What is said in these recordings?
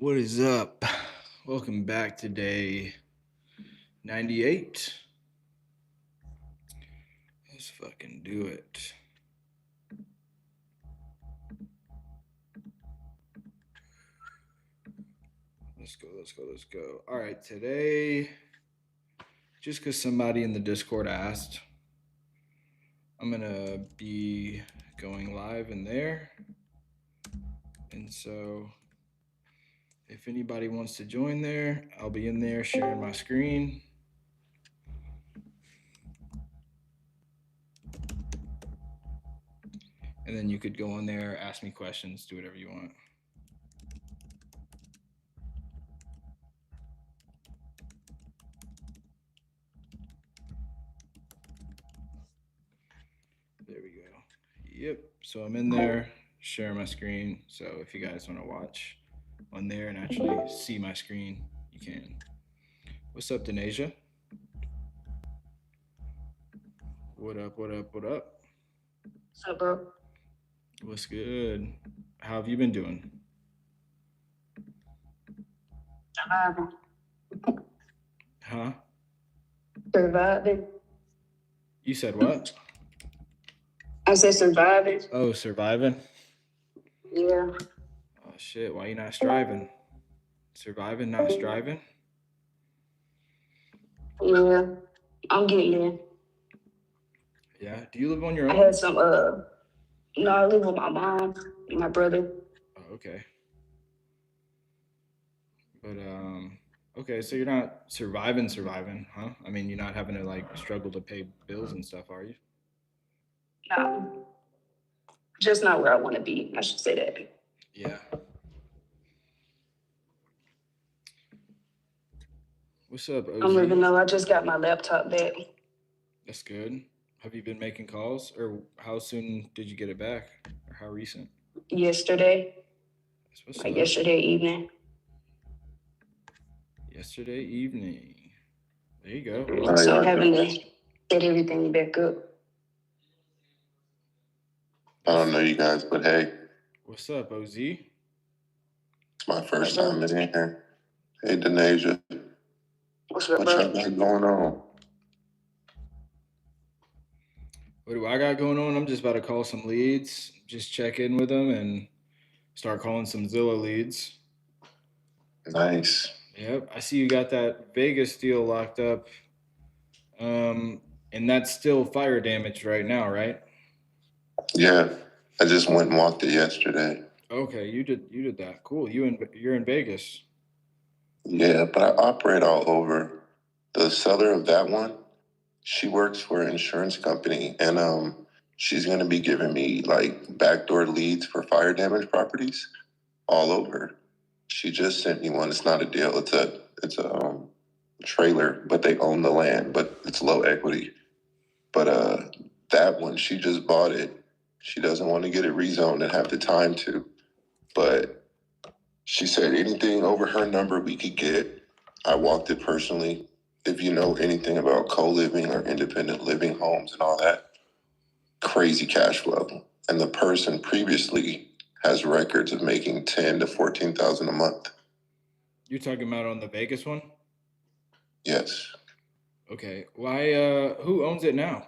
What is up? Welcome back to day 98. Let's fucking do it. Let's go. All right, today, just because somebody in the Discord asked, I'm going to be going live in there. And so, if anybody wants to join there, I'll be in there sharing my screen. And then you could go on there, ask me questions, do whatever you want. There we go. Yep. So I'm in there, sharing my screen. So if you guys want to watch on there and actually see my screen, you can. What's up, Denasia? What up? What's up, bro? What's good? How have you been doing? Surviving. Huh? Surviving. You said what? I said surviving. Oh, surviving? Yeah. Oh, shit. Why you not striving? Surviving, not striving? Yeah. I'm getting there. Yeah. Do you live on your I own? had some no, I live with my mom and my brother. Oh, okay. But okay, so you're not surviving, huh? I mean, you're not having to like struggle to pay bills and stuff, are you? No. Just not where I want to be. I should say that. Yeah. What's up, I'm living OZ? though. I just got my laptop back That's good. Have you been making calls, or how soon did you get it back, or how recent? yesterday. That's what's Like up. yesterday evening. Yesterday evening. There you go. So Well, I'm having to set everything back up. I don't know you guys, but hey, what's up, OZ? it's my first time in here. Hey, Denasia, What's up, what bro? y'all got going on? What do I got going on? I'm just about to call some leads, just check in with them, and start calling some Zillow leads. Nice. Yep, I see you got that Vegas deal locked up. And that's still fire damage right now, right? Yeah, I just went and walked it yesterday. Okay, you did that. Cool. You're in Vegas. Yeah, but I operate all over. The seller of that one, she works for an insurance company, and she's gonna be giving me like backdoor leads for fire damage properties all over. She just sent me one. It's not a deal. It's a trailer, but they own the land, but it's low equity. But that one, she just bought it. She doesn't want to get it rezoned and have the time to. But she said anything over her number we could get. I walked it personally. If you know anything about co-living or independent living homes and all that, crazy cash flow. And the person previously has records of making 10 to 14,000 a month. You're talking about on the Vegas one? Yes. Okay. Why who owns it now?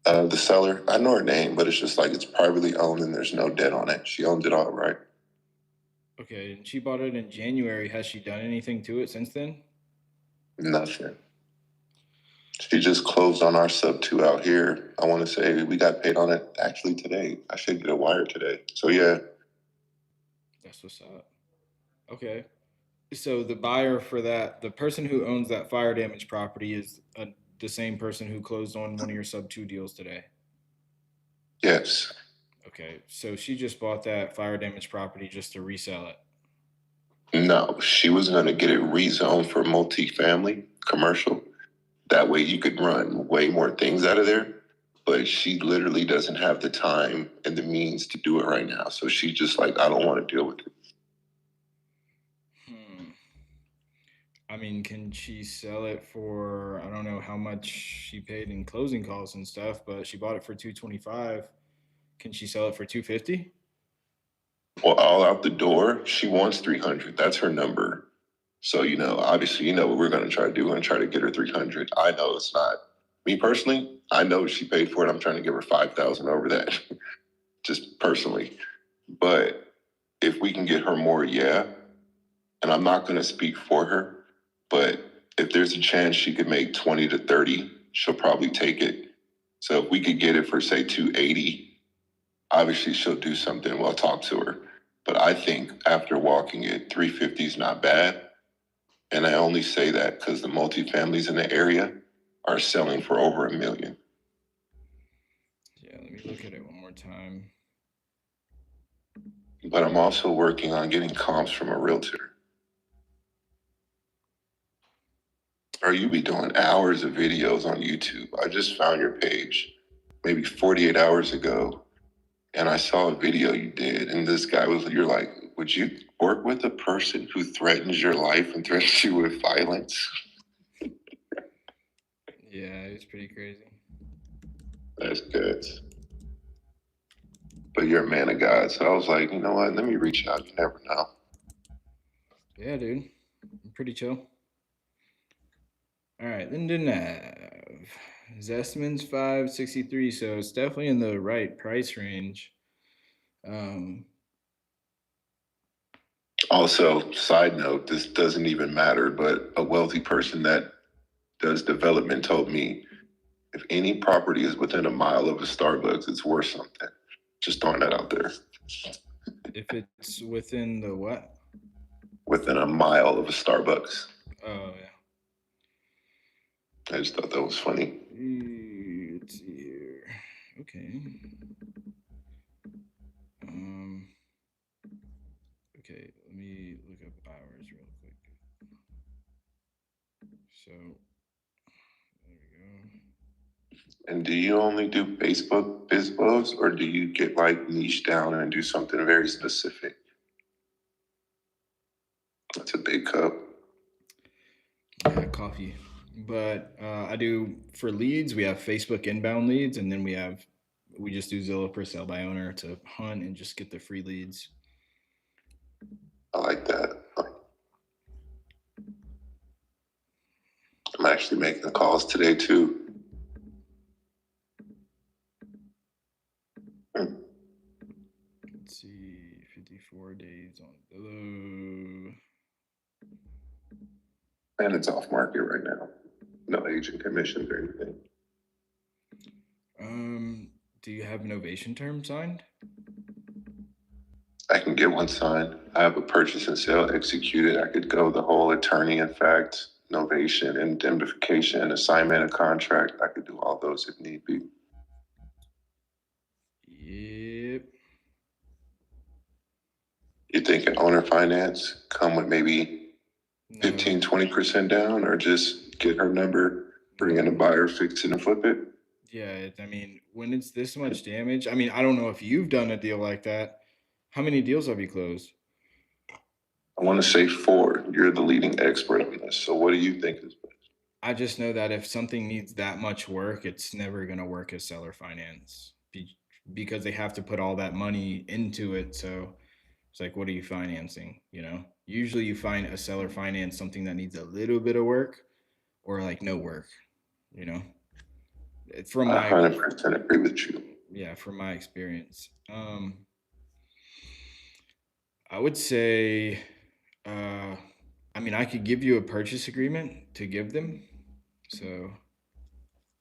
The seller, I know her name, but it's just like it's privately owned and there's no debt on it. She owns it all right. Okay, and she bought it in January. Has she done anything to it since then? Nothing. She just closed on our sub two out here. I want to say we got paid on it actually today. I should get a wire today. So yeah, That's what's up. Okay. So the buyer for that, the person who owns that fire damage property is the same person who closed on one of your sub 2 deals today. yes. Okay. So she just bought that fire damage property just to resell it. No, she was gonna get it rezoned for multifamily commercial. That way you could run way more things out of there. But she literally doesn't have the time and the means to do it right now. So she's just like, I don't want to deal with it. Hmm. I mean, can she sell it for, I don't know how much she paid in closing costs and stuff, but she bought it for 225. Can she sell it for 250? Well, all out the door, she wants 300. That's her number. So, obviously, what we're going to try to do. We're going to try to get her 300. I know it's not. Me personally, I know she paid for it. I'm trying to give her 5,000 over that, just personally. But if we can get her more, yeah. And I'm not going to speak for her, but if there's a chance she could make 20 to 30, she'll probably take it. So if we could get it for, say, 280, obviously she'll do something. We'll talk to her. But I think after walking it, 350 is not bad. And I only say that because the multifamilies in the area are selling for over $1 million. Yeah, let me look at it one more time. But I'm also working on getting comps from a realtor. Or you be doing hours of videos on YouTube. I just found your page maybe 48 hours ago, and I saw a video you did, and this guy you're like, would you work with a person who threatens your life and threatens you with violence? Yeah, it's pretty crazy. That's good. But you're a man of God, so I was like, you know what? Let me reach out. You never know. Yeah, dude. I'm pretty chill. All right, Linden Ave. Zestman's 563, so it's definitely in the right price range. Also, side note, this doesn't even matter, but a wealthy person that does development told me if any property is within a mile of a Starbucks, it's worth something. Just throwing that out there. If it's within the what? Within a mile of a Starbucks. Oh, yeah. I just thought that was funny. Let's see here. Okay. Okay, let me look up hours real quick. So, there we go. And do you only do Facebook bizbos, or do you get like niche down and do something very specific? That's a big cup. Yeah, coffee. But I do for leads. We have Facebook inbound leads, and then we just do Zillow per sale by owner to hunt and just get the free leads. I like that. I'm actually making the calls today too. Let's see, 54 days on Zillow. And it's off market right now. No agent commissions or anything. Do you have novation term signed? I can get one signed. I have a purchase and sale executed. I could go the whole attorney, in fact, novation, indemnification, assignment of contract. I could do all those if need be. Yep. You think an owner finance come with maybe 15, 20% down, or just get her number, bring in a buyer, fix it, and flip it? Yeah, I mean, when it's this much damage, I mean, I don't know if you've done a deal like that. How many deals have you closed? I want to say 4. You're the leading expert on this. So what do you think is best? I just know that if something needs that much work, it's never going to work as seller finance because they have to put all that money into it. So it's like, what are you financing? Usually you find a seller finance something that needs a little bit of work or like no work, you know, from I my 100% agree with you. Yeah, from my experience. I would say, I mean, I could give you a purchase agreement to give them. So,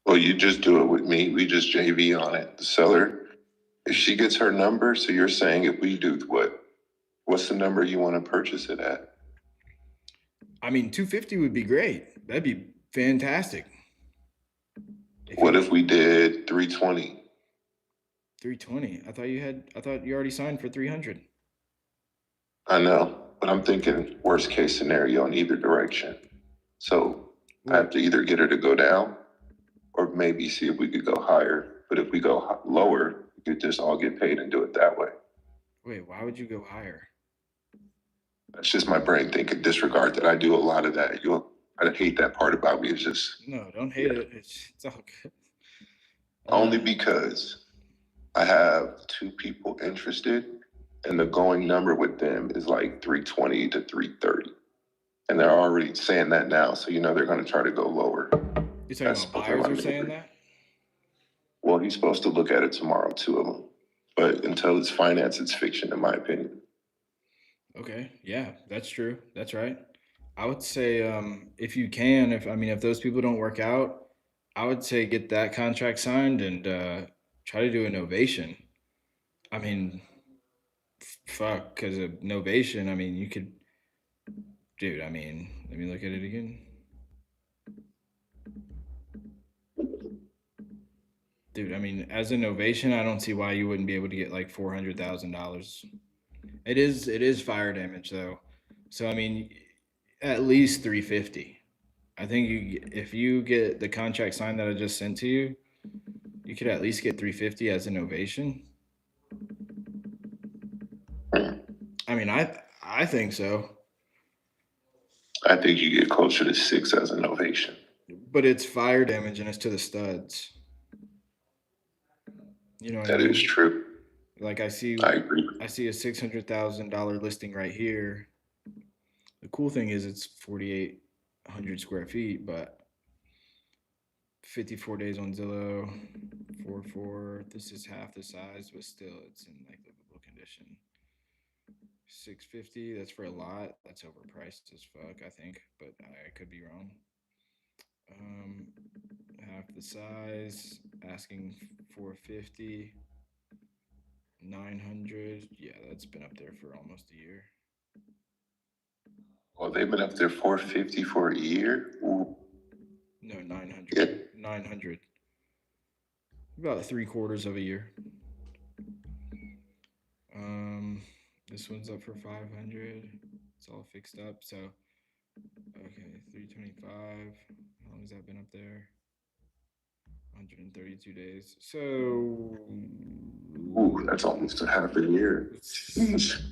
Well, you just do it with me. We just JV on it. The seller, if she gets her number, so you're saying if we do what? What's the number you want to purchase it at? I mean, 250 would be great. That'd be fantastic. What if we did 320? 320. I thought you already signed for 300. I know, but I'm thinking worst case scenario in either direction. So I have to either get her to go down or maybe see if we could go higher. But if we go lower, we could just all get paid and do it that way. Wait, why would you go higher? That's just my brain thinking. Disregard that. I do a lot of that. I hate that part about me. It's just no, don't hate it. It's all good. Only because I have 2 people interested, and the going number with them is like 320 to 330. And they're already saying that now, so they're going to try to go lower. You're talking about buyers are saying that? Well, he's supposed to look at it tomorrow, two of them. But until it's finance, it's fiction, in my opinion. Okay, yeah, that's true. That's right. I would say if you can, if those people don't work out, I would say get that contract signed and try to do a novation. I mean, fuck, because of novation, you could, dude. Let me look at it again. Dude, as a novation, I don't see why you wouldn't be able to get like $400,000. It is fire damage though, so at least 350. I think if you get the contract signed that I just sent to you, you could at least get 350 as an ovation. I think so, I think you get closer to 6 as an ovation. but it's fire damage and it's to the studs. You know what I That mean? is true. Like I agree. I see a $600,000 listing right here. The cool thing is it's 4,800 square feet, but 54 days on Zillow, 4 4. This is half the size, but still, it's in like livable condition. 650. That's for a lot. That's overpriced as fuck, I think, but I could be wrong. Um, Half the size, asking 450. 900. Yeah, that's been up there for almost a year. Well, they've been up there 450 for a year. Ooh. No, 900. Yeah. 900. About 3/4 of a year. This one's up for 500. It's all fixed up. So, okay, 325. How long has that been up there? 132 days. So, Ooh, that's almost a half a year.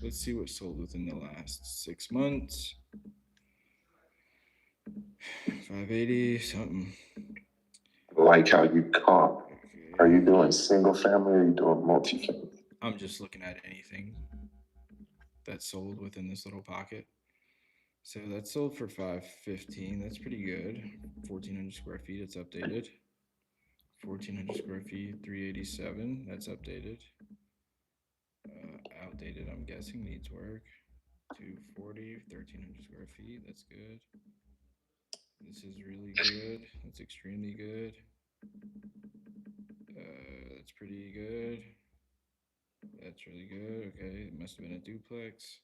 let's see what sold within the last 6 months. 580 something. I like how you comp. Okay. Are you doing single family or are you doing multi-family? I'm just looking at anything that sold within this little pocket. So that sold for 515. That's pretty good. 1,400 square feet. It's updated. 1,400 square feet. 387. That's updated. Outdated. I'm guessing needs work. 240. 1,300 square feet. That's good. This is really good. That's extremely good. That's pretty good. That's really good. Okay, it must have been a duplex.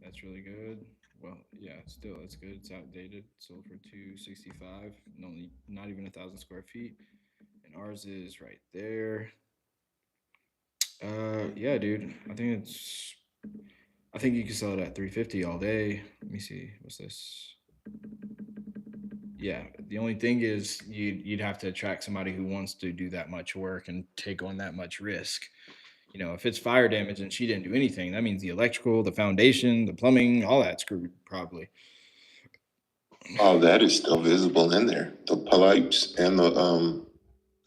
That's really good. Well, yeah, still it's good. It's outdated. Sold for 265. Only not even 1,000 square feet. And ours is right there. Yeah, dude. I think you can sell it at 350 all day. Let me see. What's this? Yeah. The only thing is you'd have to attract somebody who wants to do that much work and take on that much risk. If it's fire damage and she didn't do anything, that means the electrical, the foundation, the plumbing, all that screwed probably. Oh, that is still visible in there. The pipes and the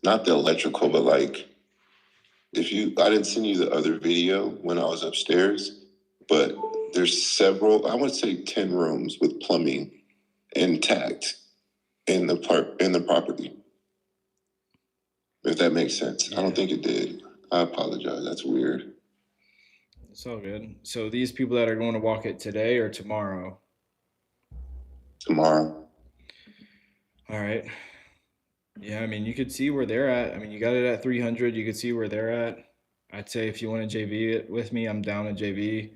not the electrical, but like I didn't send you the other video when I was upstairs, but there's several, I would say 10 rooms with plumbing intact in the property. If that makes sense. Yeah. I don't think it did. I apologize. That's weird. It's all good. So these people that are going to walk it today or tomorrow? Tomorrow. All right. Yeah, you could see where they're at. You got it at 300. You could see where they're at. I'd say if you want to JV it with me, I'm down to JV.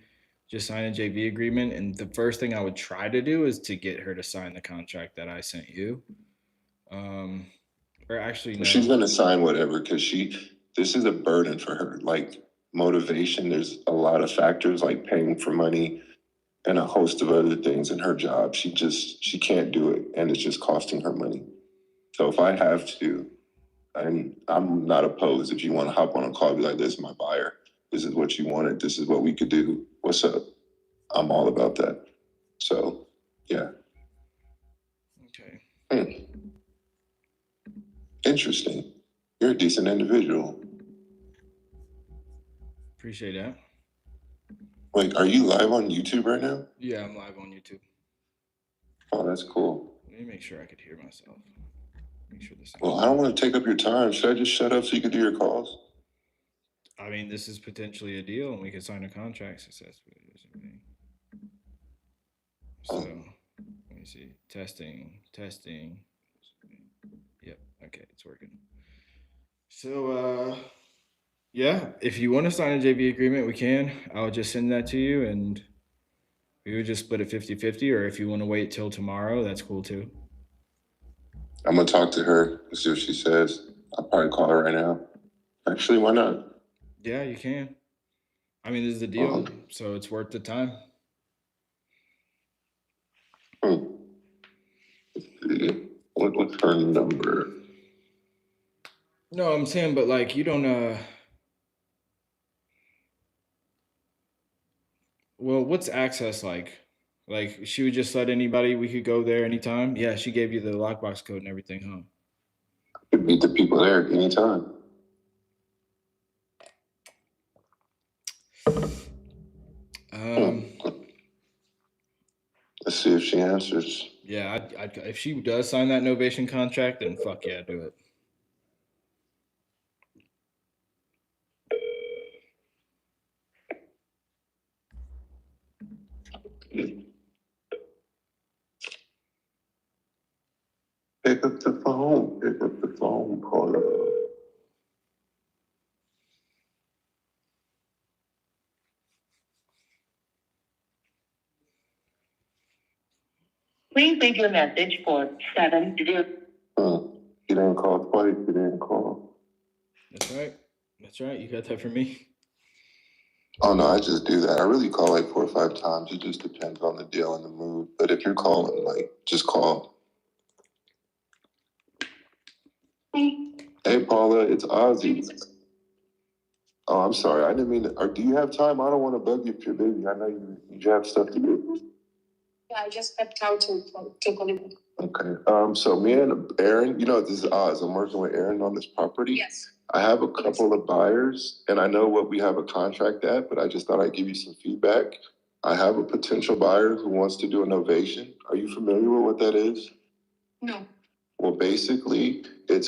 Just sign a JV agreement. And the first thing I would try to do is to get her to sign the contract that I sent you. Or actually, no. She's going to sign whatever because this is a burden for her. Like motivation, there's a lot of factors like paying for money and a host of other things in her job. She can't do it, and it's just costing her money. So if I have to, I'm not opposed. If you want to hop on a call, be like, this is my buyer. This is what you wanted. This is what we could do. What's up? I'm all about that. So, yeah. Okay. Interesting. You're a decent individual. Appreciate that. Wait, are you live on YouTube right now? Yeah, I'm live on YouTube. Oh, that's cool. Let me make sure I could hear myself. Make sure this. Well, I don't want to take up your time. Should I just shut up so you can do your calls? I mean, this is potentially a deal, and we could sign a contract successfully. So, let me see. Testing. Yep. Okay, it's working. So, yeah, if you want to sign a JV agreement, we can. I'll just send that to you, and we would just split it 50-50. Or if you want to wait till tomorrow, that's cool too. I'm going to talk to her and see what she says. I'll probably call her right now. Actually, why not? Yeah, you can. I mean, this is the deal, so it's worth the time. What's her number? No, I'm saying, but like, you don't. Well, what's access like? Like, she would just let anybody. We could go there anytime. Yeah, she gave you the lockbox code and everything, huh? Could meet the people there anytime. Let's see if she answers. Yeah, if she does sign that novation contract, then fuck yeah, do it. Pick up the phone, Paula. Please leave your message for 70. He didn't call twice. He didn't call. That's right. That's right. You got that from me. Oh no, I just do that. I really call like 4 or 5 times. It just depends on the deal and the mood. But if you're calling, like, just call. Hey Paula, it's Ozzy. Oh, I'm sorry. I didn't mean to. Or do you have time? I don't want to bug you if you're busy. I know you have stuff to do. Yeah, I just stepped out to call you. Okay. So me and Aaron, this is Oz. I'm working with Aaron on this property. Yes. I have a couple of buyers, and I know what we have a contract at, but I just thought I'd give you some feedback. I have a potential buyer who wants to do a novation. Are you familiar with what that is? No. Well, basically,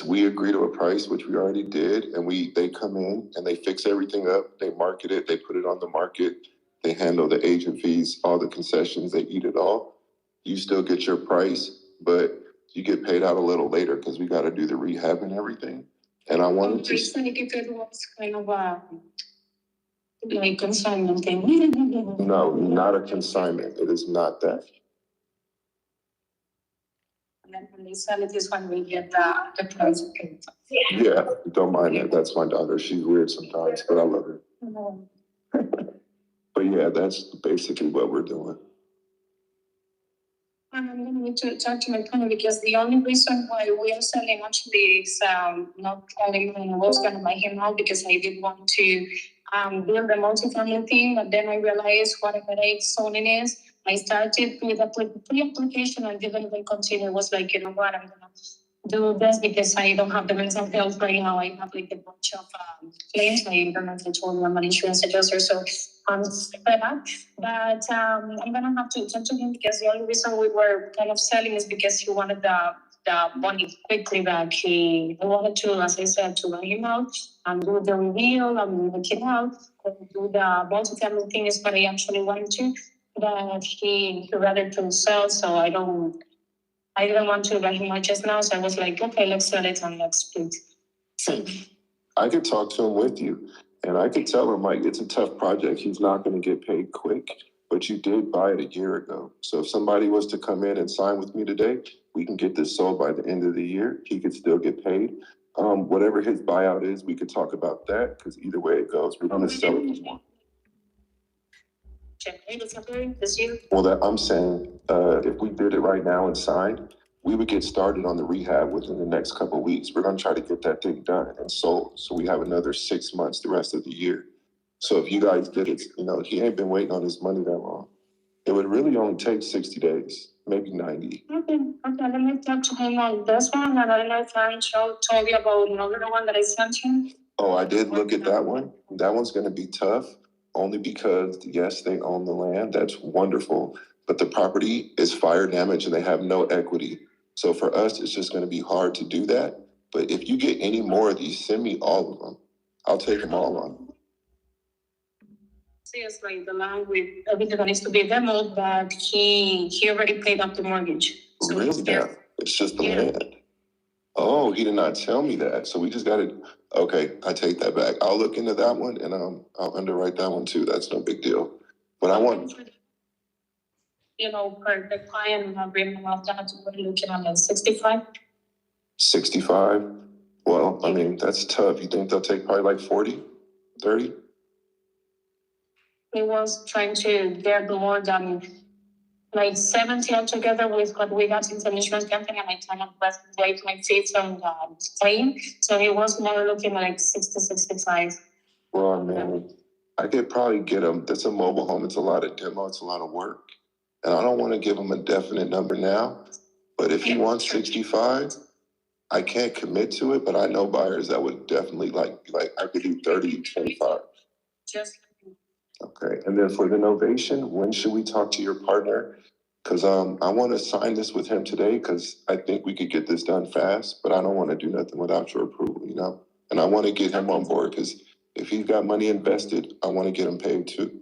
we agree to a price, which we already did, and they come in and they fix everything up. They market it. They put it on the market. They handle the agent fees, all the concessions. They eat it all. You still get your price, but you get paid out a little later because we got to do the rehab and everything. And I wanted to. It's like if it was kind of like consignment thing. No, not a consignment. It is not that. And then when they sell it is when we get the price. Yeah, don't mind that. That's my daughter. She's weird sometimes, but I love her. But yeah, that's basically what we're doing. And I'm going to need to talk to my partner because the only reason why we are selling actually is not only when I was going to buy him out because I did want to build a multi-family thing, but then I realized what a headache zoning is. I started with a pre-application and didn't even continue. It was like, you know what, I'm going to do this because I don't have the mental health right now. I have like a bunch of claims. I don't know if I told you I'm an insurance adjuster, so I'm fed up. But I'm gonna have to talk to him because the only reason we were kind of selling is because he wanted the money quickly back. He wanted to, as I said, to buy him out and do the reveal and make it out and do the multi-family thing is what I actually wanted to. But he rather to sell, so I didn't want to buy him out just now, so I was like, okay, let's sell it and let's split. So I could talk to him with you, and I could tell him, like, it's a tough project. He's not going to get paid quick, but you did buy it a year ago. So if somebody was to come in and sign with me today, we can get this sold by the end of the year. He could still get paid. Whatever his buyout is, we could talk about that, because either way it goes, we're going to sell it for more. Well, that I'm saying, if we did it right now and signed, we would get started on the rehab within the next couple of weeks. We're going to try to get that thing done and sold, so we have another 6 months the rest of the year. So if you guys did it, he ain't been waiting on his money that long. It would really only take 60 days, maybe 90. Okay, let me talk to him on this one, and I don't know if I told you about another one that I sent him. Oh, I did look at that one. That one's going to be tough. only because, yes, they own the land. That's wonderful. But the property is fire damage and they have no equity. So for us, it's just going to be hard to do that. But if you get any more of these, send me all of them. I'll take them all on. Seriously, the land with everything that needs to be demoed, but he already paid off the mortgage. So Really? Yeah. It's just the land. Oh, he did not tell me that. So we just got to. Okay, I take that back. I'll look into that one and I'll underwrite that one too. That's no big deal. But I want. Per the client agreement of that, we're looking at 65. 65? Well, I mean, that's tough. You think they'll take probably like 40, 30? He was trying to get more than like 70 altogether with what we got in the insurance company, and I kind of wait my feet on the claim. So he was more looking like 60, 65. Well, I mean, I could probably get him. That's a mobile home. It's a lot of demo. It's a lot of work. And I don't want to give him a definite number now. But if he wants 65, I can't commit to it, but I know buyers that would definitely like I could do 30, 25. Just Okay. And then for the novation, when should we talk to your partner? Because I want to sign this with him today because I think we could get this done fast, but I don't want to do nothing without your approval, you know? And I want to get him on board because if he's got money invested, I want to get him paid too.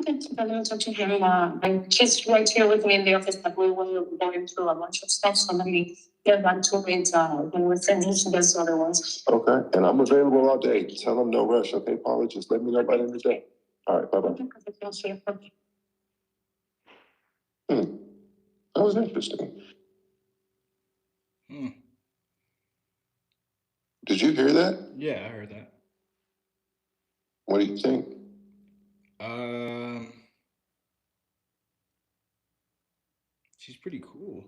okay, so I'm going to talk to him. And he's right here with me in the office, but we will going through a bunch of stuff. So let me get back to it when we finish these other ones. Okay. And I'm available all day. Tell him no rush. Okay, Paula? Just let me know by the end of the day. All right. Bye-bye. That was interesting. Did you hear that? Yeah, I heard that. What do you think? She's pretty cool.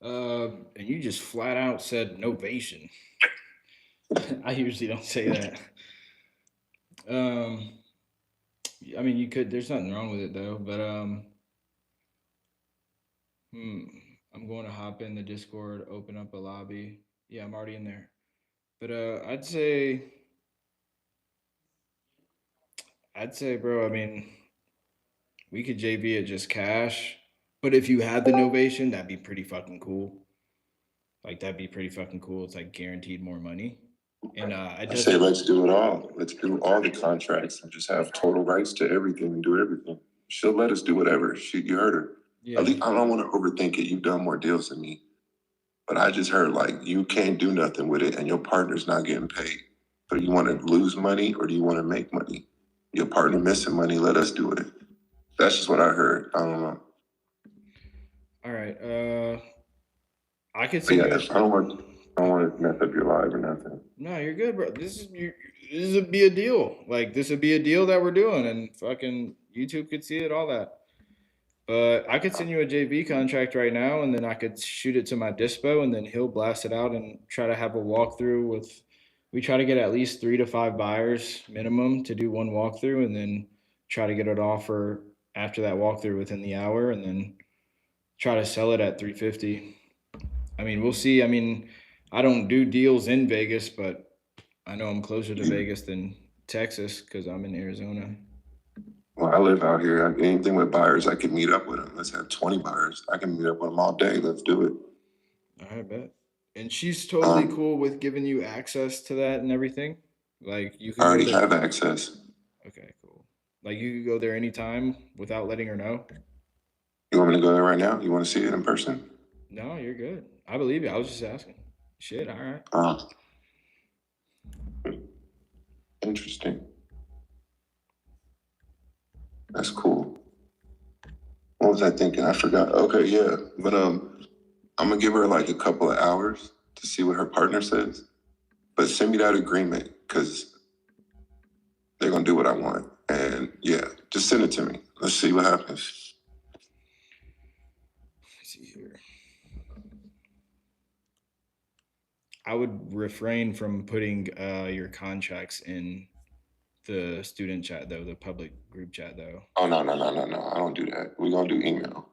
And you just flat out said novation. I usually don't say that. I mean, you could. There's nothing wrong with it though. But I'm going to hop in the Discord, open up a lobby. Yeah, I'm already in there. But I'd say, bro. I mean, we could JV it just cash. But if you had the novation, that'd be pretty fucking cool. Like that'd be pretty fucking cool. It's like guaranteed more money. And I say let's do it all. Let's do all the contracts and just have total rights to everything and do everything. She'll let us do whatever. You heard her. Yeah. At least I don't want to overthink it. You've done more deals than me. But I just heard like you can't do nothing with it and your partner's not getting paid. So you want to lose money or do you want to make money? Your partner missing money, let us do it. That's just what I heard. I don't know. All right. I could see. I don't want to mess up your life or nothing. No, you're good, bro. This would be a deal. Like this would be a deal that we're doing, and fucking YouTube could see it, all that. But I could send you a JV contract right now, and then I could shoot it to my dispo, and then he'll blast it out and try to have a walkthrough with. We try to get at least 3 to 5 buyers minimum to do one walkthrough, and then try to get an offer after that walkthrough within the hour, and then try to sell it at 350. I mean, we'll see. I mean, I don't do deals in Vegas, but I know I'm closer to Vegas than Texas because I'm in Arizona. Well, I live out here. Anything with buyers, I can meet up with them. Let's have 20 buyers. I can meet up with them all day. Let's do it. I bet. And she's totally cool with giving you access to that and everything. Like you can. I already have access. Okay, cool. Like you could go there anytime without letting her know. You want me to go there right now? You want to see it in person? No, you're good. I believe you. I was just asking. Shit, all right. Interesting. That's cool. What was I thinking? I forgot. Okay, yeah. But I'm gonna give her like a couple of hours to see what her partner says. But send me that agreement because they're gonna do what I want. And yeah, just send it to me. Let's see what happens. Let's see here. I would refrain from putting your contracts in the student chat though, the public group chat though. Oh no. I don't do that. We're gonna do email.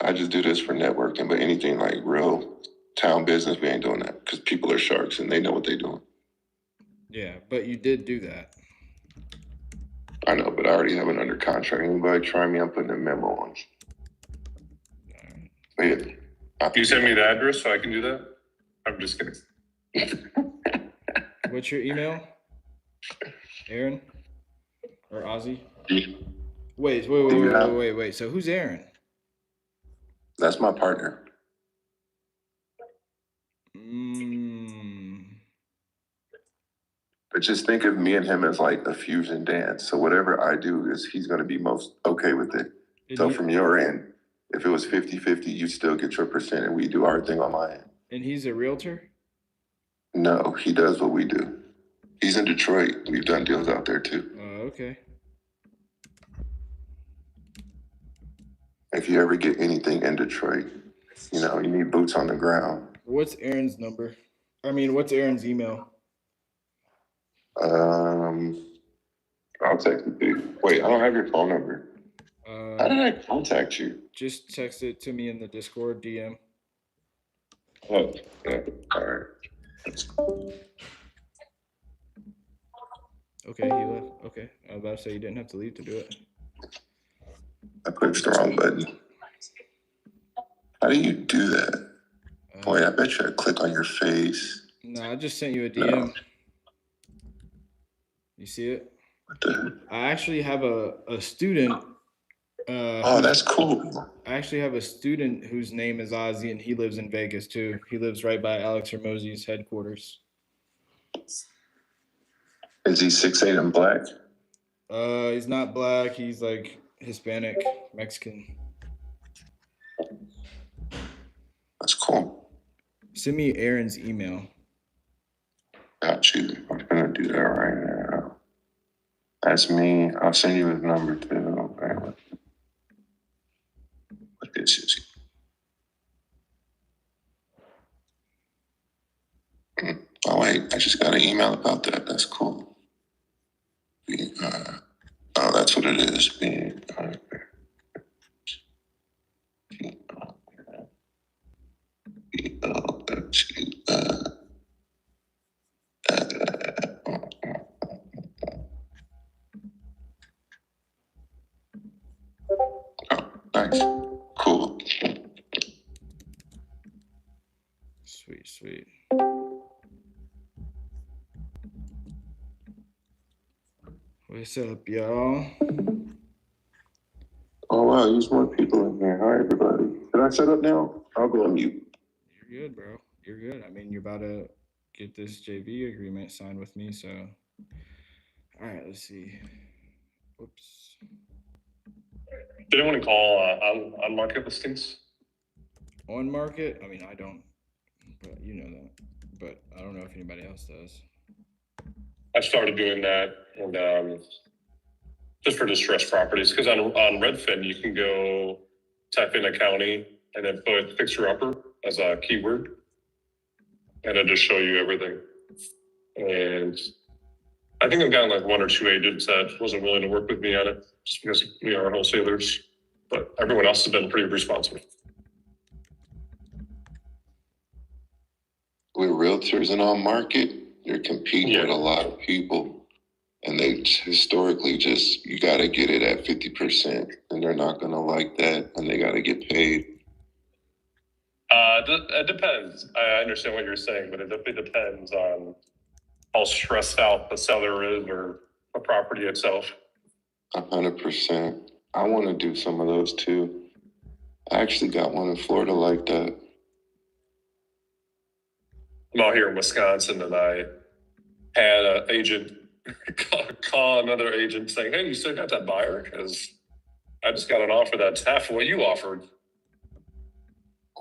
I just do this for networking, but anything like real town business, we ain't doing that because people are sharks and they know what they're doing. Yeah, but you did do that. I know, but I already have it under contract. Anybody try me, I'm putting a memo on. But yeah, Can you send me the address so I can do that? I'm just kidding. What's your email? Aaron or Ozzy? Wait. So who's Aaron? That's my partner. But just think of me and him as like a fusion dance. So whatever I do is he's going to be most okay with it. So from your end, if it was 50-50, you still get your percent and we do our thing on my end. And he's a realtor? No, he does what we do. He's in Detroit. We've done deals out there too. Okay. If you ever get anything in Detroit, you need boots on the ground. What's Aaron's number? I mean, what's Aaron's email? I'll text it to you. Wait, I don't have your phone number. How did I contact you? Just text it to me in the Discord DM. Oh, yeah. All right. Okay, he left. Okay. I was about to say you didn't have to leave to do it. I pushed the wrong button. How do you do that? Boy, I bet you I click on your face. No, I just sent you a DM. No. You see it? I actually have a student. That's cool. I actually have a student whose name is Ozzy, and he lives in Vegas too. He lives right by Alex Hermosi's headquarters. Is he 6'8" and black? He's not black. He's like Hispanic, Mexican. That's cool. Send me Aaron's email. Got you. I'm gonna do that right now. That's me. I'll send you his number too. Okay. What this is? Oh wait, I just got an email about that. That's cool. Oh, that's what it is. Nice. Cool. Sweet. What's up, y'all? Oh wow, there's more people in here. Hi everybody. Can I shut up now? I'll go on mute. You're good, bro. You're good. I mean, you're about to get this JV agreement signed with me, so. All right, let's see. Whoops. Did anyone call on market listings? On market? I mean, I don't, but you know that. But I don't know if anybody else does. I started doing that, and just for distressed properties, because on Redfin you can go type in a county and then put fixer upper as a keyword, and it'll just show you everything. And I think I've gotten like one or two agents that wasn't willing to work with me on it just because we are wholesalers, but everyone else has been pretty responsive. With realtors and on market, you're competing with a lot of people. And they historically you got to get it at 50%, and they're not going to like that, and they got to get paid. It depends. I understand what you're saying, but it depends on how stressed out the seller is or the property itself. 100%. I want to do some of those too. I actually got one in Florida like that. I'm out here in Wisconsin, and I had an agent call another agent saying, "Hey, you still got that buyer? Because I just got an offer that's half of what you offered."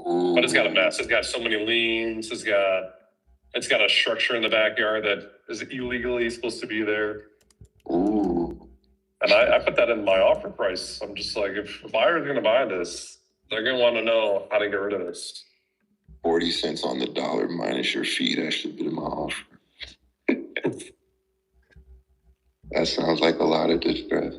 Ooh. But it's got a mess. It's got so many liens. It's got a structure in the backyard that is illegally supposed to be there. Ooh. And I put that in my offer price. I'm just like, if a buyer's going to buy this, they're going to want to know how to get rid of this. 40 cents on the dollar minus your fee. That should be my offer. That sounds like a lot of distress.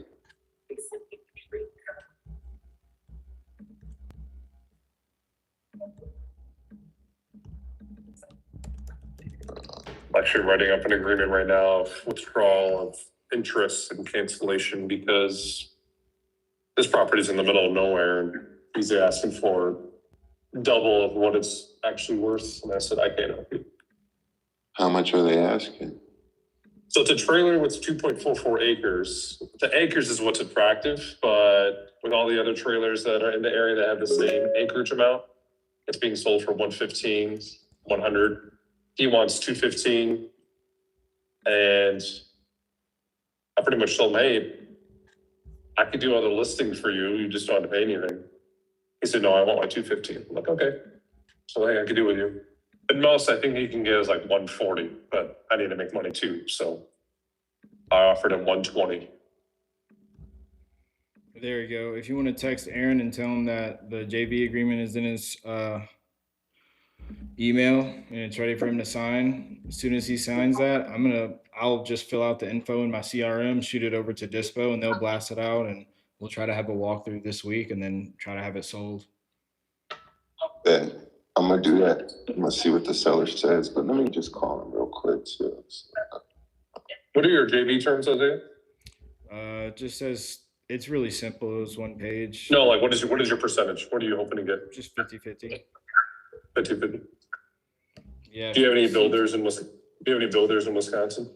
I'm actually writing up an agreement right now of withdrawal of interest in cancellation because this property's in the middle of nowhere and he's asking for double of what it's actually worth. And I said, I can't help you. How much are they asking? So it's a trailer with 2.44 acres. The acres is what's attractive, but with all the other trailers that are in the area that have the same acreage amount, it's being sold for 115, 100. He wants 215. And I pretty much told him, hey, I could do other listings for you. You just don't have to pay anything. He said, no, I want my 215. I'm like, okay. So hey, I could do with you. But most I think he can get is like 140, but I need to make money too. So I offered him 120. There you go. If you want to text Aaron and tell him that the JV agreement is in his email and it's ready for him to sign, as soon as he signs that, I'll just fill out the info in my CRM, shoot it over to Dispo, and they'll blast it out, and we'll try to have a walkthrough this week and then try to have it sold. Yeah, I'm gonna do that. I'm gonna see what the seller says, but let me just call him real quick too. What are your JV terms, Jose? It just says it's really simple. It was one page. No, like what is your percentage? What are you hoping to get? Just 50-50. 50-50. Yeah. Do you have any builders in Wisconsin?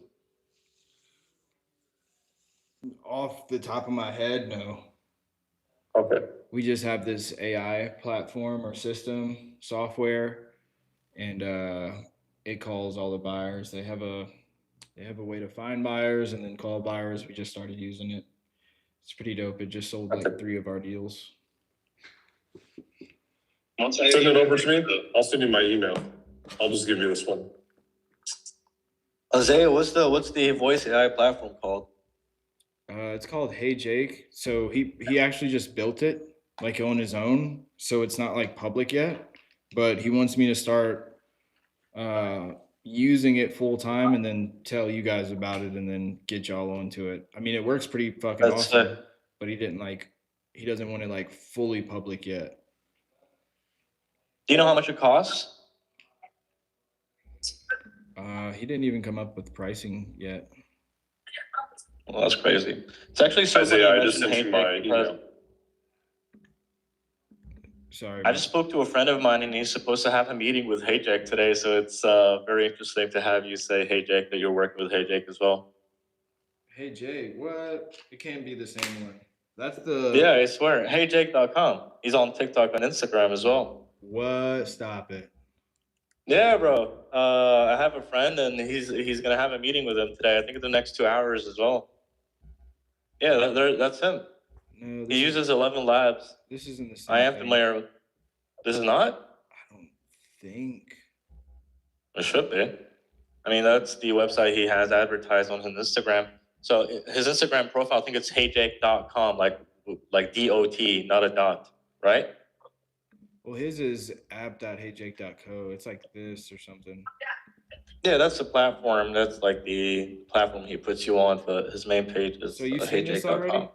Off the top of my head, no. Okay. We just have this AI platform or system software, and it calls all the buyers. They have a way to find buyers and then call buyers. We just started using it. It's pretty dope. It just sold like 3 of our deals. Send it over to me. I'll send you my email. I'll just give you this one. Isaiah, what's the voice AI platform called? It's called Hey Jake. So he actually just built it like on his own. So it's not like public yet, but he wants me to start using it full time and then tell you guys about it and then get y'all onto it. I mean, it works pretty fucking awesome, but he doesn't want it like fully public yet. Do you know how much it costs? He didn't even come up with pricing yet. Well, that's crazy. It's actually so Isaiah, funny I you just mentioned sent you my Hey Jake because email. Sorry. I just spoke to a friend of mine and he's supposed to have a meeting with Hey Jake today. So it's very interesting to have you say, Hey Jake, that you're working with Hey Jake as well. Hey Jake, what? It can't be the same one. That's the Yeah, I swear. HeyJake.com. He's on TikTok and Instagram as well. What? Stop it. Yeah, bro. I have a friend and he's gonna have a meeting with him today. I think in the next 2 hours as well. Yeah, that's him. No, He uses 11 Labs. This isn't the same I am thing. familiar. This is not? I don't think. It should be. I mean, that's the website he has advertised on his Instagram. So his Instagram profile, I think it's heyjake.com, like DOT, not a dot, right? Well, his is app.heyjake.co. It's like this or something. Yeah, that's the platform. That's like the platform he puts you on. But his main page is So you've seen this already?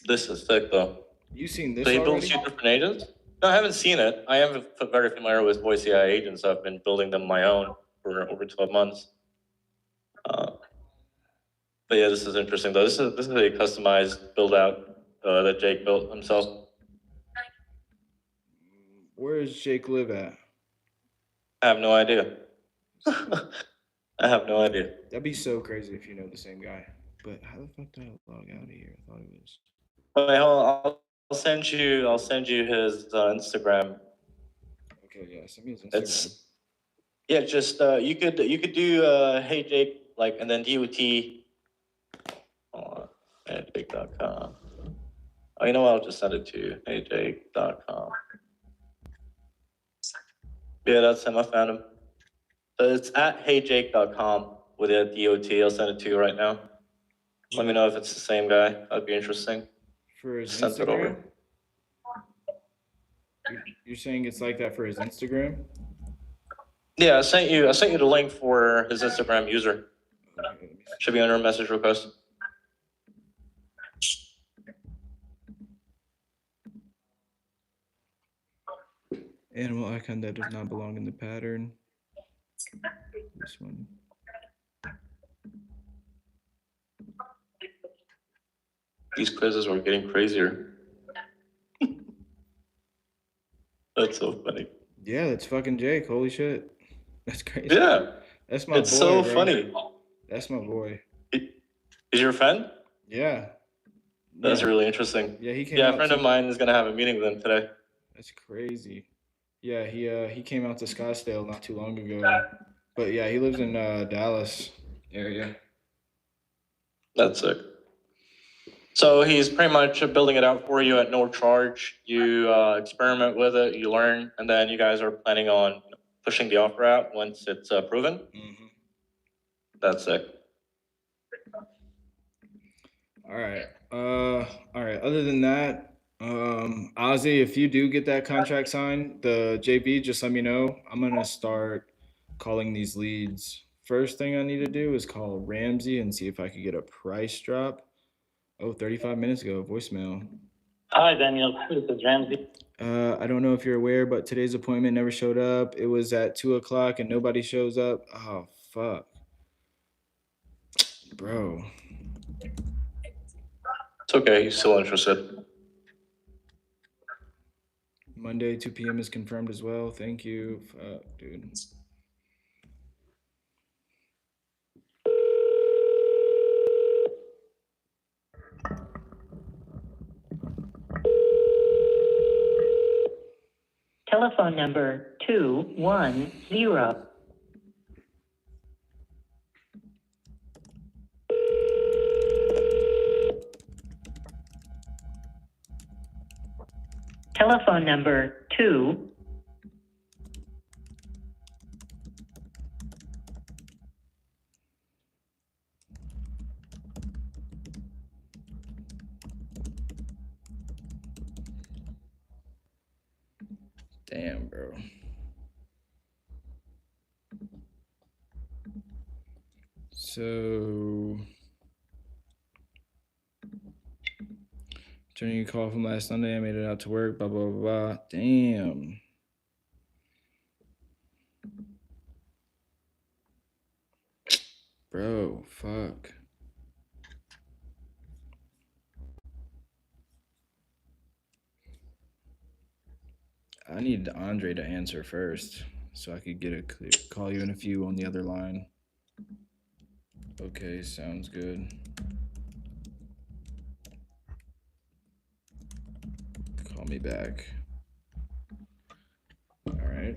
This is thick though. You seen this So he already? builds 2 different agents? No, I haven't seen it. I am very familiar with voice AI agents. I've been building them my own for over 12 months. But yeah, this is interesting though. This is a customized build out that Jake built himself. Where does Jake live at? I have no idea. I have no idea. That'd be so crazy if you know the same guy. But how the fuck did I log out of here? I thought it was. Wait, hold on. I'll send you his Instagram. Okay, yeah, send me his Instagram. Yeah, just you could do Hey Jake, like, and then DOT on heyjake.com. Oh, you know what? I'll just send it to you. heyjake.com. Yeah, that's him. I found him. So it's at heyjake.com with a DOT. I'll send it to you right now. Let me know if it's the same guy. That'd be interesting. For his Send it over. Instagram? You're saying it's like that for his Instagram? Yeah, I sent you the link for his Instagram user. Okay, Should be under a message request. Animal icon that does not belong in the pattern. This one. These quizzes were getting crazier. That's so funny. Yeah, that's fucking Jake. Holy shit. That's crazy. Yeah, That's my it's boy, so bro. funny. That's my boy. Is your friend? Yeah. That's Yeah. really interesting. Yeah, he came Yeah, out a friend too. of mine is gonna have a meeting with him today. That's crazy. Yeah, he came out to Scottsdale not too long ago. But yeah, he lives in Dallas area. That's it. So he's pretty much building it out for you at no charge. You experiment with it, you learn, and then you guys are planning on pushing the offer out once it's proven. Mm-hmm. That's it. All right. All right. Other than that, Ozzy, if you do get that contract signed, the JB, just let me know. I'm gonna start calling these leads. First thing I need to do is call Ramsey and see if I could get a price drop. Oh, 35 minutes ago, voicemail. Hi, Daniel. This is Ramsey. I don't know if you're aware, but today's appointment never showed up. It was at 2 o'clock and nobody shows up. Oh, fuck. Bro. It's okay. He's still interested. Monday, 2 p.m. is confirmed as well. Thank you. Fuck, dude. Telephone number 210. Telephone number 2. Damn, bro. So, turning a call from last Sunday, I made it out to work, blah, blah, blah, blah. Damn. Bro, fuck. I need Andre to answer first so I could get a clear call you in a few on the other line. Okay, sounds good. Call me back. All right.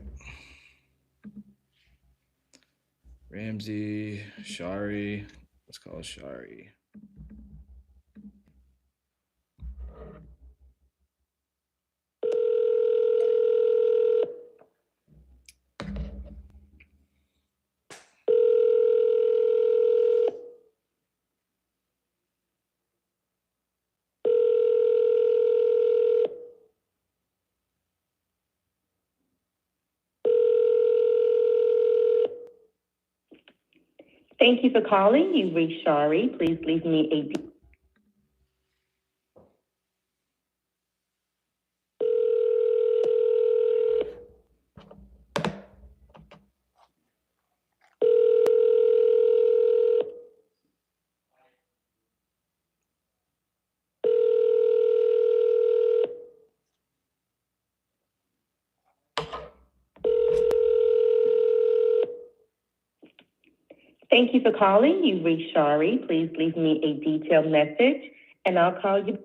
Ramsey, Shari. Let's call Shari. Thank you for calling. You've reached Shari. Please leave me a... Thank you for calling. You've reached Shari. Please leave me a detailed message, and I'll call you.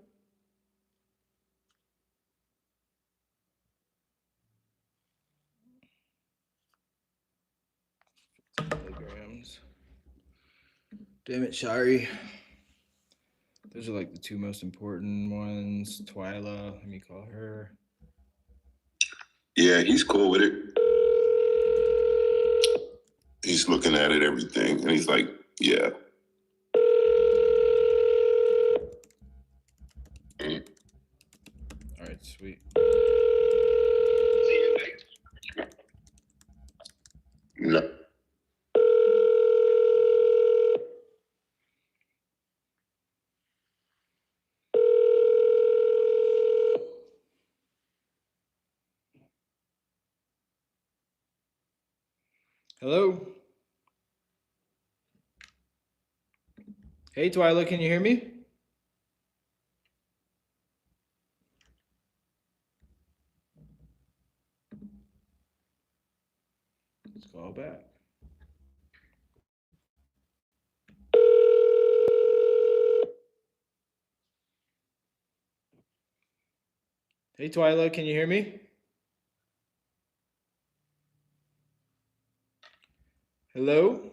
Milligrams. Damn it, Shari. Those are like the two most important ones. Twyla, let me call her. Yeah, he's cool with it. He's looking at it, everything, and he's like, yeah. All right, sweet. No. Hello? Hey, Twyla, can you hear me? call back. Hey, Twyla, can you hear me? Hello?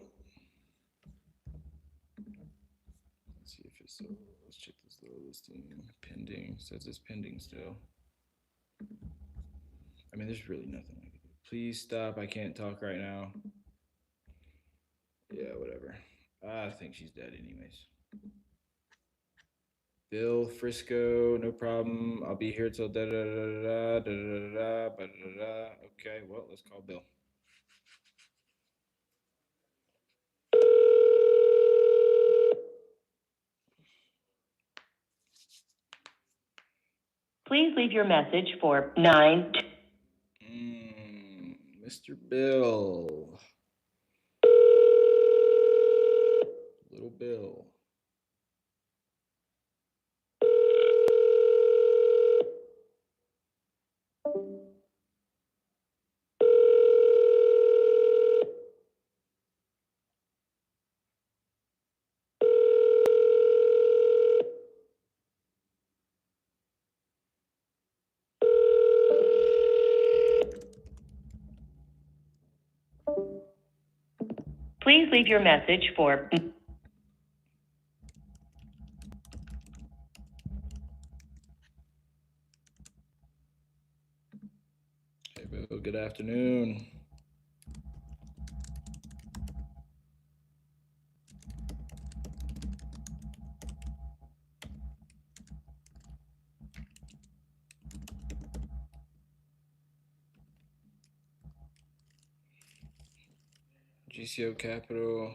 Let's see if it's still, let's check this little listing. Pending, says it's pending still. I mean, there's really nothing I can do. Please stop, I can't talk right now. Yeah, whatever. I think she's dead anyways. Bill Frisco, no problem. I'll be here till da da da da da da da da da. Okay, well, let's call Bill. Please leave your message for 9. Mr. Bill. Little Bill. Please leave your message for... Hey, Bill, good afternoon. GCO Capital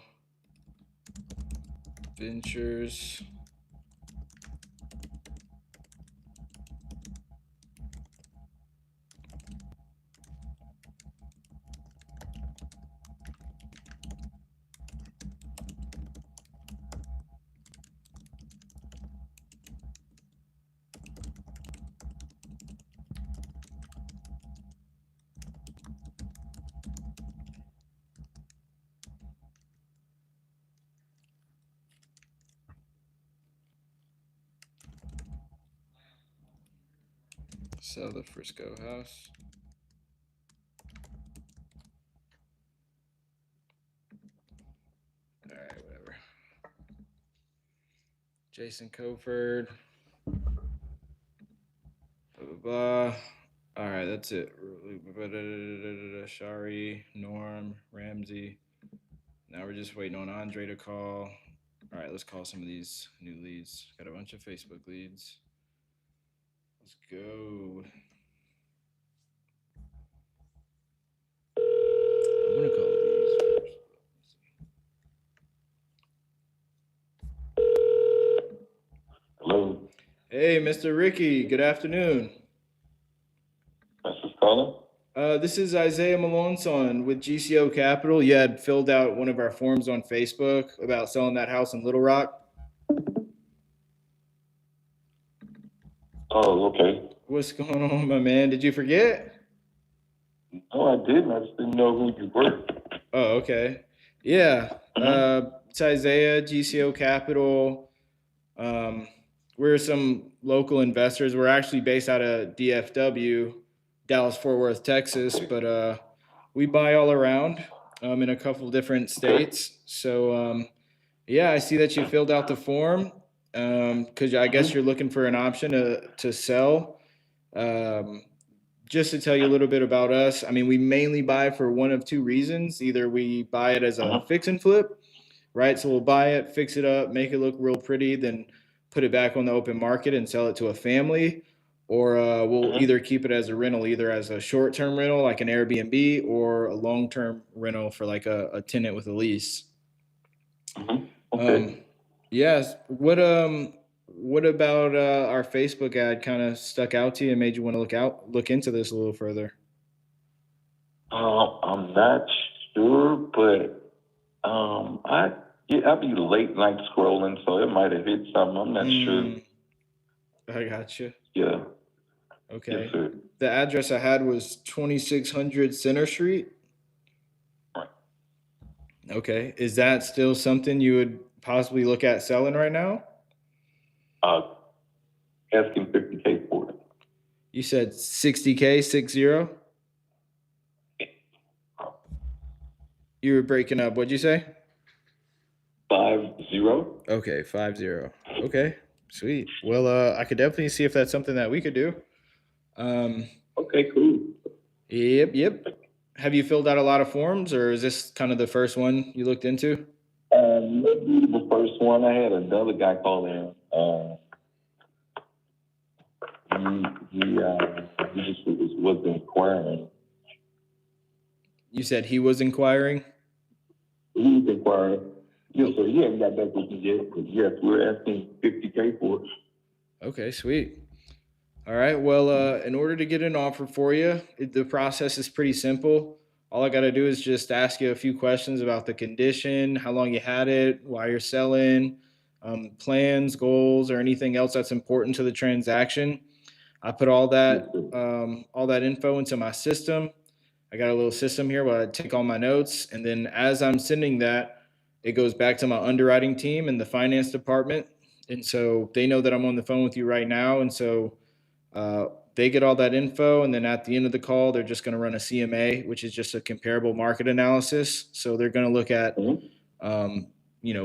Ventures. Sell the Frisco house. All right, whatever. Jason Coford. Blah, blah, blah. All right, that's it. Shari, Norm, Ramsey. Now we're just waiting on Andre to call. All right, let's call some of these new leads. Got a bunch of Facebook leads. Let's go. I'm gonna call these first. Hello. Hey, Mr. Ricky. Good afternoon. This is calling. This is Isaiah Malonson with GCO Capital. You had filled out one of our forms on Facebook about selling that house in Little Rock. Oh, okay. What's going on, my man? Did you forget? No, I didn't. I just didn't know who you were. Oh, okay. Yeah. It's Isaiah, GCO Capital. We're some local investors. We're actually based out of DFW, Dallas Fort Worth, Texas, but we buy all around in a couple different states. So yeah, I see that you filled out the form because I guess you're looking for an option to sell. Just to tell you a little bit about us, I mean, we mainly buy for one of two reasons. Either we buy it as a fix and flip, right? So we'll buy it, fix it up, make it look real pretty, then put it back on the open market and sell it to a family. Or we'll either keep it as a rental, either as a short-term rental like an Airbnb, or a long-term rental for like a tenant with a lease. Okay. Yes. What about our Facebook ad kind of stuck out to you and made you want to look into this a little further? I'm not sure, but I'll be late night scrolling, so it might have hit something. I'm not sure. I got you. Yeah. Okay. Yes, sir. The address I had was 2600 Center Street. Right. Okay. Is that still something you would possibly look at selling right now? Asking 50K for it. You said 60K, 60? You were breaking up. What'd you say? 50. Okay, 50. Okay, sweet. Well, I could definitely see if that's something that we could do. Um, Okay, cool. yep. Have you filled out a lot of forms, or is this kind of the first one you looked into? Maybe the first one, I had another guy call in. He just was inquiring. You said he was inquiring. He was inquiring. Yes, sir. He hadn't got back with me yet, but yes, we're asking 50K for it. Okay, sweet. All right. Well, in order to get an offer for you, the process is pretty simple. All I got to do is just ask you a few questions about the condition, how long you had it, why you're selling, plans, goals, or anything else that's important to the transaction. I put all that info into my system. I got a little system here where I take all my notes, and then as I'm sending that, it goes back to my underwriting team and the finance department, and so they know that I'm on the phone with you right now, and so uh, they get all that info, and then at the end of the call, they're just going to run a CMA, which is just a comparable market analysis. So they're going to look at, um,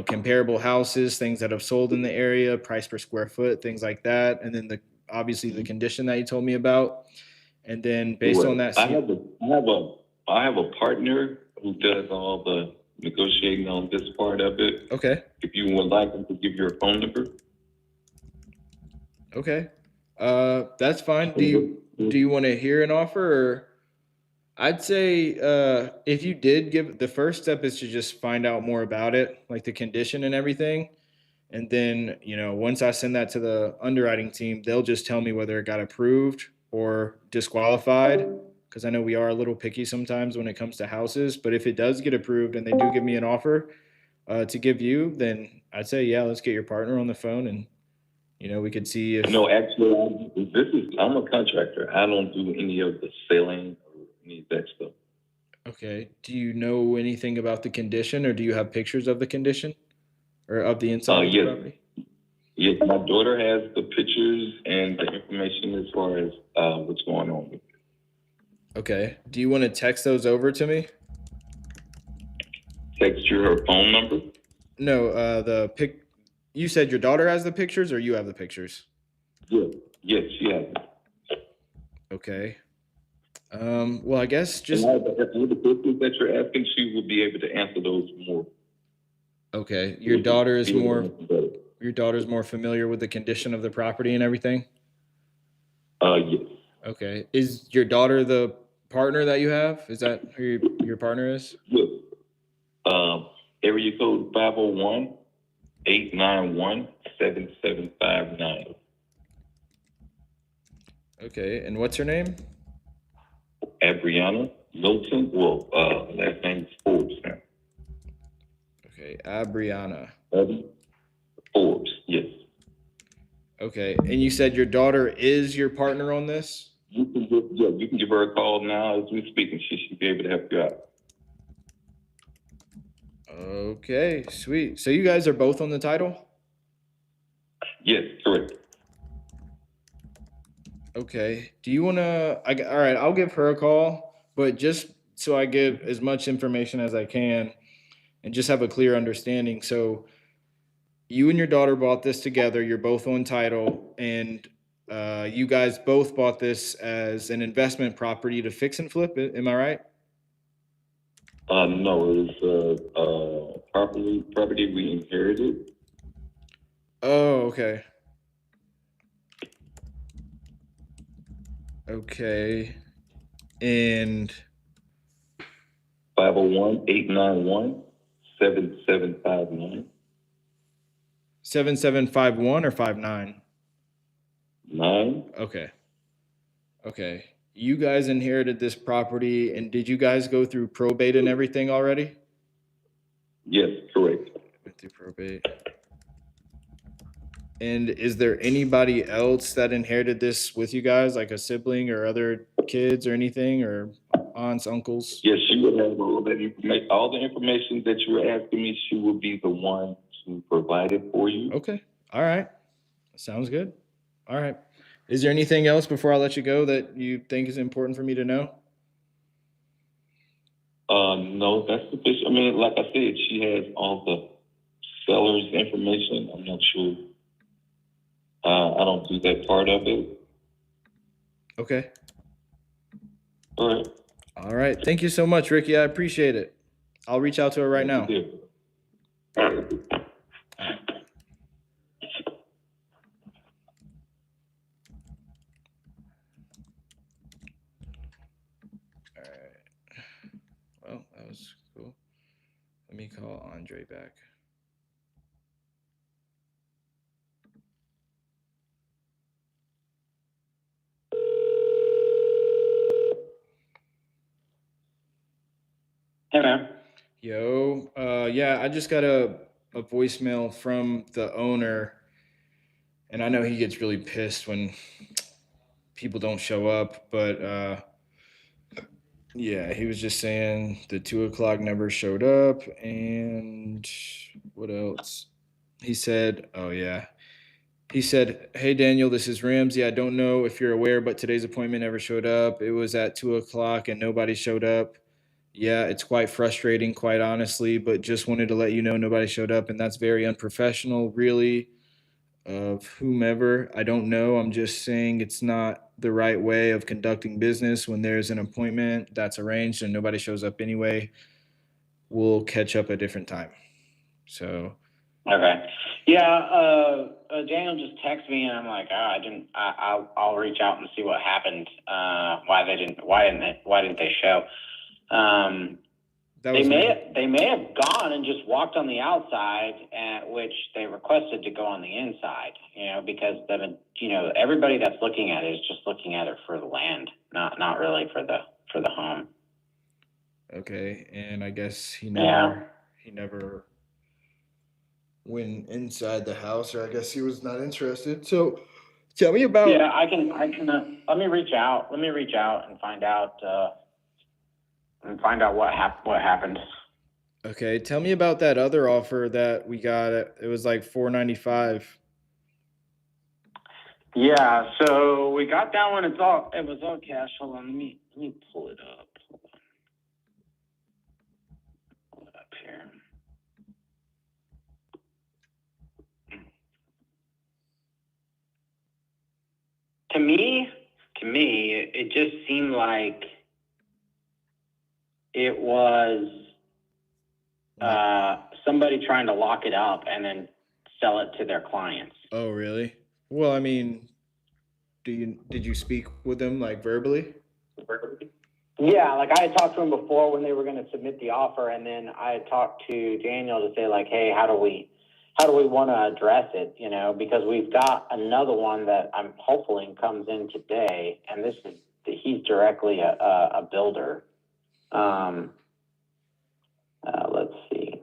comparable houses, things that have sold in the area, price per square foot, things like that, and then obviously the condition that you told me about, and then based on that, I have a partner who does all the negotiating on this part of it. Okay. If you would like him to give your phone number. Okay. That's fine. Do you want to hear an offer, or I'd say if you did give the first step is to just find out more about it, like the condition and everything. And then, once I send that to the underwriting team, they'll just tell me whether it got approved or disqualified. Because I know we are a little picky sometimes when it comes to houses. But if it does get approved and they do give me an offer to give you, then I'd say, yeah, let's get your partner on the phone and, we could see if. No, actually, I'm a contractor. I don't do any of the selling or any of that stuff. Okay. Do you know anything about the condition, or do you have pictures of the condition or of the inside of the property? Yes, my daughter has the pictures and the information as far as what's going on with it. Okay. Do you want to text those over to me? Text you her phone number? No, you said your daughter has the pictures, or you have the pictures? Yes, she has it. Okay. Well, I guess just. And all the questions that you're asking, she will be able to answer those more. Okay. Your daughter's more familiar with the condition of the property and everything? Yes. Okay. Is your daughter the partner that you have? Is that who your partner is? Yes. Area code 501-891-7759. Okay. And what's her name? Abriana Milton. Well, last name is Forbes now. Okay. Abriana. Forbes, yes. Okay. And you said your daughter is your partner on this? You can give her a call now as we speak, and she should be able to help you out. Okay, sweet. So you guys are both on the title? Yes, correct. Okay. Do you want to? All right, I'll give her a call, but just so I get as much information as I can and just have a clear understanding. So you and your daughter bought this together. You're both on title, and you guys both bought this as an investment property to fix and flip it. Am I right? No, it was property we inherited. Oh, okay. Okay. And 501-891-7759. 7751 or 59? 9. Okay. Okay. You guys inherited this property, and did you guys go through probate and everything already? Yes, correct. Went through probate. And is there anybody else that inherited this with you guys, like a sibling or other kids or anything, or aunts, uncles? Yes, she would have all that information. All the information that you were asking me, she would be the one to provide it for you. Okay. All right. Sounds good. All right. Is there anything else before I let you go that you think is important for me to know? No, that's sufficient. I mean, like I said, she has all the seller's information. I'm not sure. I don't do that part of it. Okay. All right. All right. Thank you so much, Ricky. I appreciate it. I'll reach out to her right now. All right. All right. Well, that was cool. Let me call Andre back. Hey, man. Yo, yeah, I just got a voicemail from the owner, and I know he gets really pissed when people don't show up, but yeah, he was just saying the 2 o'clock never showed up, and what else? He said, oh yeah, he said, "Hey Daniel, this is Ramsey. I don't know if you're aware, but today's appointment never showed up. It was at 2 o'clock and nobody showed up. Yeah, it's quite frustrating, quite honestly, but just wanted to let you know nobody showed up, and that's very unprofessional, really, of whomever. I don't know. I'm just saying it's not the right way of conducting business when there's an appointment that's arranged and nobody shows up anyway. We'll catch up a different time." So, Okay. Yeah, Daniel just texted me, and I'm like, I'll reach out and see what happened. Why didn't they show? that They was may me. they may have gone and just walked on the outside, which they requested to go on the inside. Because everybody that's looking at it is just looking at it for the land, not really for the home. Okay, and I guess he Yeah. never went inside the house, or I guess he was not interested. So, tell me about. Yeah, I can. Let me reach out. Let me reach out and find out. What happened. Okay, tell me about that other offer that we got. It was like $495. Yeah, so we got that one. It was all cash. Hold on, let me pull it up. Hold on. Pull it up here. To me, it just seemed like it was somebody trying to lock it up and then sell it to their clients. Oh, really? Well, I mean, did you speak with them like verbally? Yeah, like I had talked to him before when they were going to submit the offer, and then I had talked to Daniel to say like, hey, how do we want to address it? Because we've got another one that I'm hoping comes in today, and he's directly a builder. Let's see.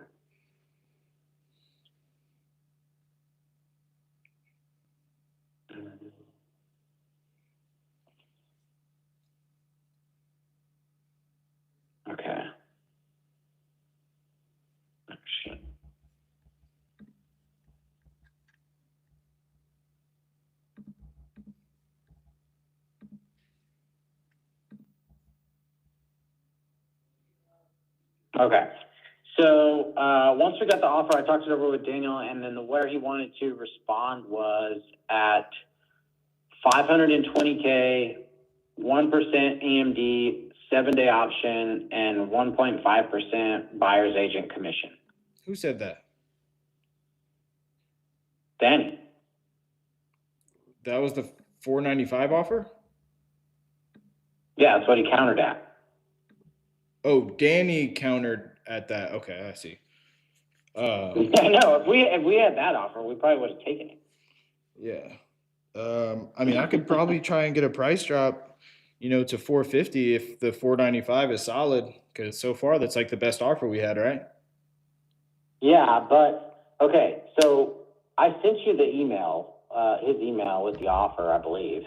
Okay. Shit. Okay. So once we got the offer, I talked it over with Daniel, and then where he wanted to respond was at 520K, 1% EMD, 7-day option, and 1.5% buyer's agent commission. Who said that? Danny. That was the $495 offer? Yeah, that's what he countered at. Oh, Danny countered at that. Okay, I see. Yeah, no, if we had that offer, we probably would have taken it. Yeah. I mean, I could probably try and get a price drop, to 450 if the 495 is solid, because so far that's like the best offer we had, right? Yeah, but okay, so I sent you the email, his email with the offer, I believe.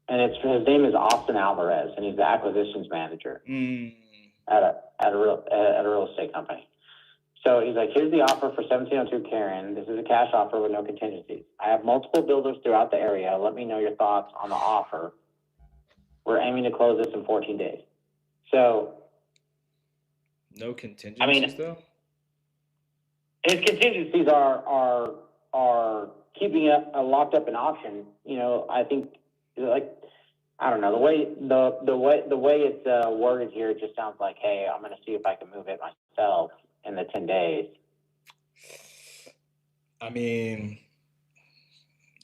and his name is Austin Alvarez, and he's the acquisitions manager at a real estate company. So he's like, here's the offer for 1702 Karen. This is a cash offer with no contingencies. I have multiple builders throughout the area. Let me know your thoughts on the offer. We're aiming to close this in 14 days. So, no contingencies though. His contingencies are keeping it locked up in auction. You know, I think, like, I don't know, the way it's worded here, it just sounds like, hey, I'm going to see if I can move it myself in the 10 days. I mean,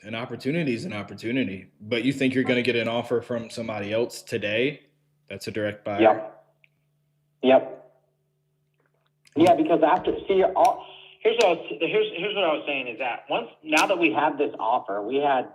an opportunity is an opportunity, but you think you're going to get an offer from somebody else today? That's a direct buyer. Yep. Yeah, because here's what I was saying is that now that we have this offer, we had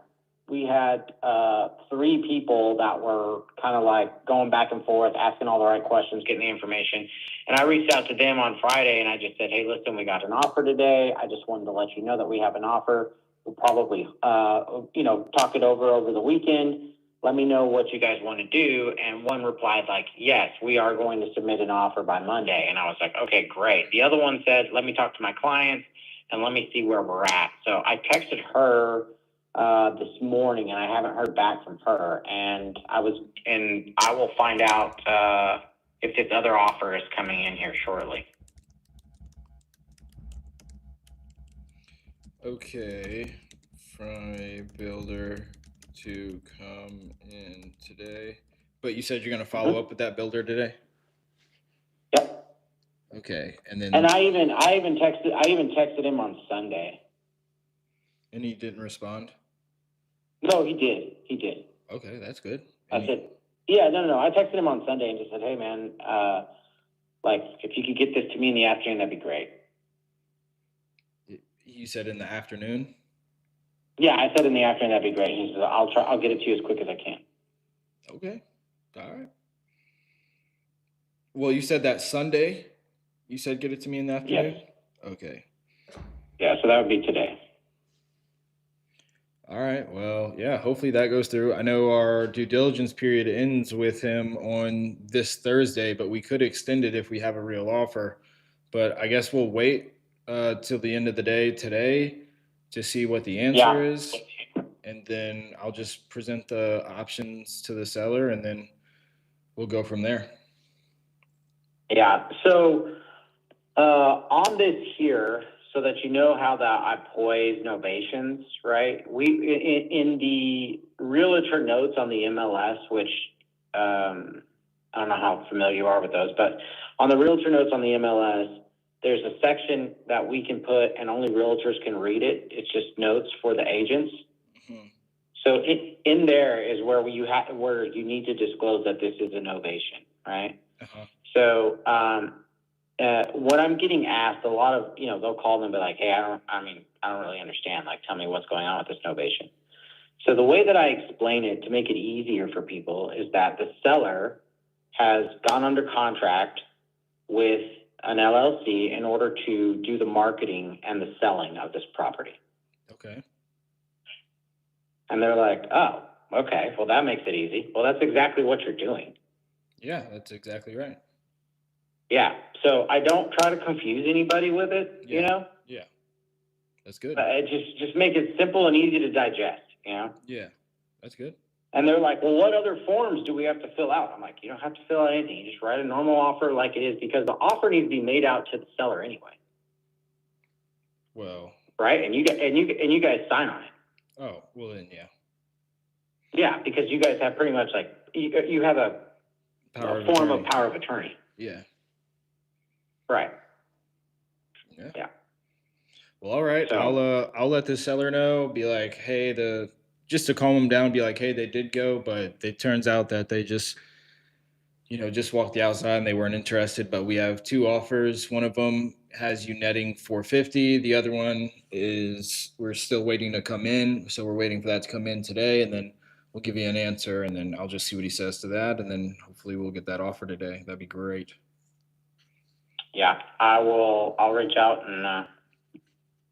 3 people that were kind of like going back and forth, asking all the right questions, getting the information. And I reached out to them on Friday and I just said, hey, listen, we got an offer today. I just wanted to let you know that we have an offer. We'll probably, talk it over the weekend. Let me know what you guys want to do. And one replied like, yes, we are going to submit an offer by Monday. And I was like, okay, great. The other one said, let me talk to my clients and let me see where we're at. So I texted her this morning and I haven't heard back from her. And I will find out if this other offer is coming in here shortly. Okay, from a builder to come in today. But you said you're going to follow up with that builder today? Yep. Okay, and then I even texted him on Sunday. And he didn't respond? No, he did. Okay, that's good. I said, yeah, no. I texted him on Sunday and just said, hey man, if you could get this to me in the afternoon, that'd be great. You said in the afternoon? Yeah, I said in the afternoon, that'd be great. He said, I'll get it to you as quick as I can. Okay. All right. Well, you said that Sunday? You said get it to me in the afternoon? Yes. Okay. Yeah, so that would be today. All right. Well, yeah, hopefully that goes through. I know our due diligence period ends with him on this Thursday, but we could extend it if we have a real offer. But I guess we'll wait till the end of the day today to see what the answer is. And then I'll just present the options to the seller and then we'll go from there. Yeah. So on this here, so that you know how I poise novations, right? We in the realtor notes on the MLS, which I don't know how familiar you are with those, but on the realtor notes on the MLS, there's a section that we can put, and only realtors can read it. It's just notes for the agents. Mm-hmm. So in there is where where you need to disclose that this is a novation, right? Uh-huh. So what I'm getting asked a lot of, they'll call them and be like, hey, I don't really understand. Like, tell me what's going on with this novation. So the way that I explain it to make it easier for people is that the seller has gone under contract with an LLC in order to do the marketing and the selling of this property. Okay. And they're like, oh, okay, well, that makes it easy. Well, that's exactly what you're doing. Yeah, that's exactly right. Yeah, so I don't try to confuse anybody with it, Yeah, that's good. Just make it simple and easy to digest, Yeah, that's good. And they're like, well, what other forms do we have to fill out? I'm like, you don't have to fill out anything. You just write a normal offer like it is, because the offer needs to be made out to the seller anyway. Well, right, and you guys sign on it. Oh, well then, yeah. Yeah, because you guys have pretty much like you have a form of power of attorney. Yeah. Right. Yeah. Well, all right. So, I'll let the seller know. Be like, hey, just to calm them down. Be like, hey, they did go, but it turns out that they just walked the outside and they weren't interested. But we have 2 offers. One of them has you netting $450. The other one is we're still waiting to come in, so we're waiting for that to come in today, and then we'll give you an answer, and then I'll just see what he says to that, and then hopefully we'll get that offer today. That'd be great. Yeah, I'll reach out and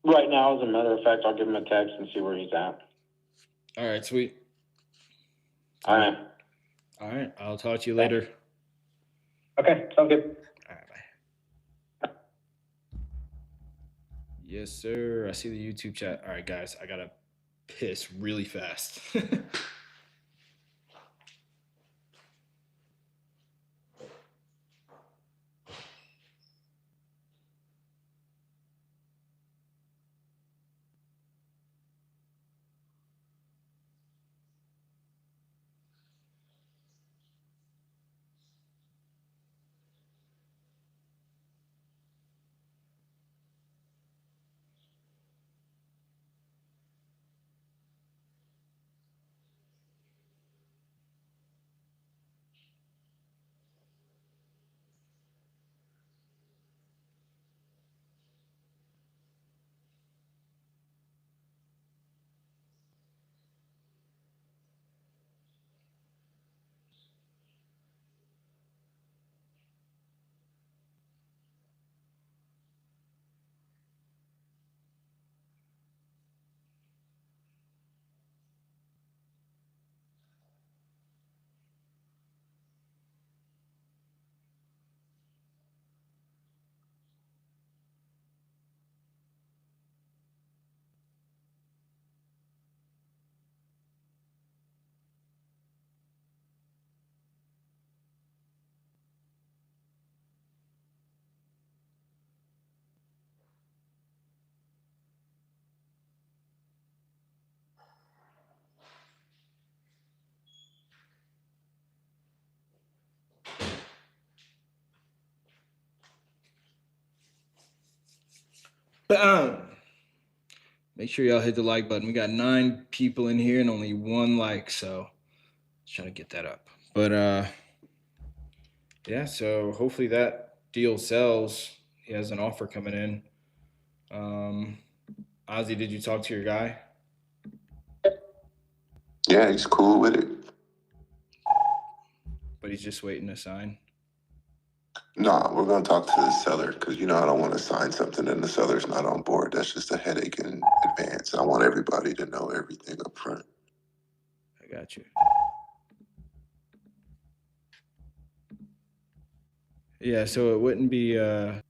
right now, as a matter of fact, I'll give him a text and see where he's at. All right, sweet. All right. All right. I'll talk to you later. Okay, sounds good. All right. Bye. Yes, sir. I see the YouTube chat. All right, guys. I got to piss really fast. Bam. Make sure y'all hit the like button. We got 9 people in here and only 1 like, so let's try to get that up. But yeah, so hopefully that deal sells. He has an offer coming in. Ozzy, did you talk to your guy? Yeah, he's cool with it. But he's just waiting to sign. Nah, we're gonna talk to the seller because I don't want to sign something and the seller's not on board. That's just a headache in advance. I want everybody to know everything up front. I got you. Yeah, so it wouldn't be oh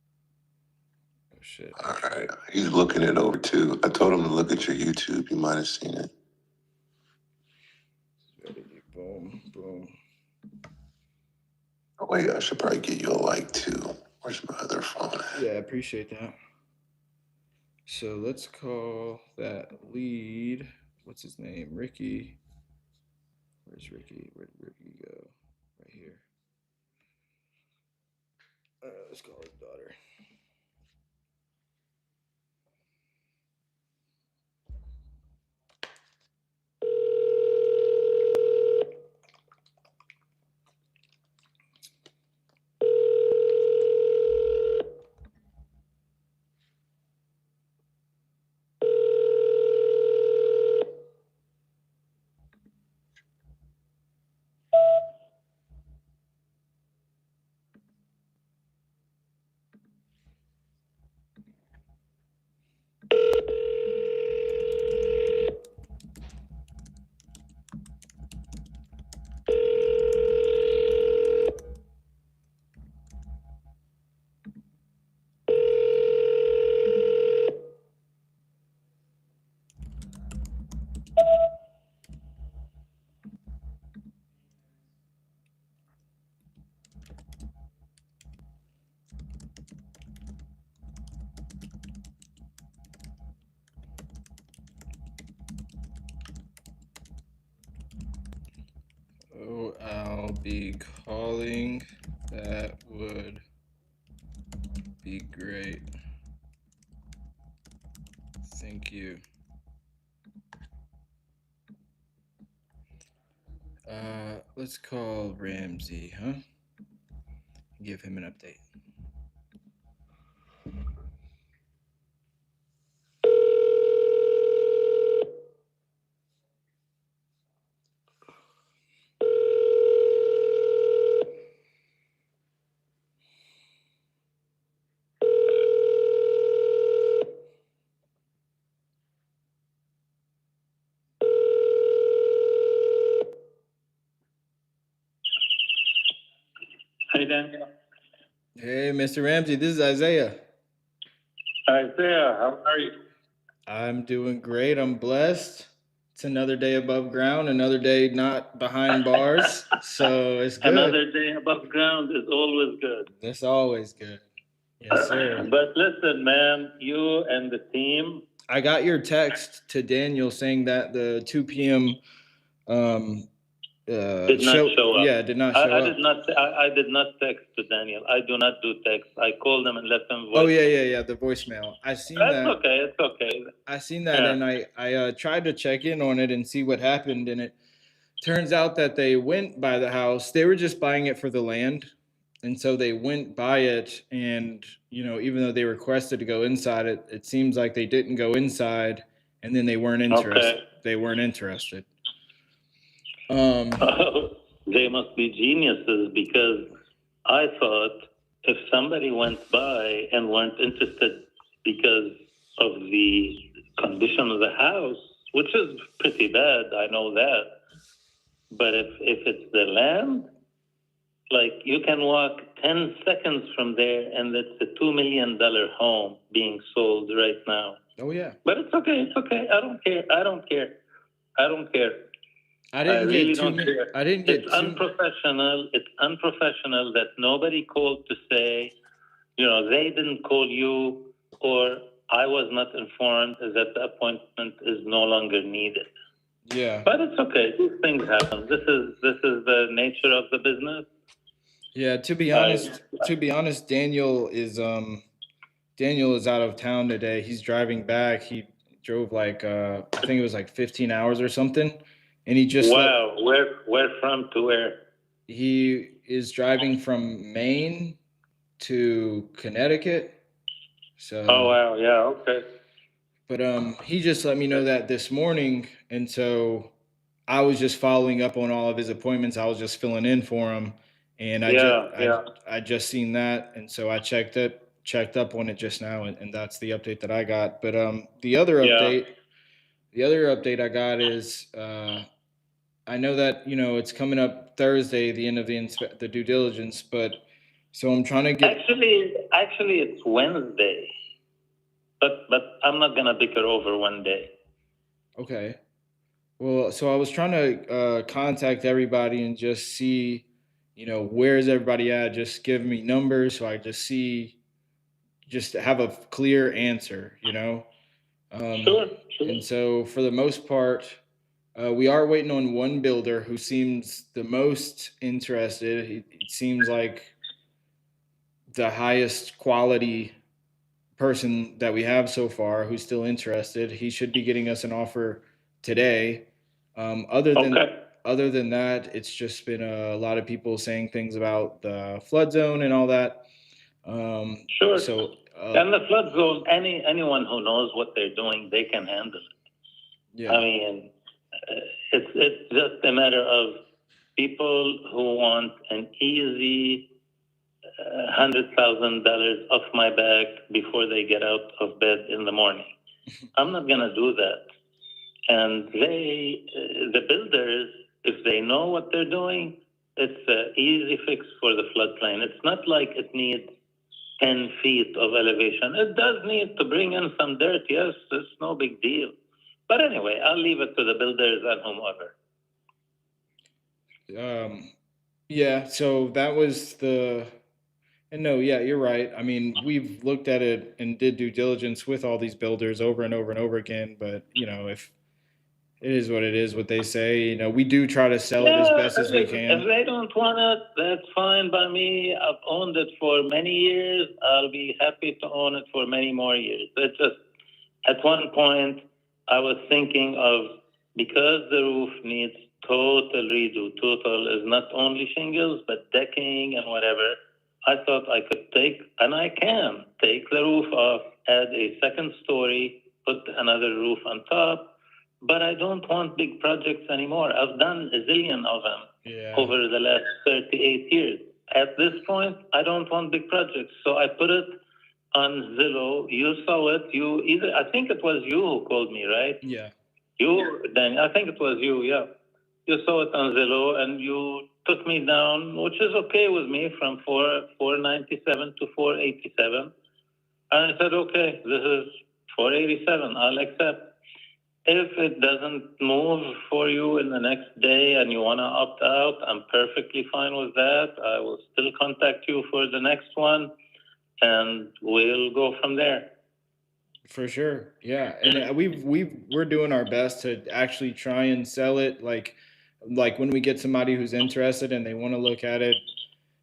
shit. All right, he's looking it over too. I told him to look at your YouTube. You might have seen it. Boom, boom. Oh, wait, I should probably get you a like too. Where's my other phone at? Yeah, I appreciate that. So let's call that lead. What's his name? Ricky. Where's Ricky? Where'd Ricky go? Right here. Let's call his daughter. Oh, I'll be calling. That would be great. Thank you. Let's call Ramsey, huh? Give him an update. Hey, Daniel. Hey, Mr. Ramsey, this is Isaiah. Isaiah, how are you? I'm doing great. I'm blessed. It's another day above ground, another day not behind bars. So it's good. Another day above ground is always good. That's always good. Yes, sir. But listen, man, you and the team. I got your text to Daniel saying that the 2 p.m. Did not show up. Yeah, did not show I up. I did not text to Daniel. I do not do text. I called him and left him voice. Oh yeah, the voicemail. I seen That's that. okay. It's okay. I seen that, Yeah. and I tried to check in on it and see what happened, and it turns out that they went by the house. They were just buying it for the land, and so they went by it, and even though they requested to go inside it, it seems like they didn't go inside, and then they weren't interested. Okay. They weren't interested. They must be geniuses, because I thought if somebody went by and weren't interested because of the condition of the house, which is pretty bad, I know that. But if it's the land, like you can walk 10 seconds from there and it's a $2 million home being sold right now. Oh yeah. But it's okay. It's okay. I don't care. I don't care. I didn't really get too don't many. care. I didn't get It's too. unprofessional. It's unprofessional that nobody called to say, they didn't call you, or I was not informed that the appointment is no longer needed. Yeah. But it's okay. These things happen. This is the nature of the business. Yeah. To be honest, Daniel is out of town today. He's driving back. He drove like I think it was like 15 hours or something, and he just Wow. Where from to where? He is driving from Maine to Connecticut. So. Oh wow. Yeah. Okay. But he just let me know that this morning, and so I was just following up on all of his appointments. I was just filling in for him, and I just seen that, and so I checked up on it just now, and that's the update that I got. But the other update I got is I know that it's coming up Thursday, the end of the due diligence, but so I'm trying to get. Actually, it's Wednesday. But I'm not gonna bicker over one day. Okay. Well, so I was trying to contact everybody and just see, where's everybody at? Just give me numbers so I just have a clear answer, Sure. And so for the most part, we are waiting on one builder who seems the most interested. It seems like the highest quality person that we have so far who's still interested. He should be getting us an offer today. Other than that, it's just been a lot of people saying things about the flood zone and all that. Sure. So and the flood zone, anyone who knows what they're doing, they can handle it. Yeah. I mean, it's just a matter of people who want an easy $100,000 off my back before they get out of bed in the morning. I'm not gonna do that. And the builders, if they know what they're doing, it's an easy fix for the floodplain. It's not like it needs 10 feet of elevation. It does need to bring in some dirt, yes, it's no big deal. But anyway, I'll leave it to the builders and whomever. Yeah, so that was and no, yeah, you're right. I mean, we've looked at it and did due diligence with all these builders over and over and over again, but if it is what it is, what they say, we do try to sell it as best as we can. If they don't want it, that's fine by me. I've owned it for many years. I'll be happy to own it for many more years. It's just, at one point, I was thinking of, because the roof needs total redo, total is not only shingles, but decking and whatever, I thought I could take, and I can, take the roof off, add a second story, put another roof on top, but I don't want big projects anymore. I've done a zillion of them over the last 38 years. At this point, I don't want big projects. So I put it on Zillow. You saw it. I think it was you who called me, right? Yeah. You, Danny, I think it was you, yeah. You saw it on Zillow and you took me down, which is okay with me, from 497 to 487. And I said, okay, this is 487. I'll accept. If it doesn't move for you in the next day and you want to opt out, I'm perfectly fine with that. I will still contact you for the next one, and we'll go from there. For sure. Yeah. And we're doing our best to actually try and sell it. Like when we get somebody who's interested and they want to look at it,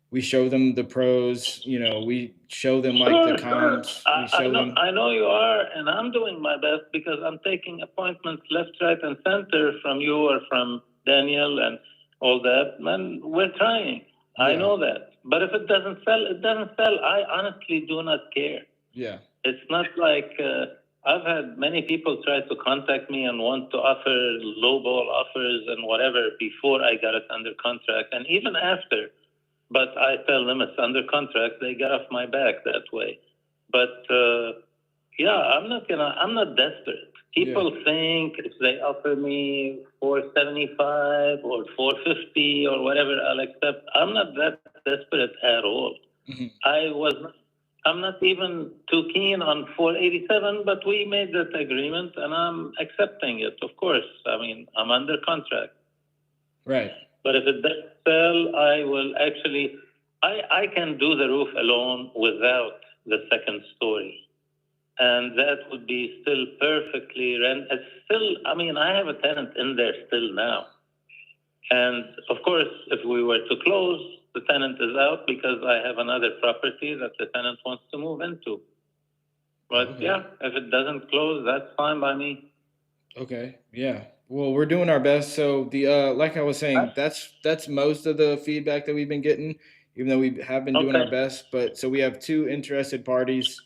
we show them the pros, we show them like the comps. We show them. I know you are, and I'm doing my best because I'm taking appointments left, right, and center from you or from Daniel and all that. Man, we're trying. I Yeah. know that. But if it doesn't sell, it doesn't sell. I honestly do not care. Yeah. It's not like I've had many people try to contact me and want to offer lowball offers and whatever before I got it under contract, and even after. But I tell them it's under contract. They get off my back that way. But yeah, I'm not desperate. People think if they offer me $475 or $450 or whatever, I'll accept. I'm not that desperate at all. Mm-hmm. I'm not even too keen on 487, but we made that agreement and I'm accepting it, of course. I mean, I'm under contract. Right. But if it doesn't sell, I will actually, I can do the roof alone without the second story. And that would be still perfectly it's still, I mean, I have a tenant in there still now. And of course, if we were to close, the tenant is out because I have another property that the tenant wants to move into. But Okay. yeah, if it doesn't close, that's fine by me. Okay. Yeah. Well, we're doing our best. So like I was saying, that's most of the feedback that we've been getting, even though we have been doing our best. But so we have two interested parties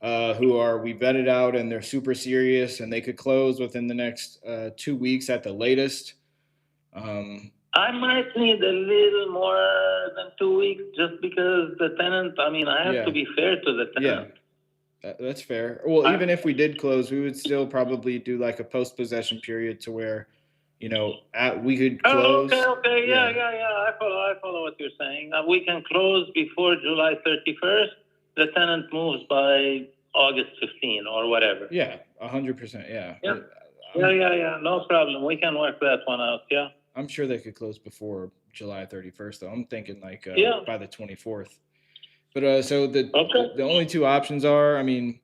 who we vetted out and they're super serious and they could close within the next 2 weeks at the latest. I might need a little more than 2 weeks just because the tenant, I mean, I have to be fair to the tenant. Yeah, that's fair. Well, even if we did close, we would still probably do like a post possession period to where, we could close. Oh, okay. Yeah. I follow what you're saying. We can close before July 31st. The tenant moves by August 15 or whatever. Yeah, 100%. Yeah. Yeah. No problem. We can work that one out. Yeah. I'm sure they could close before July 31st, though. I'm thinking like by the 24th. But so the only two options are, I mean,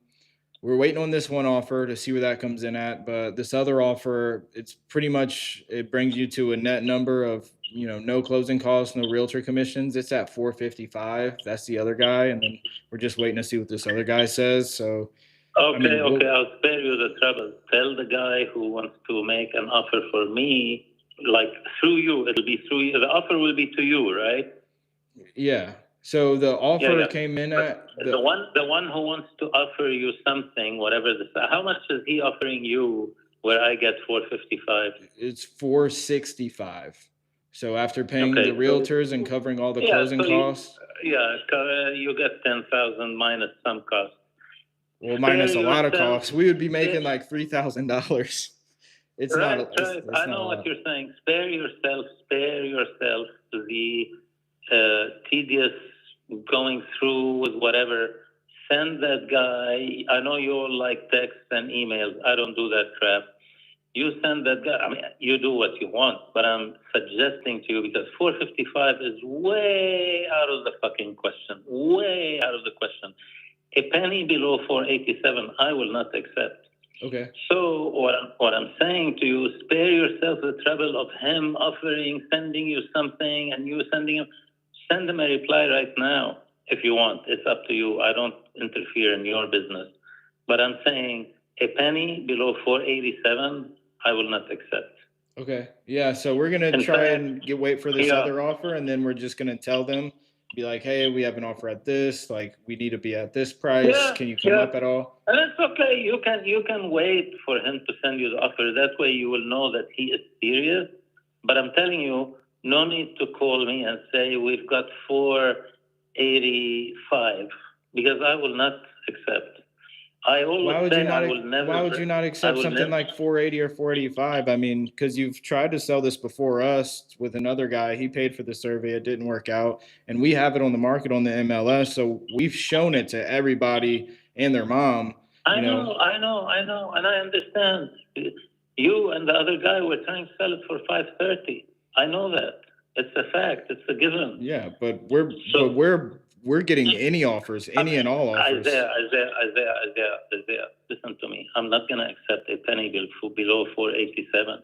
we're waiting on this one offer to see where that comes in at. But this other offer, it's pretty much, it brings you to a net number of, no closing costs, no realtor commissions. It's at 455. That's the other guy. And then we're just waiting to see what this other guy says. So, Okay. I'll spare you the trouble. Tell the guy who wants to make an offer for me, like through you, it'll be through you. The offer will be to you, right? Yeah. So the offer came in at the one who wants to offer you something, whatever how much is he offering you where I get 455? It's 465. So after paying the realtors and covering all the closing costs. You get 10,000 minus some costs. Well, minus a lot of costs, we would be making like $3,000. It's right, not. Right. I know what you're saying. Spare yourself the tedious going through with whatever. Send that guy. I know you all like texts and emails. I don't do that crap. You send that guy. I mean, you do what you want, but I'm suggesting to you because 455 is way out of the fucking question. Way out of the question. A penny below 487, I will not accept. Okay. So what I'm saying to you, spare yourself the trouble of him sending you something, and you sending him. Send him a reply right now if you want. It's up to you. I don't interfere in your business. But I'm saying a penny below 487, I will not accept. Okay. Yeah. So we're going to try and wait for this other offer. And then we're just going to tell them, be like, hey, we have an offer at this. Like, we need to be at this price. Yeah, can you come up at all? And it's okay. You can wait for him to send you the offer. That way you will know that he is serious. But I'm telling you, no need to call me and say we've got 485 because I will not accept. I always Why would say you not? I will never. Why would you not I accept will something never. like 480 or 485? I mean, because you've tried to sell this before us with another guy. He paid for the survey. It didn't work out, and we have it on the market on the MLS. So we've shown it to everybody and their mom. I know, and I understand. You and the other guy were trying to sell it for 530. I know that. It's a fact. It's a given. Yeah, but we're getting any offers, any and all offers. Isaiah, listen to me. I'm not gonna accept a penny below 487.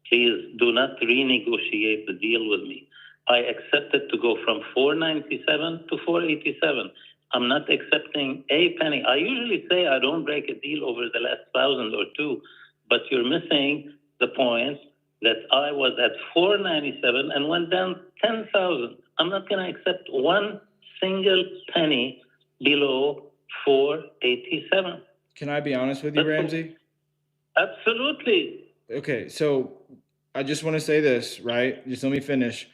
Please do not renegotiate the deal with me. I accepted to go from 497 to 487. I'm not accepting a penny. I usually say I don't break a deal over the last 1,000 or two, but you're missing the point that I was at 497 and went down 10,000. I'm not going to accept one single penny below 487. Can I be honest with you, Ramsey? Absolutely. Okay, so I just want to say this, right? Just let me finish.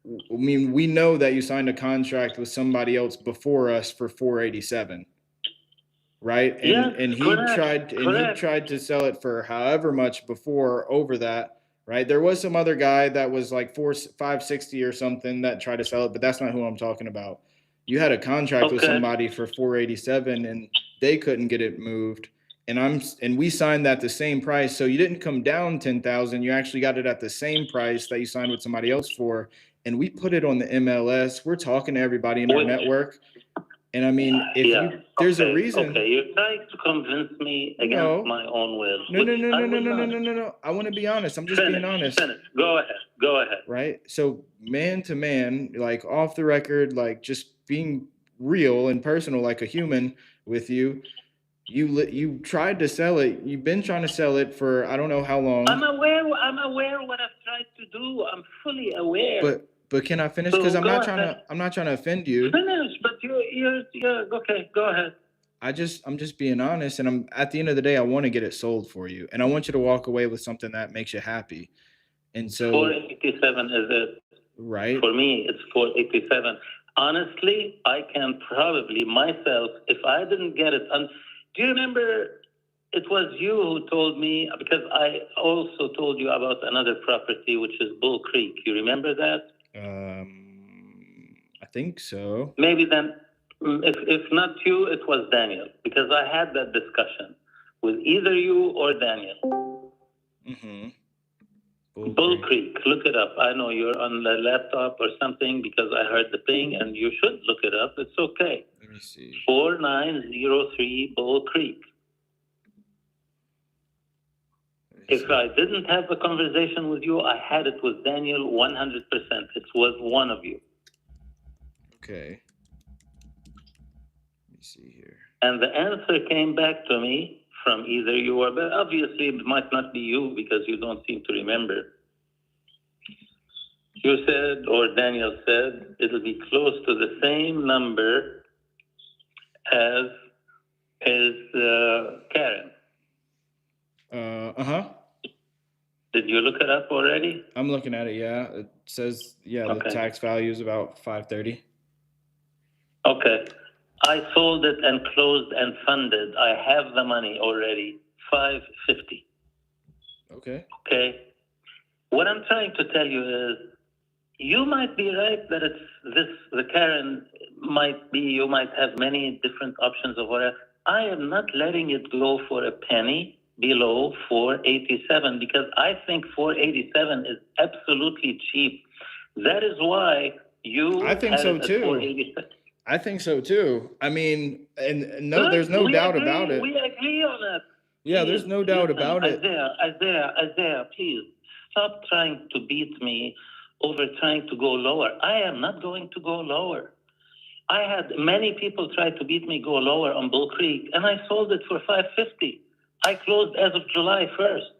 I mean, we know that you signed a contract with somebody else before us for 487, right? And Yes, and he correct. he tried to sell it for however much before over that, right? There was some other guy that was like 560 or something that tried to sell it, but that's not who I'm talking about. You had a contract with Okay. somebody for 487 and they couldn't get it moved. And we signed that the same price. So you didn't come down 10,000. You actually got it at the same price that you signed with somebody else for. And we put it on the MLS. We're talking to everybody in our network. And I mean, there's a reason. Okay, you're trying to convince me against my own will. No. I want to be honest. I'm just being honest. Finish. Go ahead. Right? So man to man, like off the record, like just being real and personal like a human with you. You tried to sell it. You've been trying to sell it for I don't know how long. I'm aware what I've tried to do. I'm fully aware. But can I finish? Because I'm not trying to offend you. Finish, but you're okay. Go ahead. I'm just being honest, and I'm at the end of the day, I want to get it sold for you, and I want you to walk away with something that makes you happy. And so 487 is it. Right. For me, it's 487. Honestly, I can probably myself, if I didn't get it. Do you remember? It was you who told me, because I also told you about another property, which is Bull Creek. You remember that? I think so. Maybe then, if not you, it was Daniel, because I had that discussion with either you or Daniel. Mm-hmm. Bull Creek, look it up. I know you're on the laptop or something because I heard the ping, and you should look it up. It's okay. Let me see. 4903 Bull Creek. If I didn't have a conversation with you, I had it with Daniel 100%. It was one of you. Okay. Let me see here. And the answer came back to me from either you or, but obviously it might not be you because you don't seem to remember. You said, or Daniel said, it'll be close to the same number as Karen. Uh-huh. Did you look it up already? I'm looking at it, yeah. It says, the tax value is about 530. Okay. I sold it and closed and funded. I have the money already, 550. Okay. Okay. What I'm trying to tell you is, you might be right that the Karen you might have many different options of whatever. I am not letting it go for a penny below 487 because I think 487 is absolutely cheap. That is why I think so too. I think so too. I mean, and no, there's no doubt about it. We agree on it. Yeah, there's no doubt about it. Isaiah, please stop trying to beat me over trying to go lower. I am not going to go lower. I had many people try to beat me go lower on Bull Creek, and I sold it for 550. I closed as of July 1st.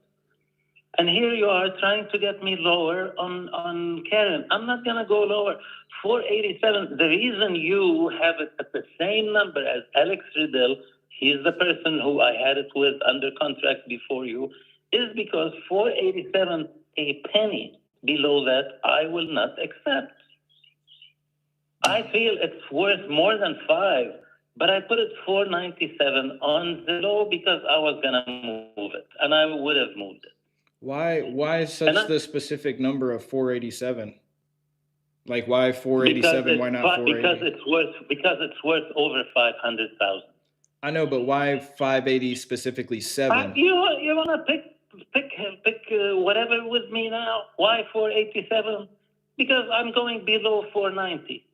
And here you are trying to get me lower on Karen. I'm not going to go lower. 487, the reason you have it at the same number as Alex Riddle, he's the person who I had it with under contract before you, is because 487, a penny below that, I will not accept. I feel it's worth more than 5. but I put it 497 on Zillow because I was gonna move it, and I would have moved it. Why such the specific number of 487? Like why 487? Why not 480? Because it's worth over 500,000. I know, but why 580 specifically 7? You wanna pick whatever with me now? Why 487? Because I'm going below 490.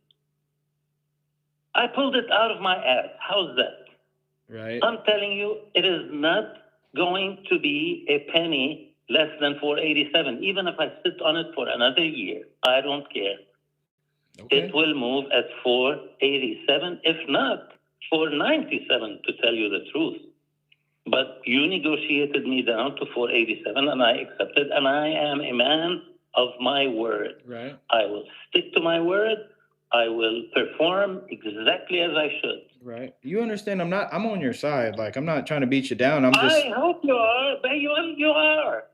I pulled it out of my ass. How's that? Right. I'm telling you, it is not going to be a penny less than 487. Even if I sit on it for another year, I don't care. Okay. It will move at 487, if not 497, to tell you the truth. But you negotiated me down to 487, and I accepted, and I am a man of my word. Right. I will stick to my word. I will perform exactly as I should. Right. You understand I'm on your side. Like I'm not trying to beat you down. I hope you are, but you are.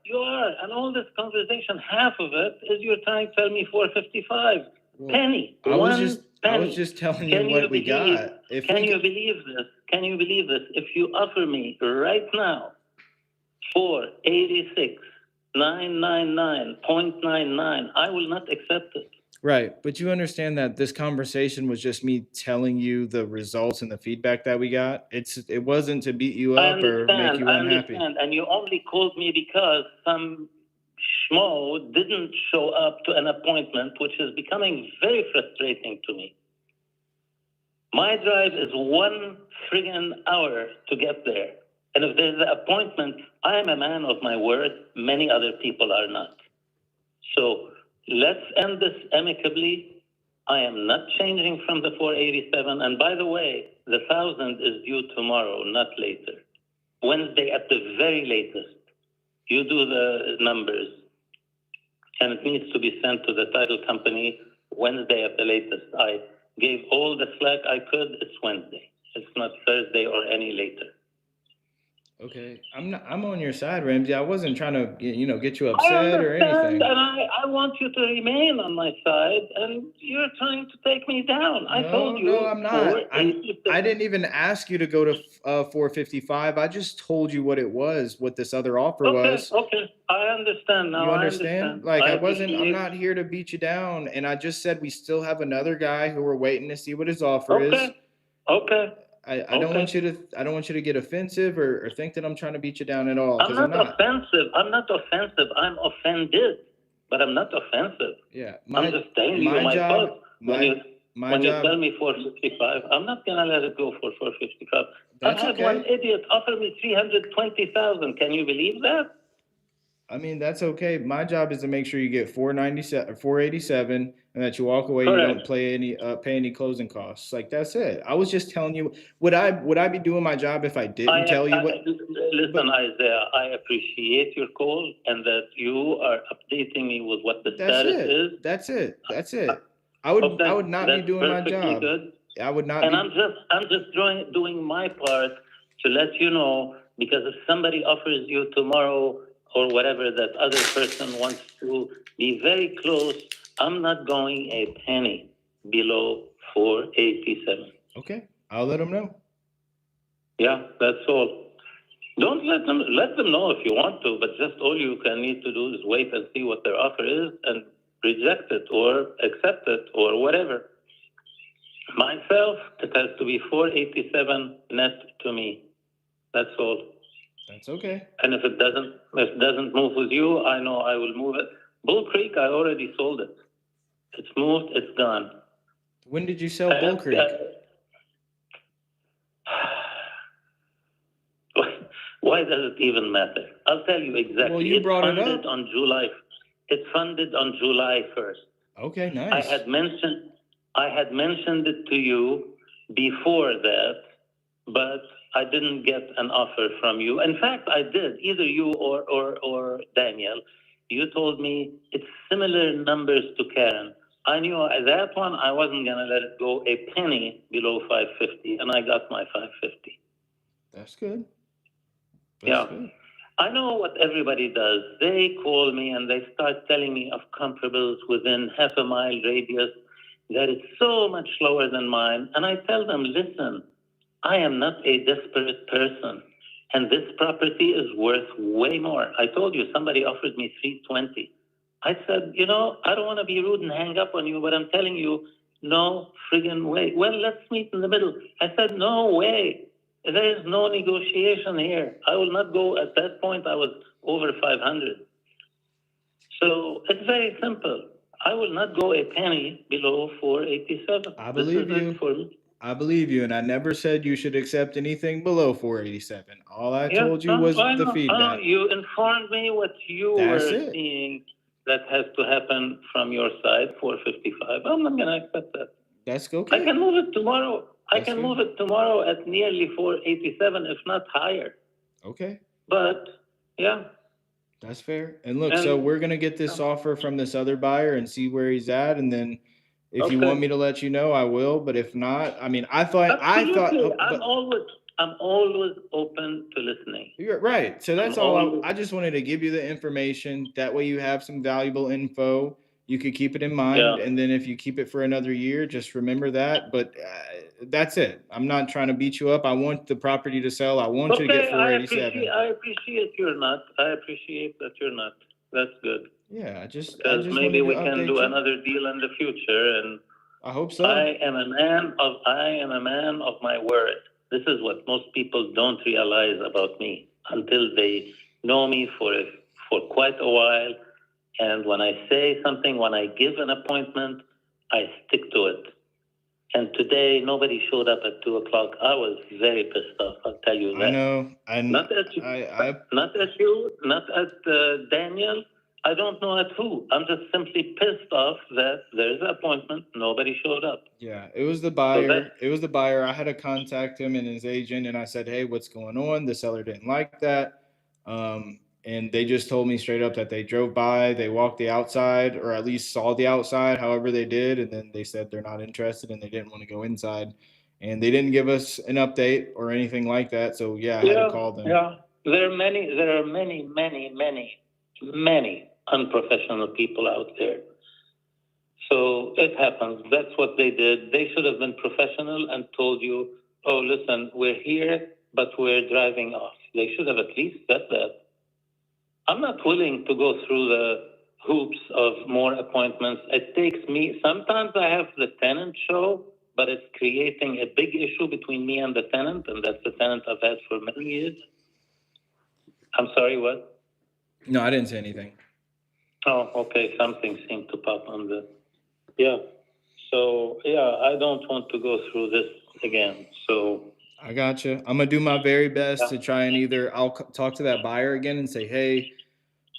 And all this conversation, half of it is you're trying to tell me 455. Penny. I was just telling you what we got. Can you believe this? Can you believe this? If you offer me right now 486,999.99, I will not accept it. Right. But you understand that this conversation was just me telling you the results and the feedback that we got. It wasn't to beat you up or make you unhappy. I understand. And you only called me because some schmo didn't show up to an appointment, which is becoming very frustrating to me. My drive is 1 friggin' hour to get there. And if there's an appointment, I am a man of my word. Many other people are not. So let's end this amicably. I am not changing from the 487. And by the way, the 1,000 is due tomorrow, not later. Wednesday at the very latest. You do the numbers. And it needs to be sent to the title company Wednesday at the latest. I gave all the slack I could. It's Wednesday. It's not Thursday or any later. Okay, I'm on your side, Ramsey. I wasn't trying to get you upset or anything. And I want you to remain on my side, and you're trying to take me down. I told you. No, I'm not. I didn't even ask you to go to 455. I just told you what it was, what this other offer was. Okay, I understand now. You understand? Like I'm not here to beat you down, and I just said we still have another guy who we're waiting to see what his offer is. Okay. I don't want you to get offensive or think that I'm trying to beat you down at all. I'm not offensive. I'm I'm offended, but I'm not offensive. Yeah. I'm just telling you my thoughts. When you tell me 455, I'm not gonna let it go for 455. I had one idiot offer me 320,000. Can you believe that? I mean, that's okay. My job is to make sure you get 497, 487, and that you walk away. Correct. You don't pay any closing costs. Like that's it. I was just telling you. Would I be doing my job if I didn't tell you what? Listen, Isaiah, I appreciate your call and that you are updating me with what the status is. That's it. I would not be doing my job. Good. I would not. And I'm just doing my part to let you know, because if somebody offers you tomorrow or whatever that other person wants to be very close, I'm not going a penny below 487. Okay, I'll let them know. Yeah, that's all. Don't let them know if you want to, but just all you can need to do is wait and see what their offer is and reject it or accept it or whatever. Myself, it has to be 487 net to me. That's all. That's okay. And if it doesn't move with you, I know I will move it. Bull Creek, I already sold it. It's moved, it's gone. When did you sell Bull Creek? Why does it even matter? I'll tell you exactly. Well, you brought it up. It's funded on July 1st. Okay, nice. I had mentioned it to you before that, but I didn't get an offer from you. In fact, I did. Either you or Daniel. You told me it's similar numbers to Karen. I knew that one I wasn't gonna let it go a penny below 550, and I got my 550. That's good. Good. I know what everybody does. They call me and they start telling me of comparables within half a mile radius that it's so much lower than mine. And I tell them, listen, I am not a desperate person, and this property is worth way more. I told you somebody offered me $320. I said, I don't want to be rude and hang up on you, but I'm telling you, no friggin' way. Well, let's meet in the middle. I said, no way. There is no negotiation here. I will not go. At that point, I was over 500. So it's very simple. I will not go a penny below 487. I believe This is you. it for me. I believe you, and I never said you should accept anything below 487. All I Yeah, told you was I the know. feedback. You informed me what you That's were it. seeing that has to happen from your side, 455. I'm not going to accept that. That's I okay. can move it tomorrow. I That's can good. move it tomorrow at nearly 487, if not higher. Okay. But, yeah. That's fair. And look, so we're gonna get this offer from this other buyer and see where he's at, and then if you want me to let you know, I will. But if not, I mean, I thought, Absolutely. but I'm always open to listening. you're right. So that's I'm all. always- I just wanted to give you the information. That way, you have some valuable info. You could keep it in mind, Yeah. and then if you keep it for another year, just remember that. But that's it. I'm not trying to beat you up. I want the property to sell. I want you to get 487. I appreciate you're not. I appreciate that you're not. That's good. Yeah, I just Maybe wanted we to can update do you. another deal in the future. And I hope so. I am a man of my word. This is what most people don't realize about me until they know me for quite a while. And when I say something, when I give an appointment, I stick to it. And today, nobody showed up at 2:00. I was very pissed off. I'll tell you that. I know. Not at you. Not at you. Not at Daniel. I don't know at who. I'm just simply pissed off that there's an appointment. Nobody showed up. Yeah, it was the buyer. It was the buyer. I had to contact him and his agent, and I said, "Hey, what's going on?" The seller didn't like that, and they just told me straight up that they drove by, they walked the outside, or at least saw the outside, however they did, and then they said they're not interested and they didn't want to go inside, and they didn't give us an update or anything like that. So yeah, I had to call them. Yeah, there are many, many unprofessional people out there. So it happens. That's what they did. They should have been professional and told you, oh, listen, we're here, but we're driving off. They should have at least said that. I'm not willing to go through the hoops of more appointments. It takes me, sometimes I have the tenant show, but it's creating a big issue between me and the tenant, and that's the tenant I've had for many years. I'm sorry, what? No, I didn't say anything. Oh, okay. Something seemed to pop on the. Yeah. So, yeah, I don't want to go through this again. So. I got you. I'm gonna do my very best to try and I'll talk to that buyer again and say, hey,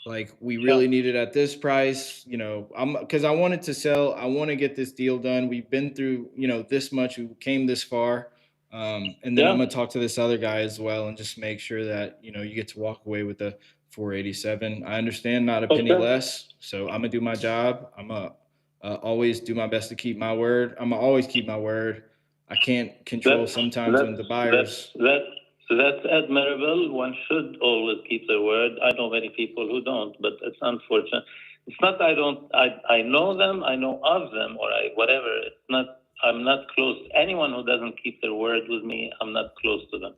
like we really need it at this price, because I wanted to sell. I want to get this deal done. We've been through, this much. We came this far. And then I'm gonna talk to this other guy as well and just make sure that, you get to walk away with the 487. I understand not a penny less. So I'm gonna do my job. I'm gonna always do my best to keep my word. I'm gonna always keep my word. I can't control sometimes when the buyers. That's admirable. One should always keep their word. I know many people who don't, but it's unfortunate. It's not I know them, I know of them, or whatever. It's not, I'm not close. Anyone who doesn't keep their word with me, I'm not close to them.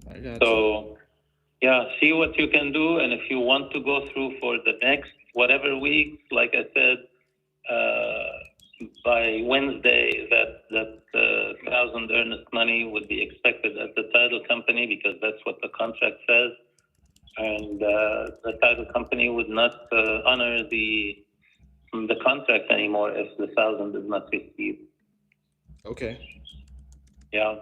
I got you. Yeah, see what you can do. And if you want to go through for the next whatever week, like I said, by Wednesday, that 1,000 earnest money would be expected at the title company, because that's what the contract says, and the title company would not honor the contract anymore if the 1,000 is not received. Okay. Yeah.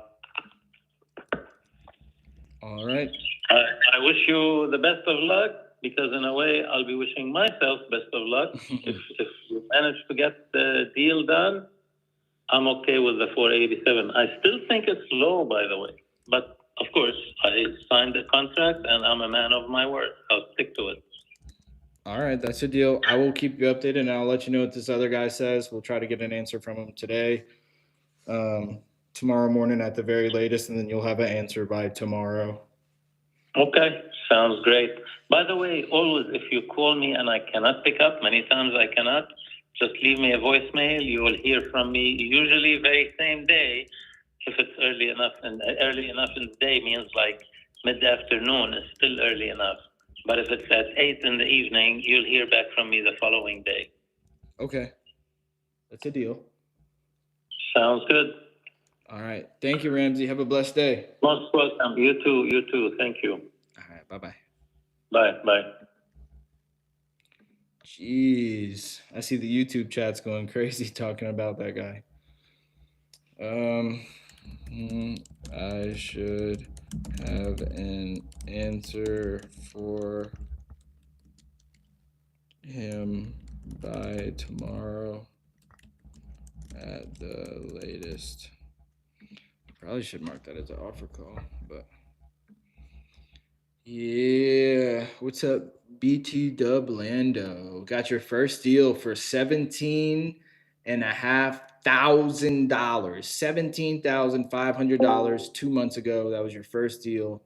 All right. I wish you the best of luck, because in a way I'll be wishing myself best of luck. if you manage to get the deal done, I'm okay with the 487. I still think it's low, by the way, but of course I signed the contract and I'm a man of my word. I'll stick to it. All right, that's a deal. I will keep you updated and I'll let you know what this other guy says. We'll try to get an answer from him today, tomorrow morning at the very latest, and then you'll have an answer by tomorrow. Okay, sounds great. By the way, always, if you call me and I cannot pick up, many times I cannot, just leave me a voicemail. You will hear from me usually very same day. If it's early enough, and early enough in the day means like mid-afternoon is still early enough. But if it's at 8 in the evening, you'll hear back from me the following day. Okay. That's a deal. Sounds good. All right. Thank you, Ramsey. Have a blessed day. Most welcome. You too. Thank you. All right. Bye-bye. Bye. Jeez. I see the YouTube chat's going crazy talking about that guy. I should have an answer for him by tomorrow at the latest. Probably should mark that as an offer call, but yeah. What's up, BT Dub Lando? Got your first deal for $17,500. $17,500 2 months ago. That was your first deal.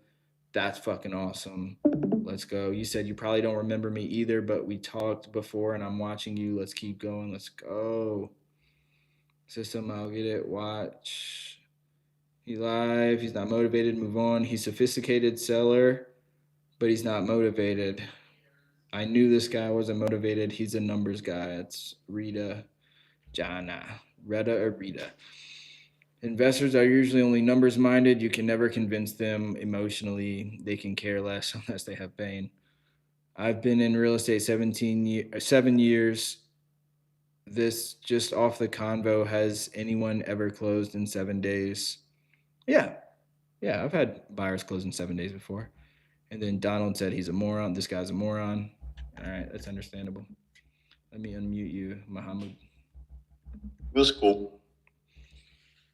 That's fucking awesome. Let's go. You said you probably don't remember me either, but we talked before and I'm watching you. Let's keep going. Let's go. System, I'll get it. Watch. He live. He's not motivated. Move on. He's sophisticated seller, but he's not motivated. I knew this guy wasn't motivated. He's a numbers guy. It's Rita Jana. Retta or Rita. Investors are usually only numbers minded. You can never convince them emotionally. They can care less unless they have pain. I've been in real estate 7 years. This just off the convo. Has anyone ever closed in 7 days? Yeah. I've had buyers close in 7 days before. And then Donald said he's a moron. This guy's a moron. All right, that's understandable. Let me unmute you, Muhammad. It was cool.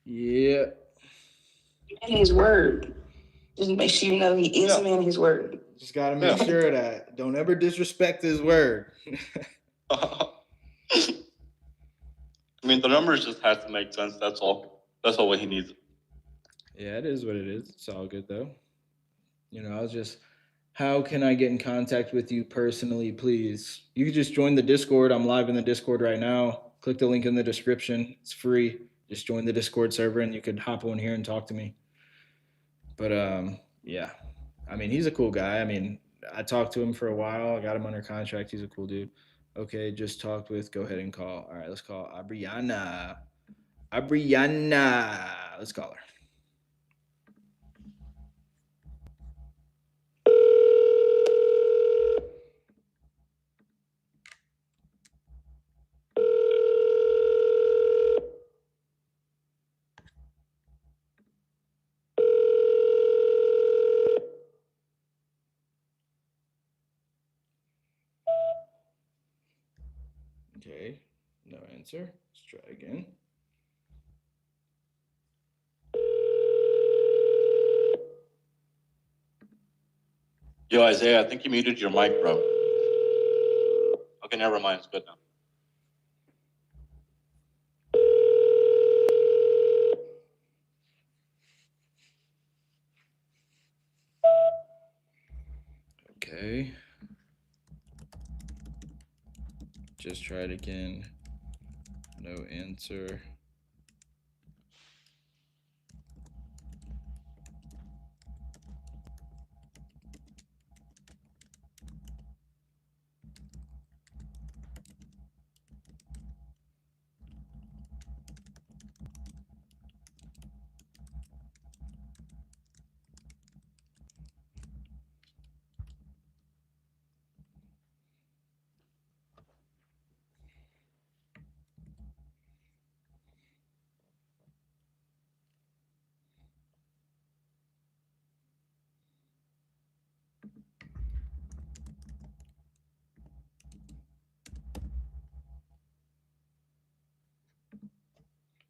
Yeah. And his word. Just make sure you know he is a man of his word. Just got to make sure that don't ever disrespect his word. I mean, the numbers just have to make sense. That's all. That's all what he needs. Yeah, it is what it is. It's all good though. I was just, how can I get in contact with you personally, please? You can just join the Discord. I'm live in the Discord right now. Click the link in the description. It's free. Just join the Discord server and you could hop on here and talk to me. But yeah. I mean, he's a cool guy. I mean, I talked to him for a while. I got him under contract. He's a cool dude. Okay, just talked with. Go ahead and call. All right, let's call Abriana. Let's call her. Okay, no answer. Let's try again. Yo, Isaiah, I think you muted your mic, bro. Okay, never mind. It's good now. Okay. Just try it again. No answer.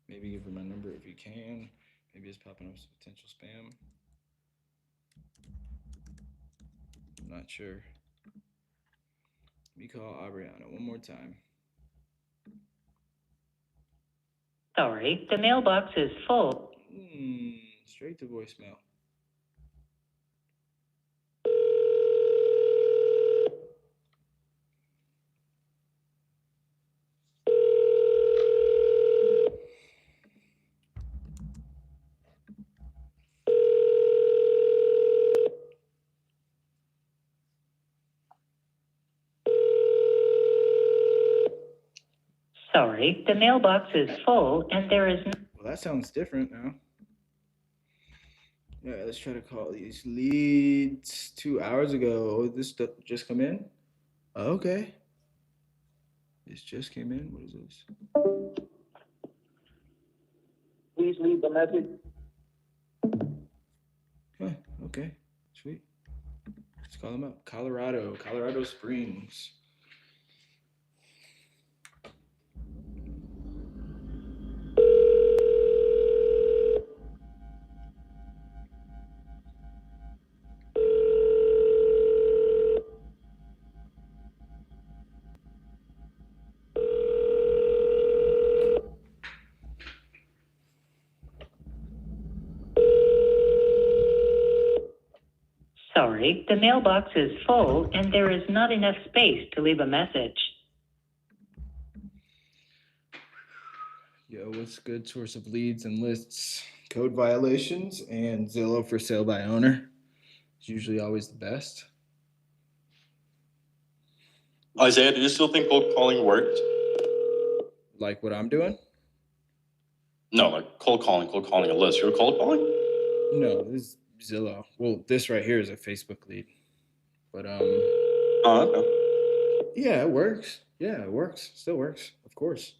Maybe give her my number if you can. Maybe it's popping up some potential spam. I'm not sure. Let me call Abriana one more time. Sorry, the mailbox is full. Straight to voicemail. Sorry, the mailbox is full and there is Well, that sounds different now. Yeah, let's try to call these leads 2 hours ago. Oh, this stuff just come in? Okay. This just came in. What is this? Please leave the message. Huh, okay. Sweet. Let's call them up. Colorado Springs. Sorry, the mailbox is full and there is not enough space to leave a message. Yo, what's good? Source of leads and lists, code violations, and Zillow for sale by owner. It's usually always the best. Isaiah, do you still think cold calling worked? Like what I'm doing? No, like cold calling a list. You're cold calling? No, this is Zillow. Well, this right here is a Facebook lead. But Oh, okay. yeah, it works. Yeah, it works. Still works, of course.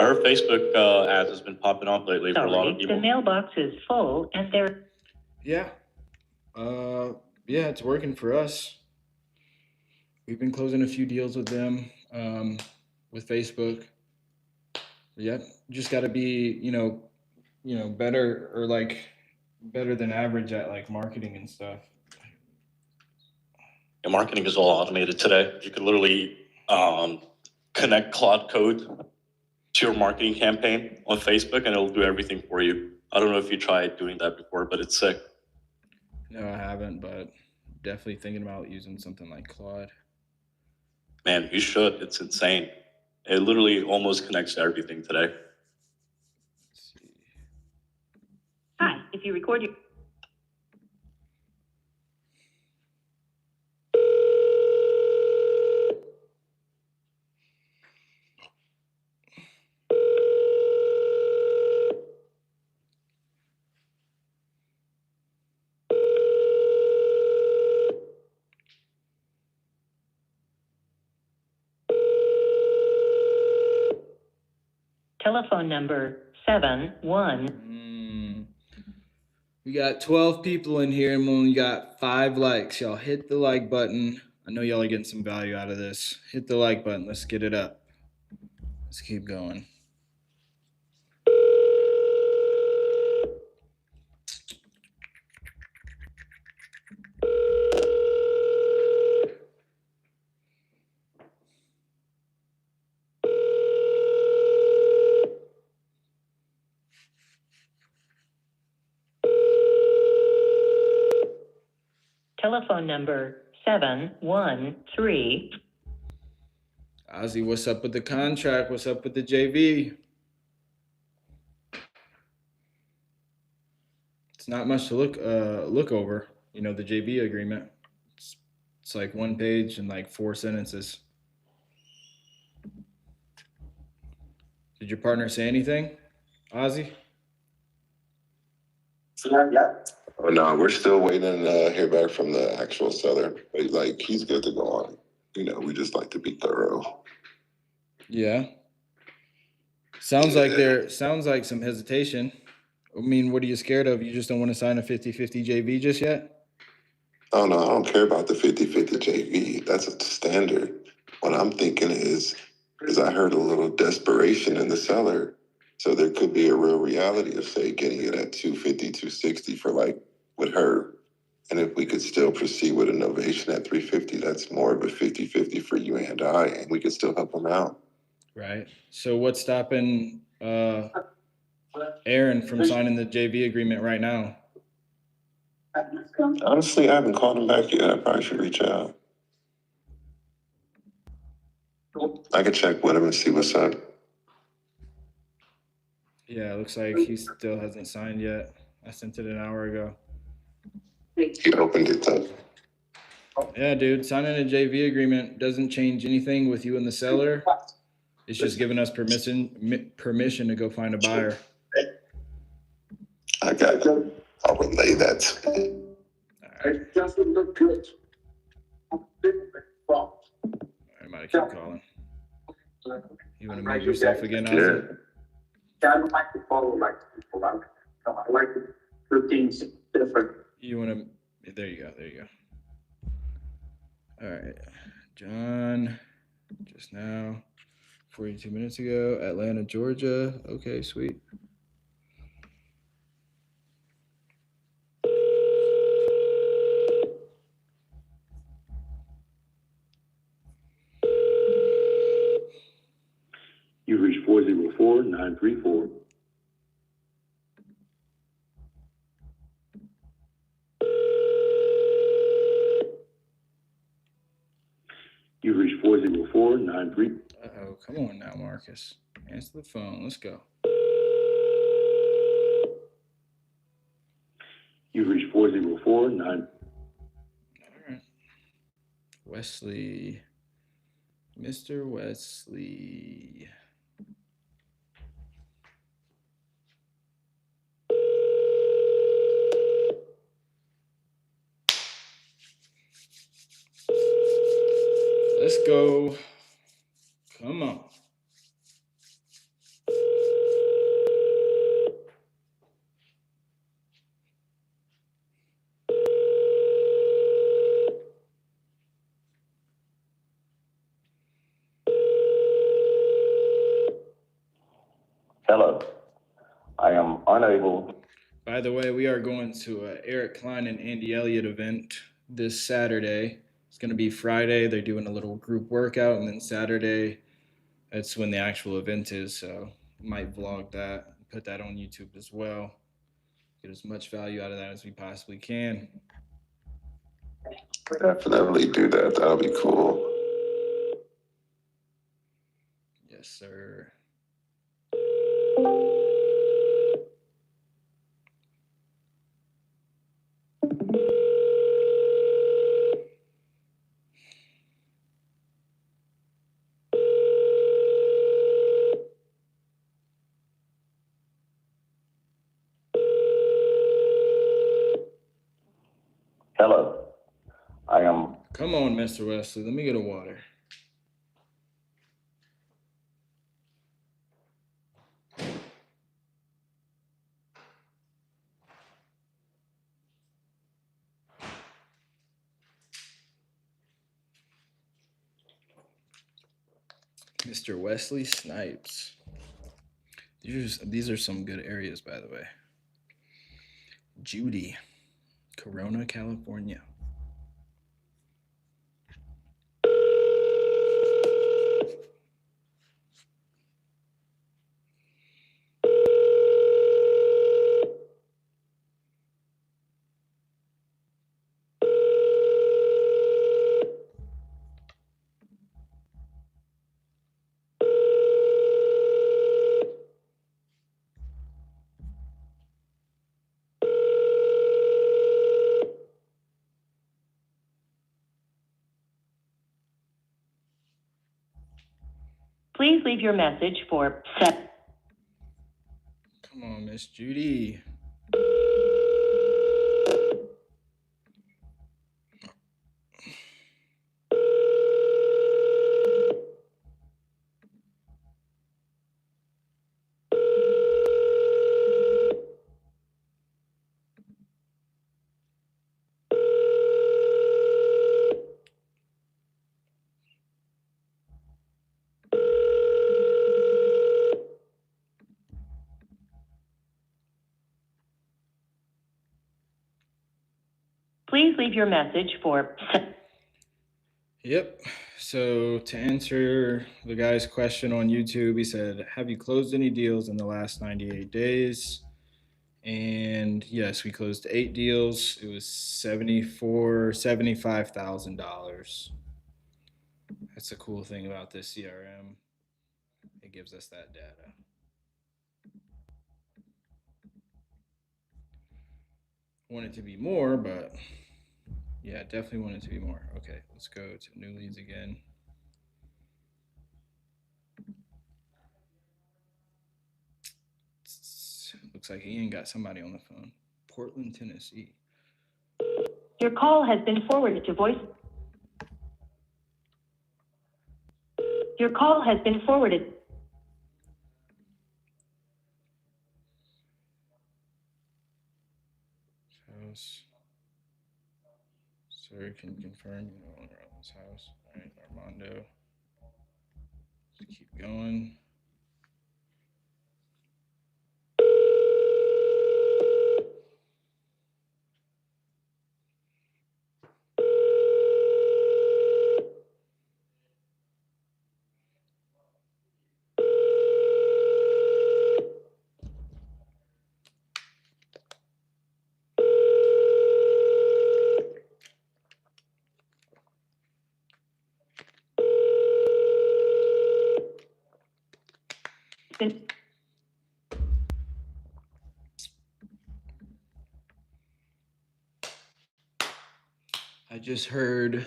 Our Facebook ads has been popping up lately for a lot of Sorry, people. the mailbox is full and there... Yeah. Yeah, it's working for us. We've been closing a few deals with them, with Facebook. Yep, just got to be, better or like better than average at like marketing and stuff. Your marketing is all automated today. You can literally connect Cloud Code to your marketing campaign on Facebook and it'll do everything for you. I don't know if you tried doing that before, but it's sick. No, I haven't, but definitely thinking about using something like Claude. Man, you should. It's insane. It literally almost connects to everything today. Let's see. Hi, if you record your... Telephone number 71. We got 12 people in here and we only got 5 likes. Y'all hit the like button. I know y'all are getting some value out of this. Hit the like button. Let's get it up. Let's keep going. Telephone number 713. Ozzy, what's up with the contract? What's up with the JV? It's not much to look over. You know, the JV agreement. It's like 1 page and like 4 sentences. Did your partner say anything, Ozzy? Oh no, we're still waiting to hear back from the actual seller. But, like, he's good to go on. You know, we just like to be thorough. Yeah. Sounds like some hesitation. I mean, what are you scared of? You just don't want to sign a 50-50 JV just yet? Oh no, I don't care about the 50-50 JV. That's a standard. What I'm thinking is I heard a little desperation in the seller. So there could be a real reality of, say, getting it at 250, 260 for like with her. And if we could still proceed with a novation at 350, that's more of a 50-50 for you and I, and we could still help them out. Right. So what's stopping Aaron from signing the JV agreement right now? Honestly, I haven't called him back yet. I probably should reach out. I could check with him and see what's up. Yeah, it looks like he still hasn't signed yet. I sent it an hour ago. He opened it up. Yeah, dude, signing a JV agreement doesn't change anything with you and the seller. It's just giving us permission to go find a buyer. I got you. I'll relay that to you. All right. It doesn't look good. I might keep calling. You want to mute yourself again, Ozzy? Yeah, I don't like to follow like people. I like to do things different. You want to? There you go. There you go. All right, John. Just now, 42 minutes ago, Atlanta, Georgia. Okay, sweet. You reached 404-934. You reached 404-93. Uh-oh, come on now, Marcus. Answer the phone. Let's go. You reached 404-9. All right. Wesley. Mr. Wesley. Let's go. Come on. Hello. I am unable. By the way, we are going to a Eric Klein and Andy Elliott event this Saturday. It's going to be Friday. They're doing a little group workout, and then Saturday, that's when the actual event is. So might vlog that, put that on YouTube as well. Get as much value out of that as we possibly can. Definitely do that. That'll be cool. Yes, sir. Hello. I am. Come on, Mr. Wesley. Let me get a water. Mr. Wesley Snipes. These are some good areas, by the way. Judy, Corona, California. Please leave your message for Come on, Miss Judy. Please leave your message for Yep. So to answer the guy's question on YouTube, he said, have you closed any deals in the last 98 days? And yes, we closed 8 deals. It was $75,000. That's the cool thing about this CRM. It gives us that data. Want it to be more, but yeah, definitely want it to be more. Okay, let's go to new leads again. Looks like Ian got somebody on the phone. Portland, Tennessee. Your call has been forwarded to voice. Your call has been forwarded. House. Sir, can you confirm you know owner of this house? All right, Armando. Let's keep going. Been- I just heard.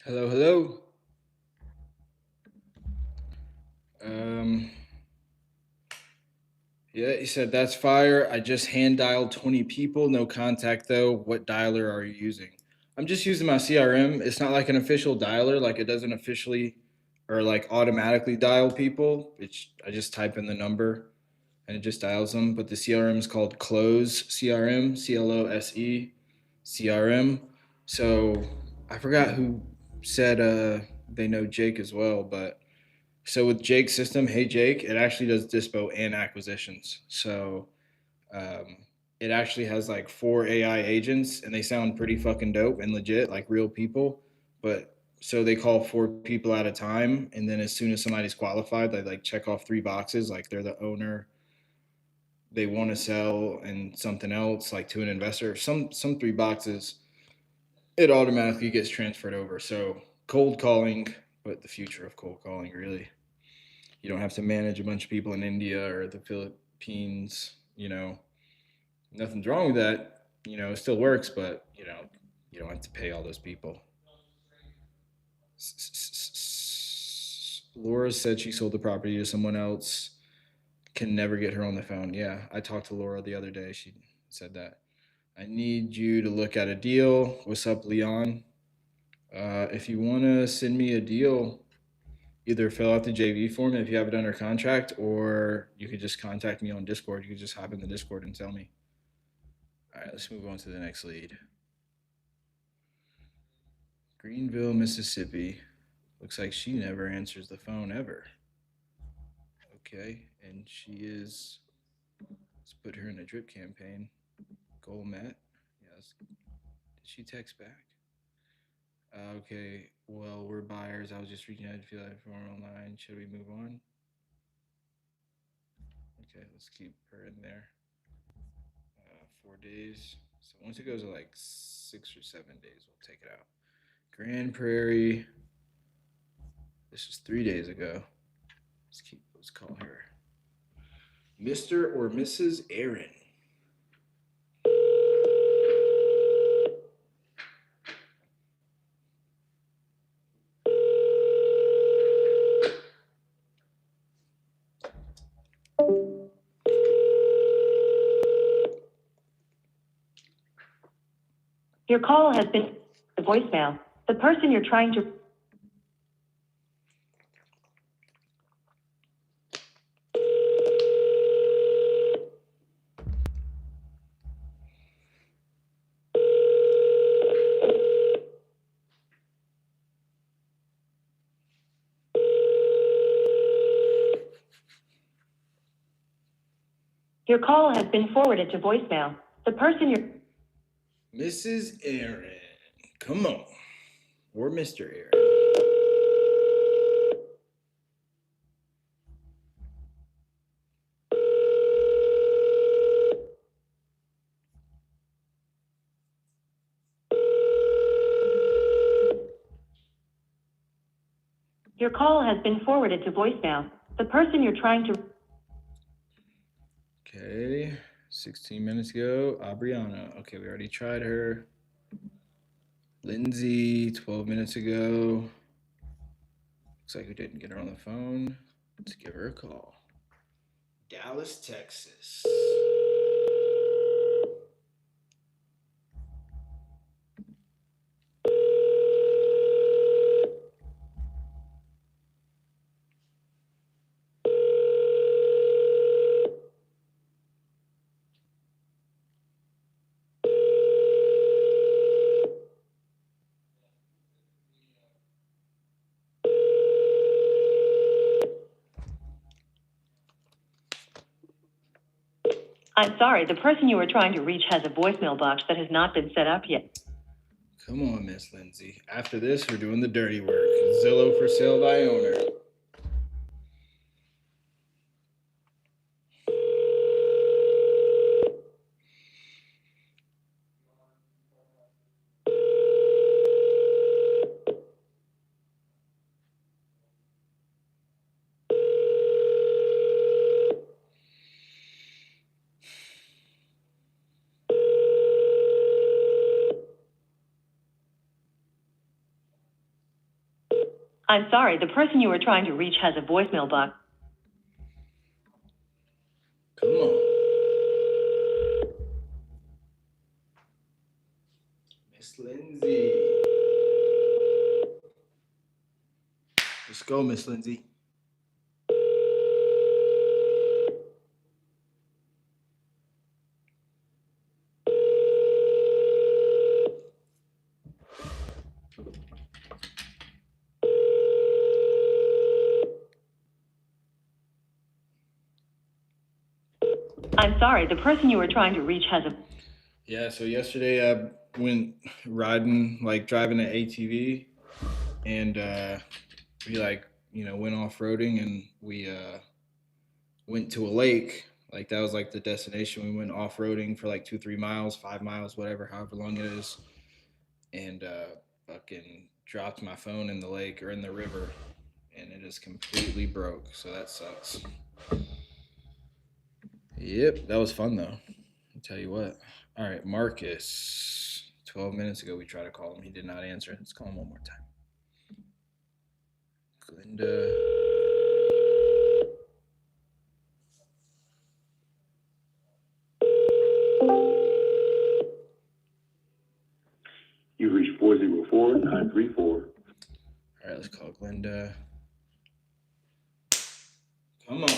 Hello, hello. Yeah, he said that's fire. I just hand dialed 20 people, no contact though. What dialer are you using? I'm just using my CRM. It's not like an official dialer, like it doesn't officially or like automatically dial people. I just type in the number and it just dials them. But the CRM is called Close CRM, CLOSE CRM. So I forgot who said they know Jake as well, but so with Jake's system, Hey Jake, it actually does dispo and acquisitions. So um, it actually has like 4 AI agents, and they sound pretty fucking dope and legit, like real people. But so they call 4 people at a time, and then as soon as somebody's qualified, they like check off 3 boxes, like they're the owner, they want to sell, and something else, like to an investor. Some 3 boxes, it automatically gets transferred over. So cold calling, but the future of cold calling, really. You don't have to manage a bunch of people in India or the Philippines. Nothing's wrong with that. It still works, but you don't have to pay all those people. Laura said she sold the property to someone else. Can never get her on the phone. Yeah, I talked to Laura the other day. She said that. I need you to look at a deal. What's up, Leon? If you want to send me a deal, either fill out the JV form if you have it under contract, or you could just contact me on Discord. You could just hop in the Discord and tell me. All right, let's move on to the next lead. Greenville, Mississippi. Looks like she never answers the phone ever. Okay, and let's put her in a drip campaign. Goal met. Yes. Did she text back? Okay, well, we're buyers. I was just reaching out to feel that form online. Should we move on? Okay, let's keep her in there. 4 days. So once it goes to like 6 or 7 days, we'll take it out. Grand Prairie. This is 3 days ago. Let's call her Mr. or Mrs. Aaron. Your call has been the voicemail. The person you're trying to Your call has been forwarded to voicemail. The person you're Mrs. Aaron. Come on. Or Mr. Aaron. call has been forwarded to voicemail. The person you're trying to... Okay, 16 minutes ago, Abriana. Okay, we already tried her. Lindsay, 12 minutes ago. Looks like we didn't get her on the phone. Let's give her a call. Dallas, Texas. I'm sorry, the person you are trying to reach has a voicemail box that has not been set up yet. Come on, Miss Lindsay. After this, we're doing the dirty work. Zillow for sale by owner. I'm sorry, the person you are trying to reach has a voicemail box. Come on. Miss Lindsay. Let's go, Miss Lindsay. I'm sorry, the person you are trying to reach has a... Yeah, so yesterday I went riding, like driving an ATV, and we went off-roading, and we went to a lake. Like that was like the destination. We went off-roading for like 2-3 miles, 5 miles, whatever, however long it is, and fucking dropped my phone in the lake or in the river, and it is completely broke. So that sucks. Yep, that was fun though. I'll tell you what. All right, Marcus. 12 minutes ago, we tried to call him. He did not answer. Let's call him one more time. Glinda. You reached 404-934. All right, let's call Glinda. Come on.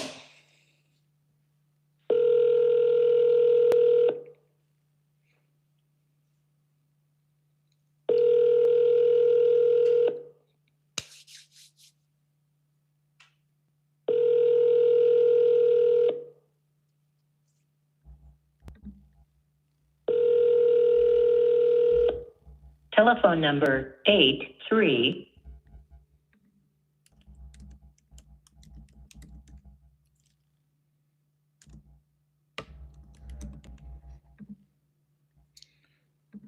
Telephone number 83.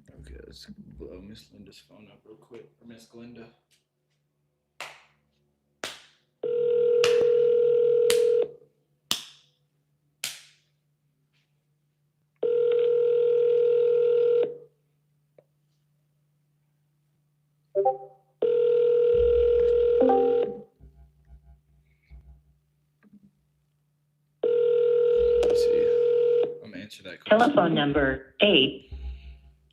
Okay, let's blow Miss Linda's phone up real quick. Or Miss Glinda. Let's see. I'm gonna answer that question. Telephone number 8.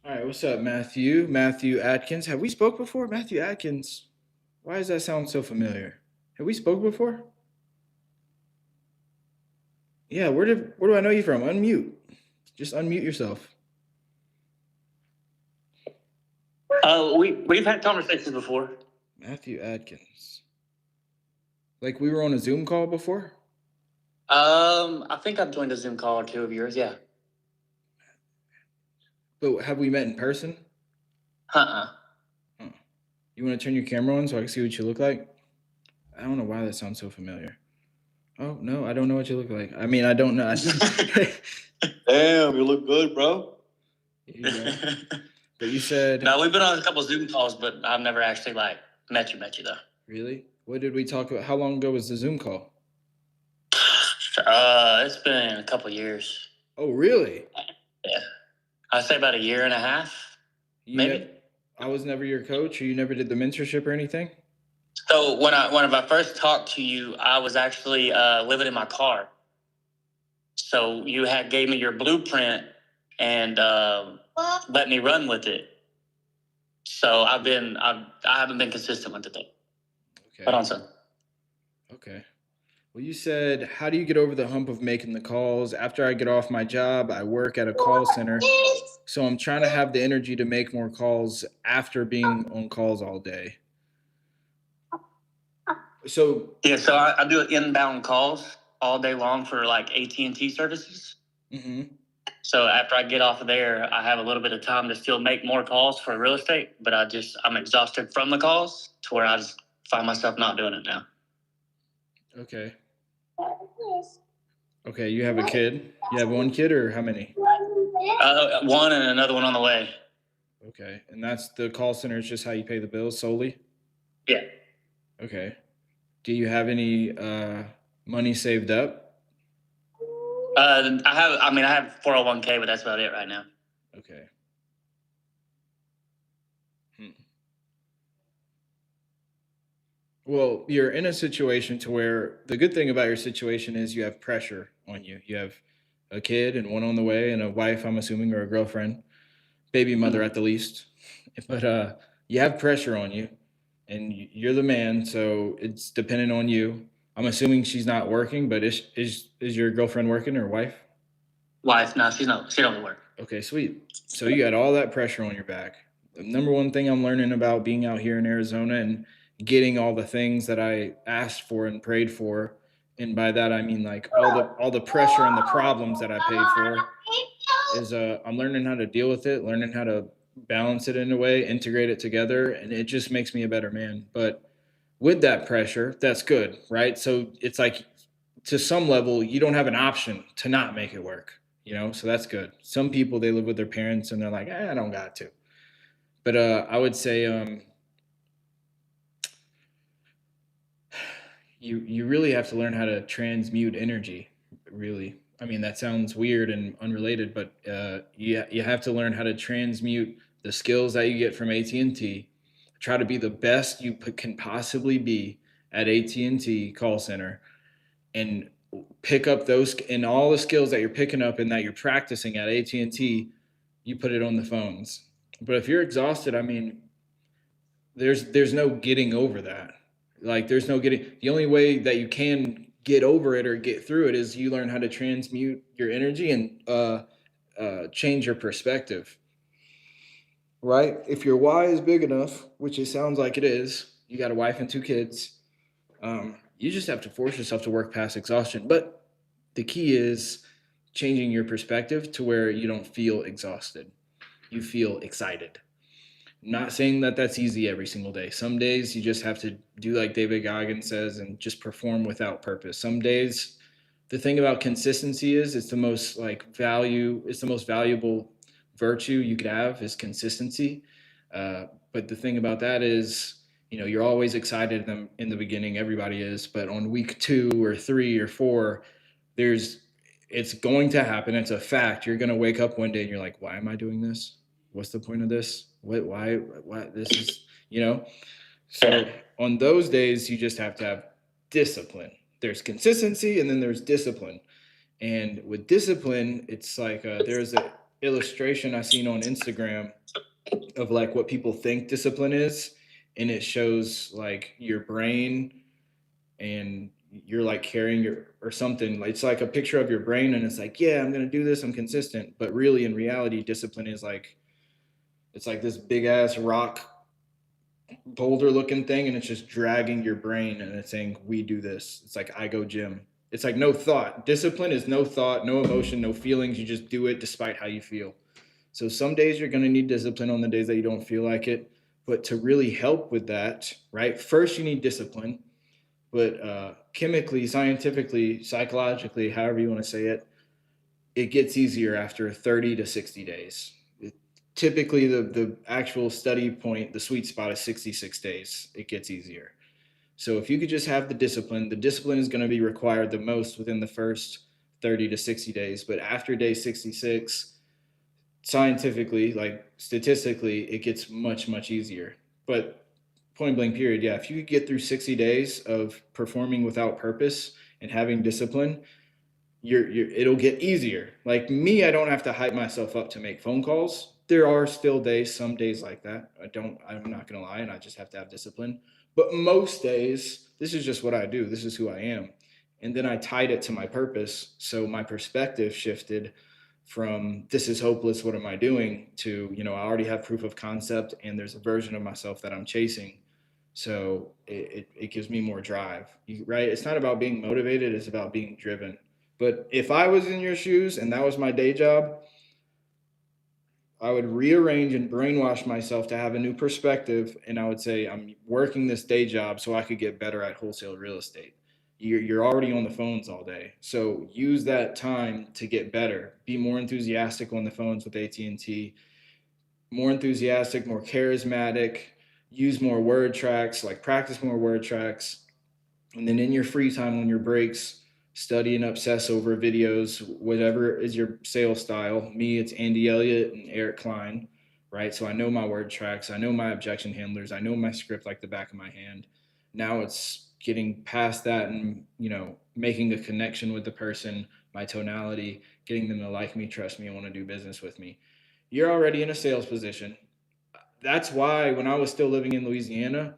All right, what's up, Matthew? Matthew Atkins. Have we spoke before? Matthew Atkins. Why does that sound so familiar? Have we spoke before? Yeah, where do I know you from? Unmute. Just unmute yourself. We've had conversations before. Matthew Atkins. Like we were on a Zoom call before? I think I've joined a Zoom call or two of yours, yeah. But have we met in person? Uh-uh. Oh. You want to turn your camera on so I can see what you look like? I don't know why that sounds so familiar. Oh, no, I don't know what you look like. I mean, I don't know. Damn, you look good, bro. Yeah. But you said... No, we've been on a couple Zoom calls, but I've never actually met you though. Really? What did we talk about? How long ago was the Zoom call? It's been a couple years. Oh, really? Yeah, I'd say about a year and a half, You maybe. I was never your coach, or you never did the mentorship or anything? So when I first talked to you, I was actually living in my car. So you had gave me your blueprint and let me run with it. So I haven't been consistent with it though. Okay. Hold on, son. Okay. Well, you said, how do you get over the hump of making the calls? After I get off my job, I work at a call center. So I'm trying to have the energy to make more calls after being on calls all day. So Yeah, so I do inbound calls all day long for like AT&T services. mhm. So after I get off of there, I have a little bit of time to still make more calls for real estate, but I'm exhausted from the calls to where I just find myself not doing it now. Okay. Okay, you have a kid? You have one kid or how many? One and another one on the way. Okay. And that's the call center is just how you pay the bills solely? Yeah. Okay. Do you have any money saved up? I have 401k, but that's about it right now. Okay. Well, you're in a situation to where the good thing about your situation is you have pressure on you. You have a kid and one on the way and a wife, I'm assuming, or a girlfriend, baby mother at the least. But you have pressure on you and you're the man, so it's dependent on you. I'm assuming she's not working, but is your girlfriend working or wife? Wife, no, she's not. She don't work. Okay, sweet. So you got all that pressure on your back. The number one thing I'm learning about being out here in Arizona and getting all the things that I asked for and prayed for, and by that I mean like all the pressure and the problems that I paid for, is I'm learning how to deal with it, learning how to balance it in a way, integrate it together, and it just makes me a better man. But with that pressure, that's good, right? So it's like to some level, you don't have an option to not make it work, so that's good. Some people, they live with their parents and they're like, I don't got to. But I would say you really have to learn how to transmute energy. Really, I mean that sounds weird and unrelated, but you have to learn how to transmute the skills that you get from AT&T. Try to be the best you can possibly be at AT&T call center, and pick up those and all the skills that you're picking up and that you're practicing at AT&T. You put it on the phones. But if you're exhausted, I mean, there's no getting over that. Like there's no getting, the only way that you can get over it or get through it is you learn how to transmute your energy and change your perspective. Right? If your why is big enough, which it sounds like it is, you got a wife and two kids. You just have to force yourself to work past exhaustion. But the key is changing your perspective to where you don't feel exhausted. You feel excited. Not saying that that's easy every single day. Some days you just have to do like David Goggins says and just perform without purpose. Some days, the thing about consistency is it's the most valuable virtue you could have is consistency. But the thing about that is, you're always excited in the beginning. Everybody is, but on week 2 or 3 or 4, there's it's going to happen. It's a fact. You're going to wake up one day and you're like, why am I doing this? What's the point of this? Why this is, so on those days, you just have to have discipline. There's consistency and then there's discipline. And with discipline, it's like there's an illustration I seen on Instagram of like what people think discipline is. And it shows like your brain and you're like carrying your or something. It's like a picture of your brain and it's like, yeah, I'm going to do this. I'm consistent. But really in reality, discipline is like, it's like this big ass rock boulder looking thing and it's just dragging your brain and it's saying we do this. It's like I go gym. It's like no thought. Discipline is no thought, no emotion, no feelings. You just do it despite how you feel. So some days you're going to need discipline on the days that you don't feel like it. But to really help with that, right, first you need discipline. But chemically, scientifically, psychologically, however you want to say it, it gets easier after 30 to 60 days. Typically, the actual study point, the sweet spot is 66 days. It gets easier. So if you could just have the discipline is going to be required the most within the first 30 to 60 days. But after day 66, scientifically, like statistically, it gets much, much easier. But point blank period, yeah, if you could get through 60 days of performing without purpose and having discipline, it'll get easier. Like me, I don't have to hype myself up to make phone calls. There are still days, some days like that. I'm not gonna lie, and I just have to have discipline. But most days, this is just what I do. This is who I am. And then I tied it to my purpose. So my perspective shifted from this is hopeless, what am I doing, to, I already have proof of concept and there's a version of myself that I'm chasing. So it gives me more drive, right? It's not about being motivated, it's about being driven. But if I was in your shoes and that was my day job, I would rearrange and brainwash myself to have a new perspective. And I would say, I'm working this day job so I could get better at wholesale real estate. You're already on the phones all day. So use that time to get better. Be more enthusiastic on the phones with AT&T, more enthusiastic, more charismatic, use more word tracks, like practice more word tracks. And then in your free time, on your breaks, study and obsess over videos, whatever is your sales style. Me, it's Andy Elliott and Eric Klein, right? So I know my word tracks, I know my objection handlers, I know my script like the back of my hand. Now it's getting past that and, making a connection with the person, my tonality, getting them to like me, trust me, and want to do business with me. You're already in a sales position. That's why when I was still living in Louisiana,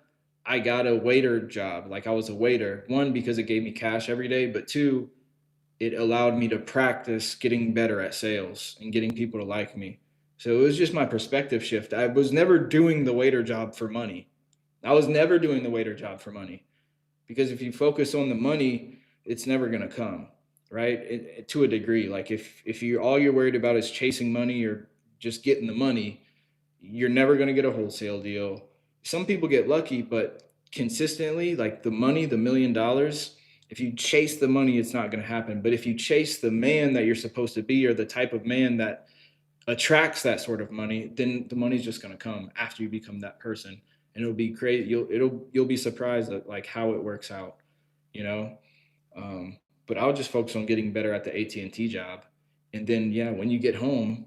I got a waiter job. Like I was a waiter. One, because it gave me cash every day, but two, it allowed me to practice getting better at sales and getting people to like me. So it was just my perspective shift. I was never doing the waiter job for money. I was never doing the waiter job for money, because if you focus on the money, it's never going to come, right? To a degree. Like if you all you're worried about is chasing money or just getting the money, you're never going to get a wholesale deal. Some people get lucky, but consistently, like the money, the $1,000,000, if you chase the money, it's not going to happen. But if you chase the man that you're supposed to be, or the type of man that attracts that sort of money, then the money's just going to come after you become that person. And it'll be crazy. You'll be surprised at like how it works out, you know? But I'll just focus on getting better at the AT&T job. And then, yeah, when you get home,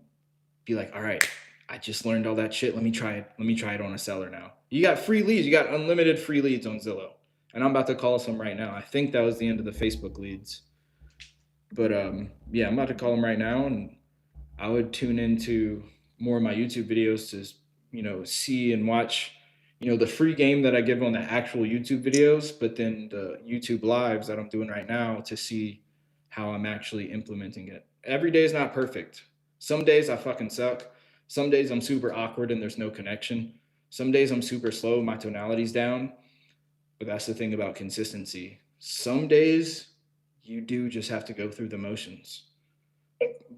be like, all right, I just learned all that shit. Let me try it. Let me try it on a seller now. You got free leads. You got unlimited free leads on Zillow. And I'm about to call some right now. I think that was the end of the Facebook leads. But yeah, I'm about to call them right now, and I would tune into more of my YouTube videos to, see and watch, the free game that I give on the actual YouTube videos, but then the YouTube lives that I'm doing right now to see how I'm actually implementing it. Every day is not perfect. Some days I fucking suck. Some days I'm super awkward and there's no connection. Some days I'm super slow, my tonality's down. But that's the thing about consistency. Some days you do just have to go through the motions.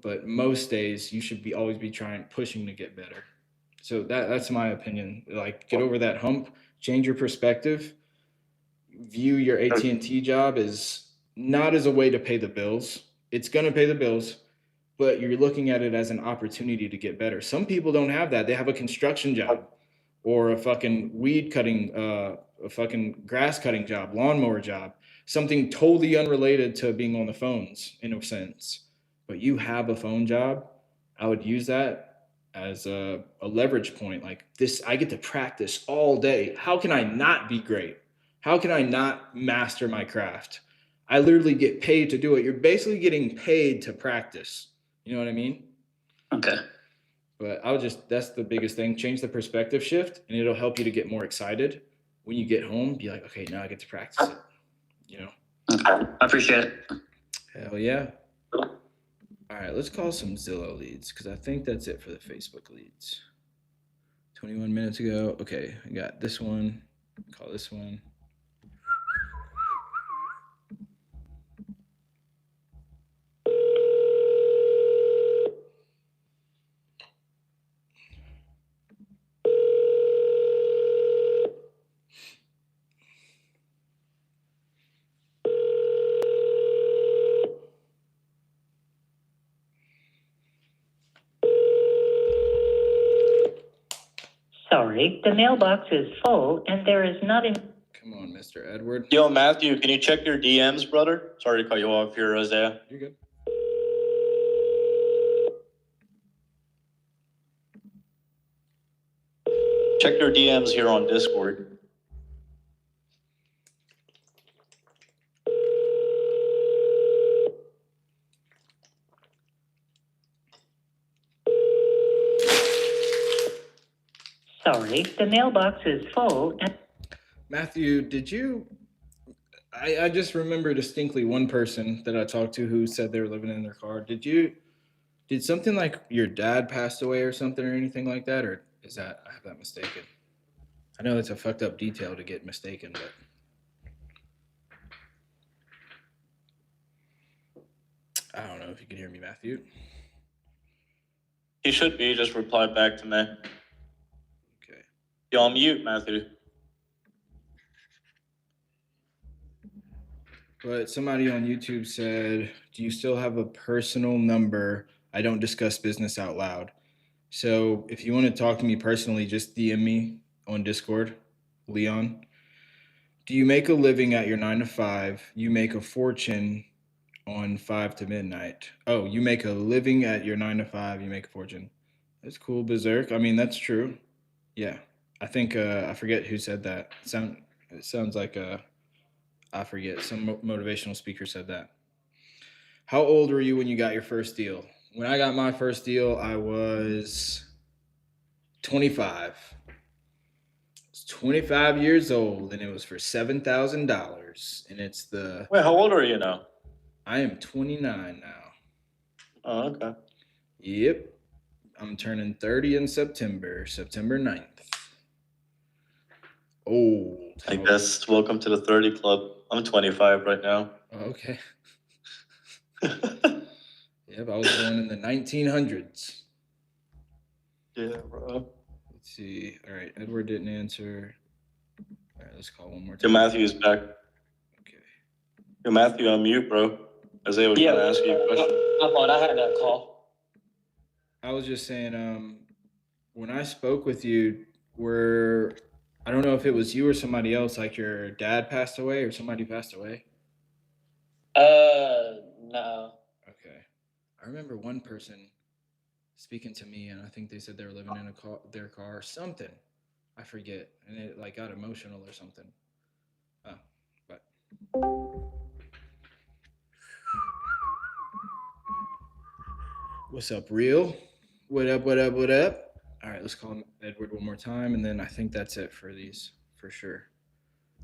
But most days you should always be pushing to get better. So that's my opinion. Like, get over that hump, change your perspective, view your AT&T job as not as a way to pay the bills. It's going to pay the bills, but you're looking at it as an opportunity to get better. Some people don't have that. They have a construction job or a fucking weed cutting, a fucking grass cutting job, lawnmower job, something totally unrelated to being on the phones in a sense. But you have a phone job. I would use that as a leverage point. Like this, I get to practice all day. How can I not be great? How can I not master my craft? I literally get paid to do it. You're basically getting paid to practice. You know what I mean? Okay. But that's the biggest thing. Change the perspective shift, and it'll help you to get more excited. When you get home, be like, okay, now I get to practice it. Okay. I appreciate it. Hell yeah. All right, let's call some Zillow leads, because I think that's it for the Facebook leads. 21 minutes ago. Okay, I got this one. Call this one. Sorry, the mailbox is full and there is not enough. Come on, Mr. Edward. Yo, Matthew, can you check your DMs, brother? Sorry to cut you off here, Isaiah. You're good. Check your DMs here on Discord. Sorry, the mailbox is full and Matthew, did you? I just remember distinctly one person that I talked to who said they were living in their car. Did something like your dad passed away or something or anything like that, or is that I have that mistaken? I know it's a fucked up detail to get mistaken, but I don't know if you can hear me, Matthew. He should be. Just reply back to me. Okay. Yo, on mute, Matthew. But somebody on YouTube said, "Do you still have a personal number? I don't discuss business out loud." So if you want to talk to me personally, just DM me on Discord, Leon. Do you make a living at your 9 to 5? You make a fortune on 5 to midnight. Oh, you make a living at your 9 to 5. You make a fortune. That's cool, Berserk. I mean, that's true. Yeah, I think I forget who said that. It sounds like I forget, some motivational speaker said that. How old were you when you got your first deal? When I got my first deal, I was 25. I was 25 years old, and it was for $7,000. And it's the. Wait, how old are you now? I am 29 now. Oh, okay. Yep. I'm turning 30 in September 9th. Old. I guess welcome to the 30 club. I'm 25 right now. Okay. Yep, I was born in the 1900s. Yeah, bro. Let's see. All right, Edward didn't answer. All right, let's call one more Yo, time. Matthew's back. Okay. Yo, Matthew, on mute, bro. Isaiah was trying to ask you a question. I thought I had that call. I was just saying, when I spoke with you, I don't know if it was you or somebody else, like your dad passed away or somebody passed away. No. Okay. I remember one person speaking to me, and I think they said they were living in their car or something. I forget, and it like got emotional or something. Oh, but what's up, real? What up? What up? What up? All right, let's call him Edward one more time, and then I think that's it for these for sure.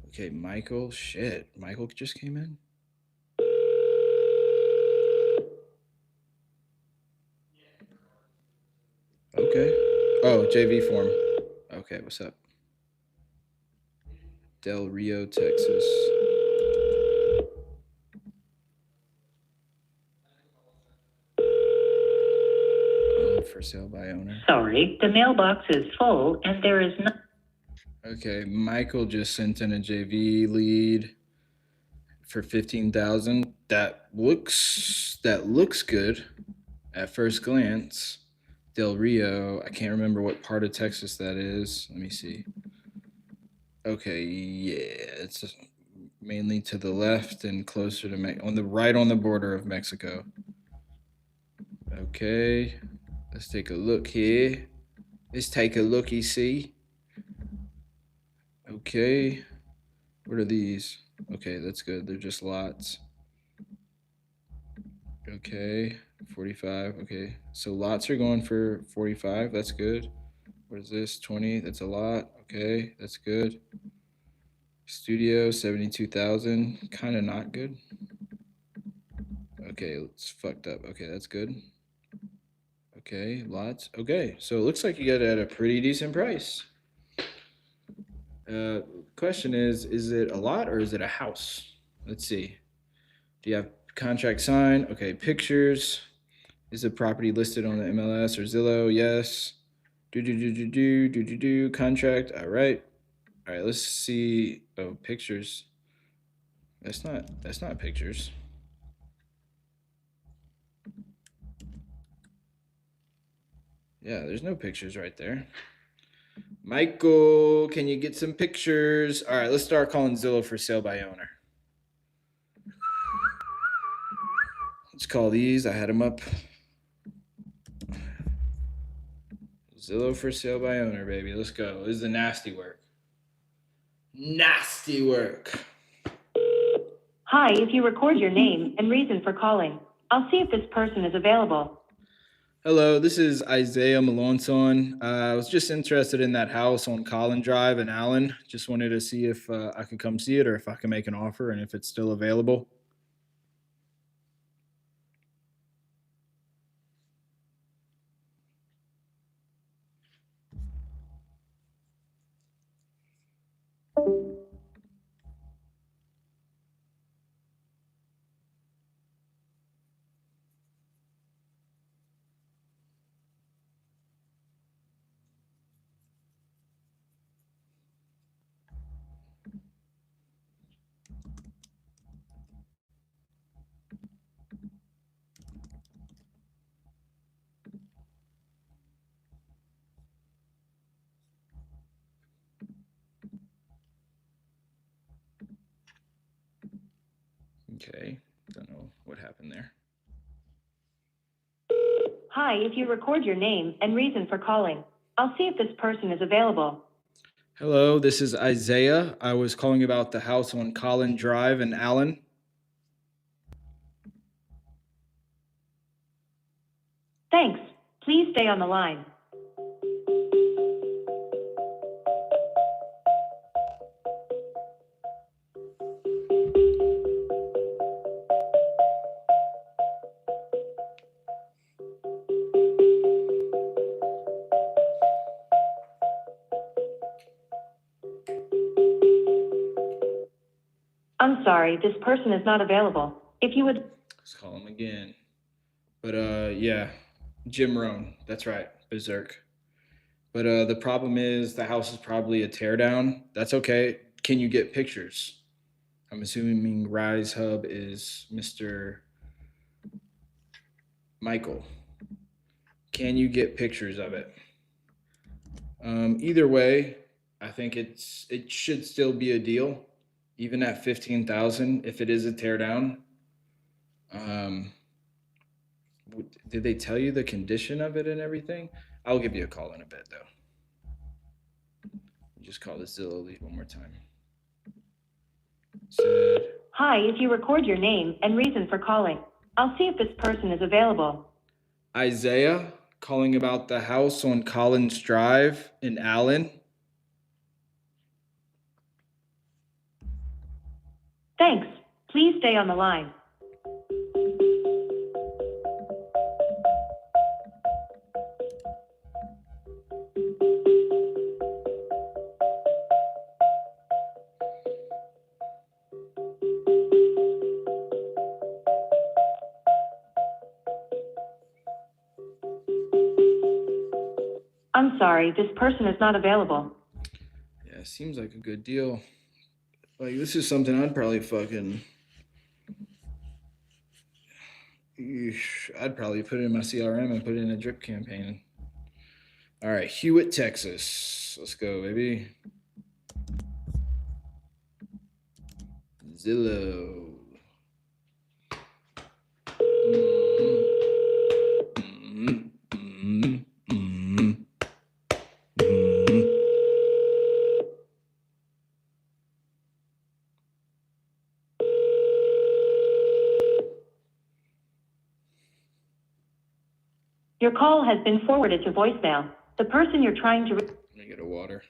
Okay, Michael. Shit, Michael just came in. Okay. Oh, JV form. Okay, what's up? Del Rio, Texas. Oh, for sale by owner. sorry, the mailbox is full and there is no. Okay, Michael just sent in a JV lead for 15,000. That looks good at first glance. Del Rio, I can't remember what part of Texas that is. Let me see. Okay, yeah, it's mainly to the left and closer to on the border of Mexico. Okay, let's take a look here. Let's take a looky see. Okay, what are these? Okay, that's good. They're just lots. Okay, 45. Okay, so lots are going for 45. That's good. What is this? 20. That's a lot. Okay, that's good. Studio 72,000. Kind of not good. Okay, it's fucked up. Okay, that's good. Okay, lots. Okay, so it looks like you got it at a pretty decent price. Question is it a lot or is it a house? Let's see. Do you have contract signed? Okay, pictures. Is the property listed on the MLS or Zillow? Yes. Contract. All right. All right, let's see. Oh, pictures. That's not pictures. Yeah, there's no pictures right there. Michael, can you get some pictures? All right, let's start calling Zillow for sale by owner. Let's call these. I had them up. Zillow for sale by owner, baby. Let's go. This is the nasty work. Nasty work. Hi, if you record your name and reason for calling, I'll see if this person is available. Hello, this is Isaiah Malonson. I was just interested in that house on Collin Drive in Allen. Just wanted to see if I could come see it or if I can make an offer and if it's still available. Okay, don't know what happened there. Hi, if you record your name and reason for calling, I'll see if this person is available. Hello, this is Isaiah. I was calling about the house on Collin Drive in Allen. Thanks. Please stay on the line. I'm sorry, this person is not available. If you would... Let's call him again. But yeah, Jim Rohn. That's right, Berserk. But the problem is the house is probably a teardown. That's okay. Can you get pictures? I'm assuming Rise Hub is Mr. Michael. Can you get pictures of it? Either way, I think it should still be a deal, even at 15,000 if it is a teardown. Did they tell you the condition of it and everything? I'll give you a call in a bit though. Just call the Zillow lead one more time. Said, Hi, if you record your name and reason for calling, I'll see if this person is available. Isaiah calling about the house on Collins Drive in Allen. Thanks. Please stay on the line. I'm sorry, this person is not available. Yeah, seems like a good deal. Like, this is something I'd probably fucking... I'd probably put it in my CRM and put it in a drip campaign. All right, Hewitt, Texas. Let's go, baby. Zillow. Your call has been forwarded to voicemail. The person you're trying to... Let me get a water.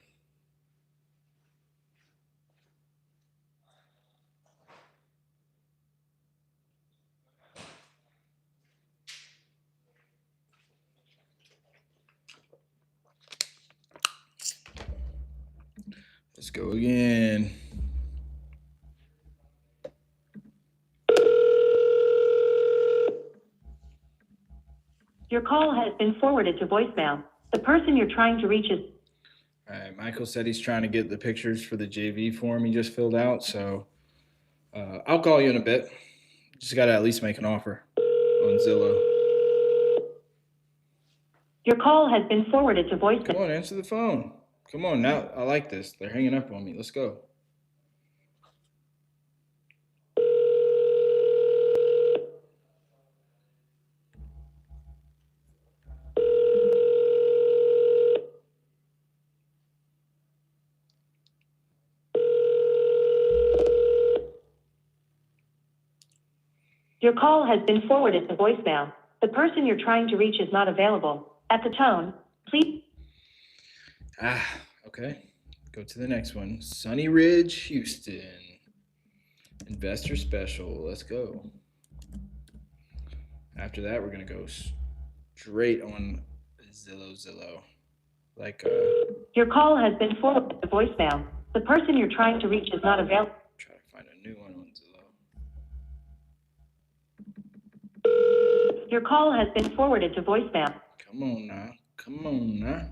Let's go again. Your call has been forwarded to voicemail. The person you're trying to reach is... All right, Michael said he's trying to get the pictures for the JV form he just filled out, so I'll call you in a bit. Just got to at least make an offer on Zillow. Your call has been forwarded to voicemail. Come on, answer the phone. Come on now. I like this. They're hanging up on me. Let's go. Your call has been forwarded to voicemail. The person you're trying to reach is not available. At the tone, please. Okay. Go to the next one. Sunny Ridge, Houston. Investor special. Let's go. After that, we're gonna go straight on Zillow. Like Your call has been forwarded to voicemail. The person you're trying to reach is not available. try to find a new one on Zillow. Your call has been forwarded to voicemail. Come on now. Come on now.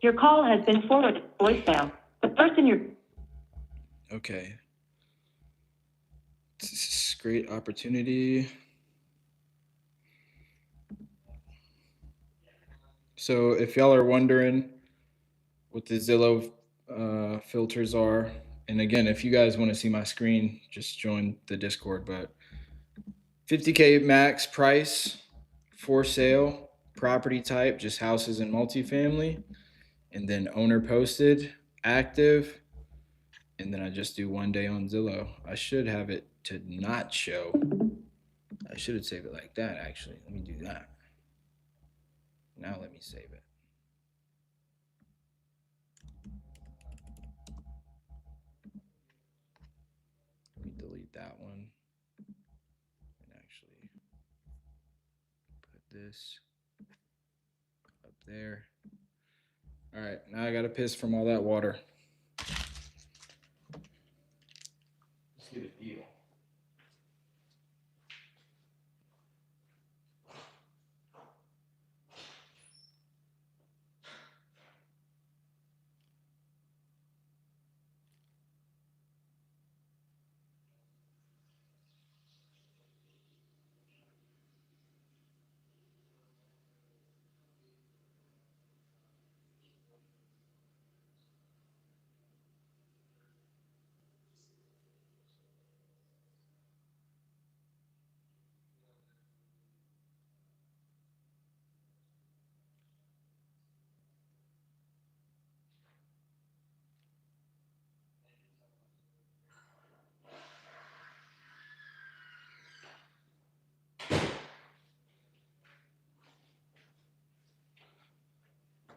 Your call has been forwarded to voicemail. The person you're... Okay. This is a great opportunity. So if y'all are wondering what the Zillow filters are, and again, if you guys want to see my screen, just join the Discord. But 50K max price, for sale, property type, just houses and multifamily, and then owner posted, active, and then I just do 1 day on Zillow. I should have it to not show. I should have saved it like that, actually. Let me do that. Now let me save it. Let me delete that one and actually put this up there. All right, now I gotta piss from all that water. Let's get a deal.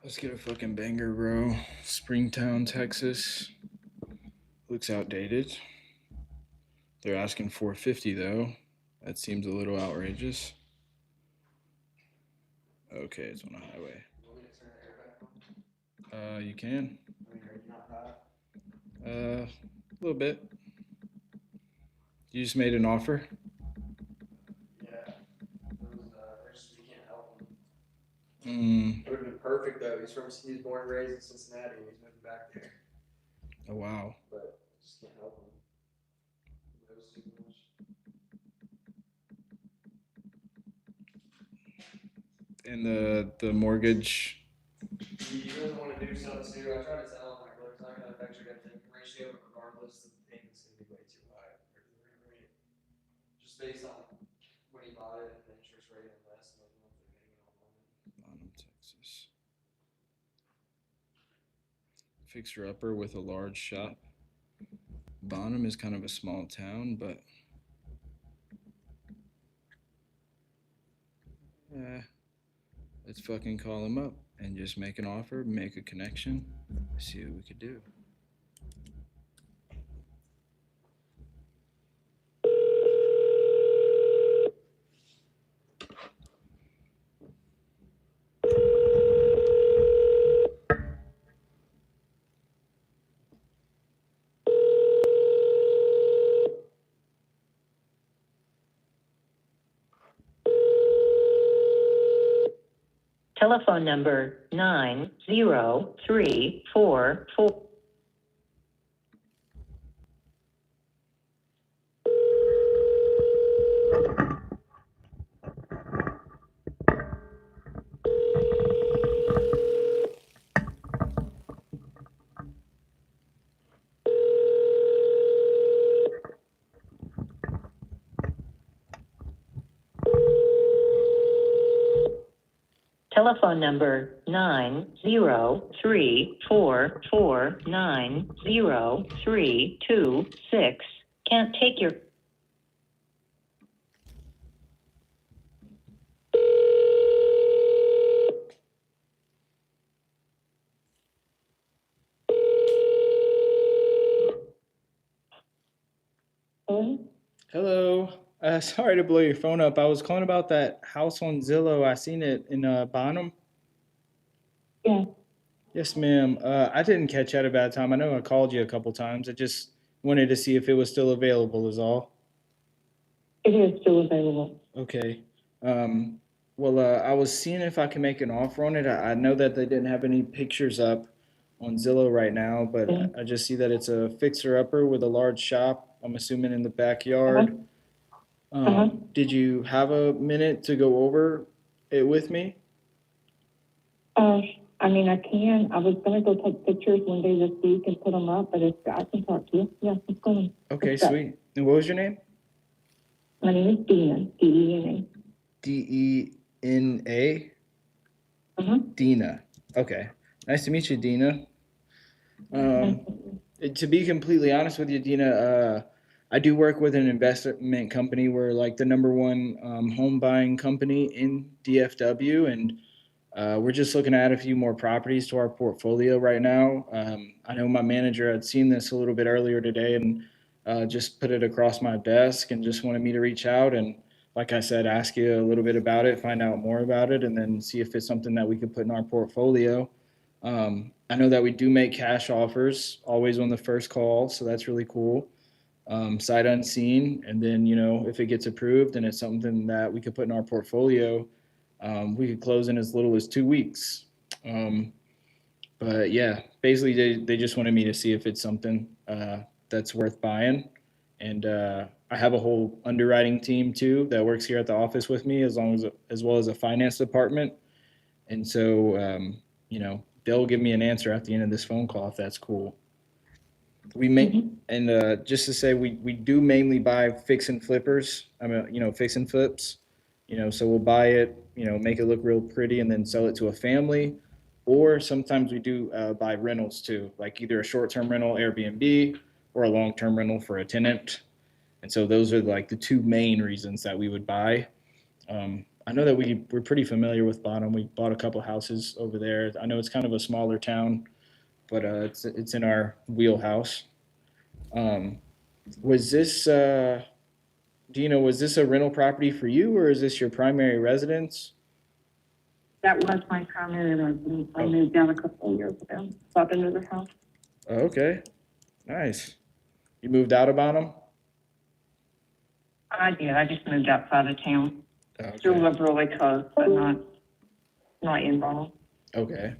Let's get a fucking banger, bro. Springtown, Texas. Looks outdated. They're asking $450 though. That seems a little outrageous. Okay, it's on a highway. You can. A little bit. You just made an offer. Yeah, we can't help him. Mm. It would have been perfect though. He's born and raised in Cincinnati. And he's moving back there, Oh wow. but just can't help him. He knows too much. And the mortgage. He doesn't want to do something too. I tried to tell him like, look, it's not going to affect your debt ratio, but regardless, the payment's going to be way too high compared to the rate. Just based on when he bought it and the interest rate and less than the monthly payment on one. Bonham, Texas. Fixer upper with a large shop. Bonham is kind of a small town, but let's fucking call him up and just make an offer, make a connection, see what we could do. Telephone number 90344. telephone number 90344903226 can't take your. Hello. Sorry to blow your phone up. I was calling about that house on Zillow. I seen it in Bonham. Yeah, Yes, ma'am. I didn't catch you at a bad time. I know I called you a couple times. I just wanted to see if it was still available is all. it is still available. Okay. Um, well, I was seeing if I can make an offer on it. I know that they didn't have any pictures up on Zillow right now, but Yeah. I just see that it's a fixer-upper with a large shop, I'm assuming in the backyard. Did you have a minute to go over it with me? I mean, I can. I was gonna go take pictures one day this week and put them up, but if I can talk to you, yeah, it's going. Okay, What's up? sweet. And what was your name? My name is Dina, D-E-N-A. Dena? Dina. Okay. Nice to meet you, Dina. To be completely honest with you, Dina, I do work with an investment company. We're like the number one home buying company in DFW, and we're just looking to add a few more properties to our portfolio right now. I know my manager had seen this a little bit earlier today and just put it across my desk and just wanted me to reach out and, like I said, ask you a little bit about it, find out more about it, and then see if it's something that we could put in our portfolio. I know that we do make cash offers always on the first call, so that's really cool. Sight unseen, and then if it gets approved and it's something that we could put in our portfolio, we could close in as little as 2 weeks. Um, but yeah, basically they just wanted me to see if it's something that's worth buying, and I have a whole underwriting team too that works here at the office with me, as well as a finance department, and so they'll give me an answer at the end of this phone call if that's cool. We make and just to say we do mainly buy fix and flippers. I mean, fix and flips. So we'll buy it, make it look real pretty, and then sell it to a family. Or sometimes we do buy rentals too, like either a short-term rental, Airbnb, or a long-term rental for a tenant. And so those are like the two main reasons that we would buy. I know that we're pretty familiar with Bonham. We bought a couple houses over there. I know it's kind of a smaller town, but it's in our wheelhouse. Um, was this Dina? Was this a rental property for you, or is this your primary residence? That was my primary residence. I moved down a couple of years ago, bought another house. Oh, okay, nice. You moved out of Bonham? I did. I just moved outside of town. Okay. Still live really close, but not involved. Okay,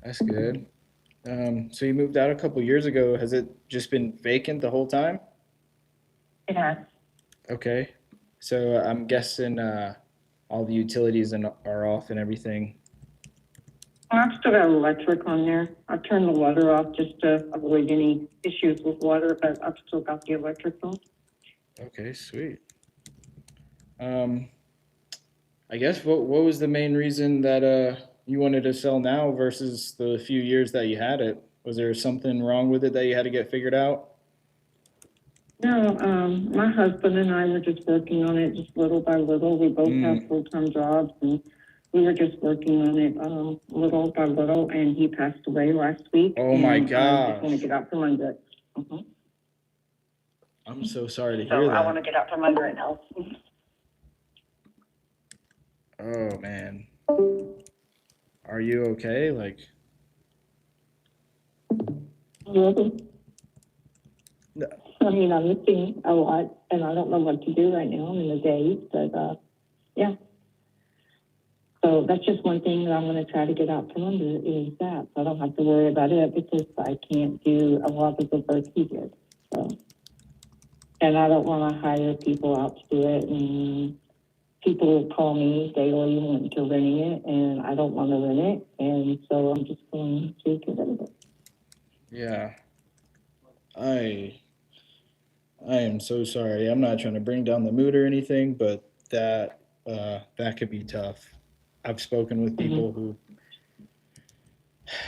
that's good. So you moved out a couple years ago. Has it just been vacant the whole time? It has. Okay, so I'm guessing all the utilities are off and everything. I've still got electric on there. I turned the water off just to avoid any issues with water, but I've still got the electric on. Okay, sweet. I guess what was the main reason that you wanted to sell now versus the few years that you had it? Was there something wrong with it that you had to get figured out? No, my husband and I were just working on it just little by little. We both have full-time jobs, and we were just working on it little by little, and he passed away last week. Oh my and I just want to gosh. get out from under it. I'm so sorry to So hear I want to that. get out from under it now. Oh man. Are you okay? Like, Mhm. no. I mean, I'm missing a lot, and I don't know what to do right now in the days, but yeah. So that's just one thing that I'm going to try to get out from under is that. So I don't have to worry about it because I can't do a lot of the work he did. So, and I don't want to hire people out to do it. And people call me daily wanting to rent it, and I don't want to rent it. And so I'm just going to get rid of it. Yeah. I am so sorry. I'm not trying to bring down the mood or anything, but that could be tough. I've spoken with people who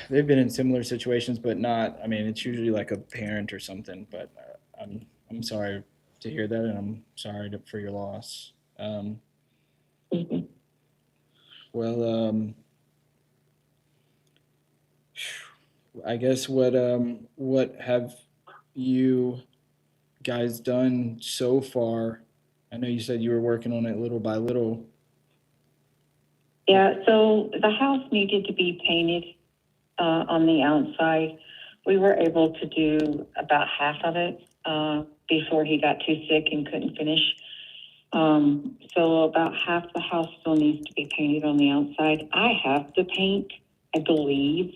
they've been in similar situations, but not. I mean, it's usually like a parent or something. But I'm sorry to hear that, and I'm sorry for your loss. Well, I guess what have you guys done so far? I know you said you were working on it little by little. Yeah, so the house needed to be painted on the outside. We were able to do about half of it before he got too sick and couldn't finish. So about half the house still needs to be painted on the outside. I have the paint, I believe.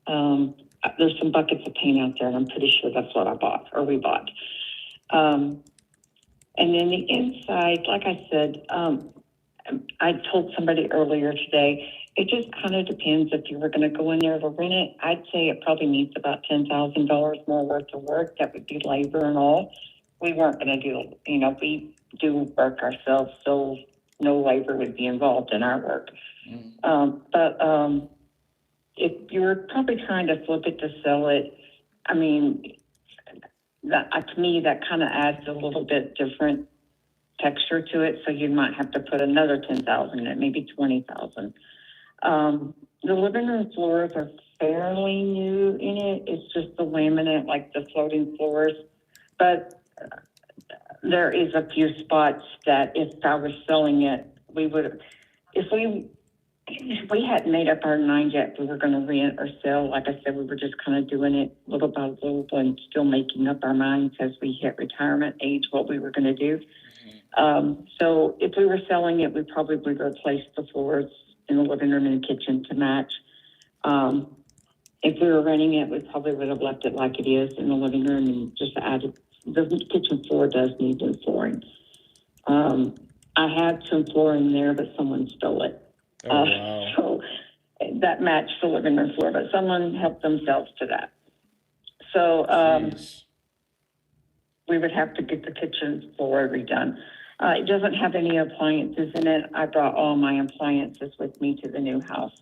There's some buckets of paint out there, and I'm pretty sure that's what I bought, or we bought. And then the inside, like I said, I told somebody earlier today, it just kind of depends if you were going to go in there to rent it. I'd say it probably needs about $10,000 more worth of work. That would be labor and all. We weren't going to do, we do work ourselves, so no labor would be involved in our work. But if you're probably trying to flip it to sell it, I mean, that to me, that kind of adds a little bit different texture to it, so you might have to put another 10,000 in it, maybe 20,000. The living room floors are fairly new in it. It's just the laminate, like the floating floors, but there is a few spots that if I was selling it, we would, if we hadn't made up our mind yet if we were going to rent or sell. Like I said, we were just kind of doing it little by little and still making up our minds as we hit retirement age what we were going to do. So if we were selling it, we probably would replace the floors in the living room and the kitchen to match. If we were renting it, we probably would have left it like it is in the living room and just added, the kitchen floor does need new flooring. I had some flooring there, but someone stole it. Oh, wow. So that matched the living room floor, but someone helped themselves to that. So we would have to get the kitchen floor redone. It doesn't have any appliances in it. I brought all my appliances with me to the new house.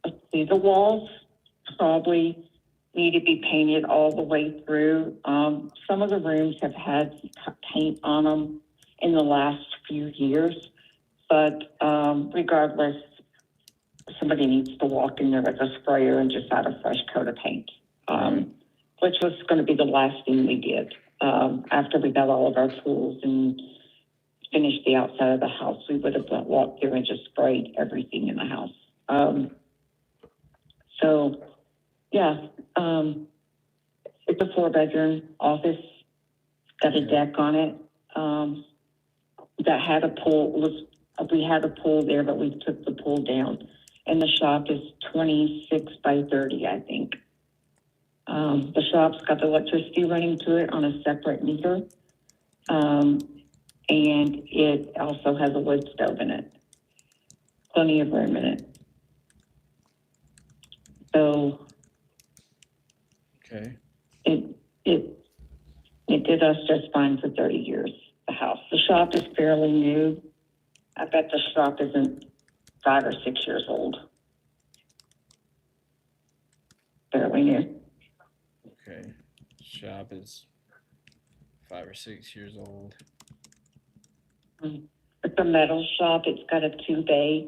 Let's see, the walls probably need to be painted all the way through. Some of the rooms have had paint on them in the last few years, but regardless, somebody needs to walk in there with a sprayer and just add a fresh coat of paint, which was going to be the last thing we did. After we got all of our tools and finished the outside of the house, we would have walked through and just sprayed everything in the house. So, yeah, it's a 4-bedroom office, got a deck on it. That had a pool. We had a pool there, but we took the pool down. And the shop is 26 by 30, I think. The shop's got the electricity running to it on a separate meter. And it also has a wood stove in it. Plenty of room in it. So okay. It did us just fine for 30 years, the house. The shop is fairly new. I bet the shop isn't 5 or 6 years old. Fairly new. Okay. Shop is 5 or 6 years old. It's a metal shop. It's got a 2-bay,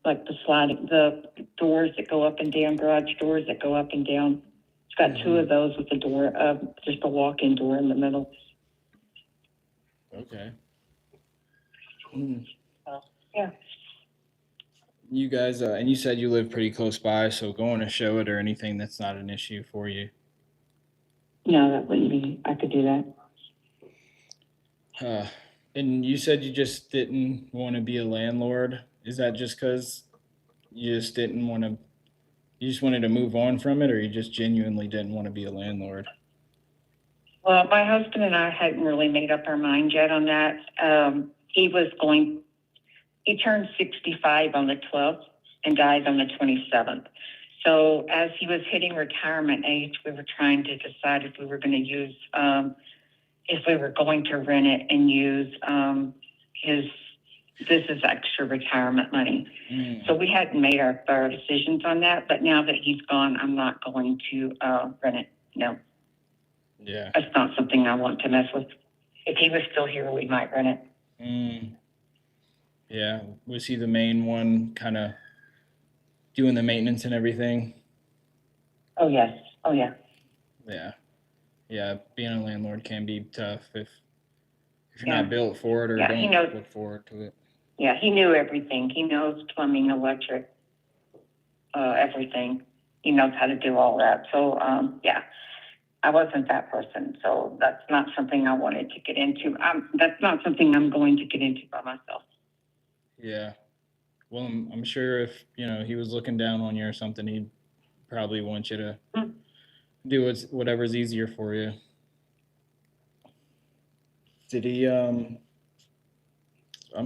like the doors that go up and down, garage doors that go up and down. It's got 2 of those with a door, just a walk-in door in the middle. Okay. Yeah. You guys, and you said you live pretty close by, so going to show it or anything, that's not an issue for you. No, that wouldn't be. I could do that. And you said you just didn't want to be a landlord. Is that just because you just didn't want to? You just wanted to move on from it, or you just genuinely didn't want to be a landlord? Well, my husband and I hadn't really made up our mind yet on that. He turned 65 on the 12th and died on the 27th. So as he was hitting retirement age, we were trying to decide if we were going to use, if we were going to rent it and use his this is extra retirement money. Mm. So we hadn't made our thorough decisions on that, but now that he's gone, I'm not going to rent it. No, Yeah. that's not something I want to mess with. If he was still here, we might rent it. Mm. Yeah. Was he the main one kind of doing the maintenance and everything? Oh, yes. Oh, yeah. Yeah. Yeah. Being a landlord can be tough if you're Yeah. not built for it or Yeah, he don't knows. look forward to it. Yeah, he knew everything. He knows plumbing, electric, everything. He knows how to do all that. So, yeah, I wasn't that person. So that's not something I wanted to get into. That's not something I'm going to get into by myself. Yeah. Well, I'm sure if, he was looking down on you or something, he'd probably want you to do whatever's easier for you. Did he, I'm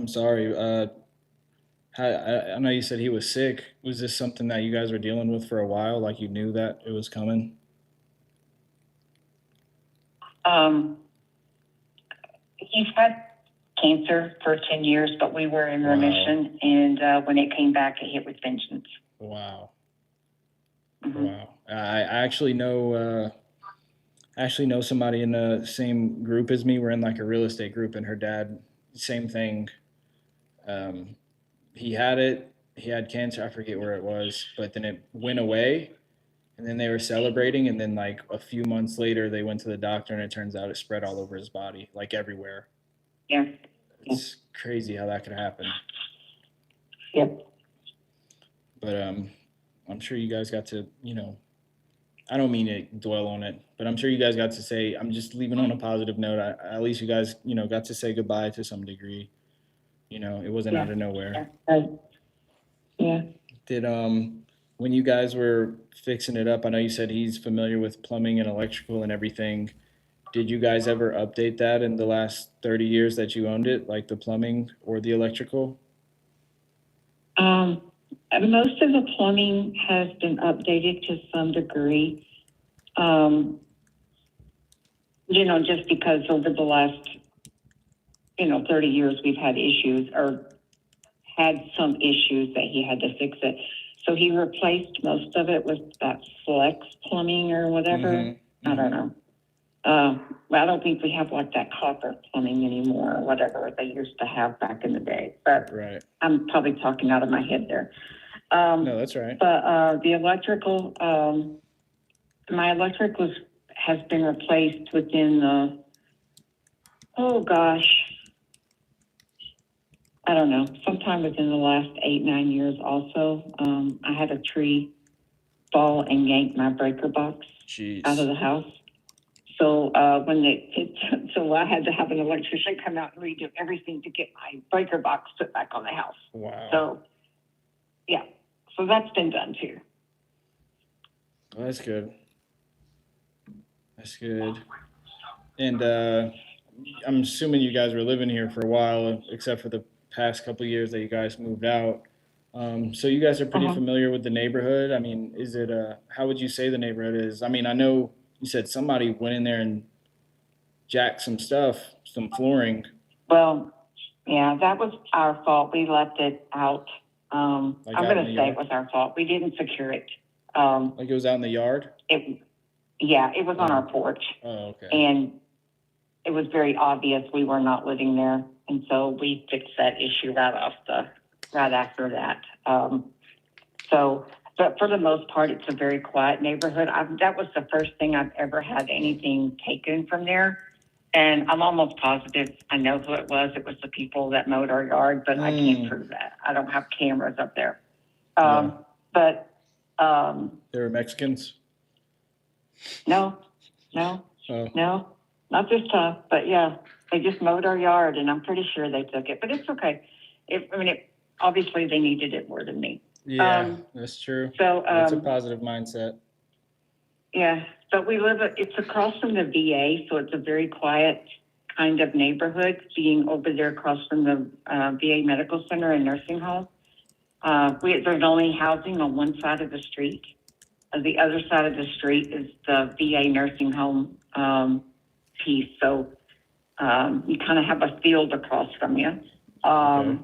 sorry, I know you said he was sick. Was this something that you guys were dealing with for a while? Like you knew that it was coming? He's had cancer for 10 years, but we were in Wow. remission. And when it came back, it hit with vengeance. Wow. Mm-hmm. Wow. I actually know somebody in the same group as me. We're in like a real estate group, and her dad, same thing. He had cancer. I forget where it was, but then it went away, and then they were celebrating, and then like a few months later, they went to the doctor, and it turns out it spread all over his body, like everywhere. Yeah. It's crazy how that could happen. Yep. But I'm sure you guys got to, I don't mean to dwell on it, but I'm sure you guys got to say, I'm just leaving on a positive note. At least you guys, got to say goodbye to some degree. It wasn't out of nowhere. Yeah. Did when you guys were fixing it up, I know you said he's familiar with plumbing and electrical and everything. Did you guys ever update that in the last 30 years that you owned it, like the plumbing or the electrical? Most of the plumbing has been updated to some degree. Just because over the last, 30 years we've had issues or had some issues that he had to fix it. So he replaced most of it with that flex plumbing or whatever. Mm-hmm. I don't know. I don't think we have like that copper plumbing anymore or whatever they used to have back in the day. But Right. I'm probably talking out of my head there. No, that's right. But the electrical, my electric has been replaced within the, I don't know, sometime within the last 8-9 years also. I had a tree fall and yank my breaker box Jeez. out of the house. So so I had to have an electrician come out and redo everything to get my breaker box put back on the house. Wow. So, yeah. So that's been done too. Well, that's good. That's good. And I'm assuming you guys were living here for a while, except for the past couple of years that you guys moved out. So you guys are pretty familiar with the neighborhood. I mean, is it how would you say the neighborhood is? I mean, I know you said somebody went in there and jacked some stuff, some flooring. Well, yeah, that was our fault. We left it out. I'm going to say it was our fault. We didn't secure it. Like it was out in the yard? It was on our porch. Oh, okay. And it was very obvious we were not living there. And so we fixed that issue right after that. But for the most part, it's a very quiet neighborhood. That was the first thing I've ever had anything taken from there. And I'm almost positive I know who it was. It was the people that mowed our yard, but I can't prove that. I don't have cameras up there. But they were Mexicans? No, not this time. But yeah, they just mowed our yard, and I'm pretty sure they took it. But it's okay. Obviously they needed it more than me. Yeah, that's true. So it's a positive mindset. Yeah, but it's across from the VA, so it's a very quiet kind of neighborhood, being over there across from the VA Medical Center and nursing home. There's only housing on one side of the street. The other side of the street is the VA nursing home piece. So you kind of have a field across from you. Okay.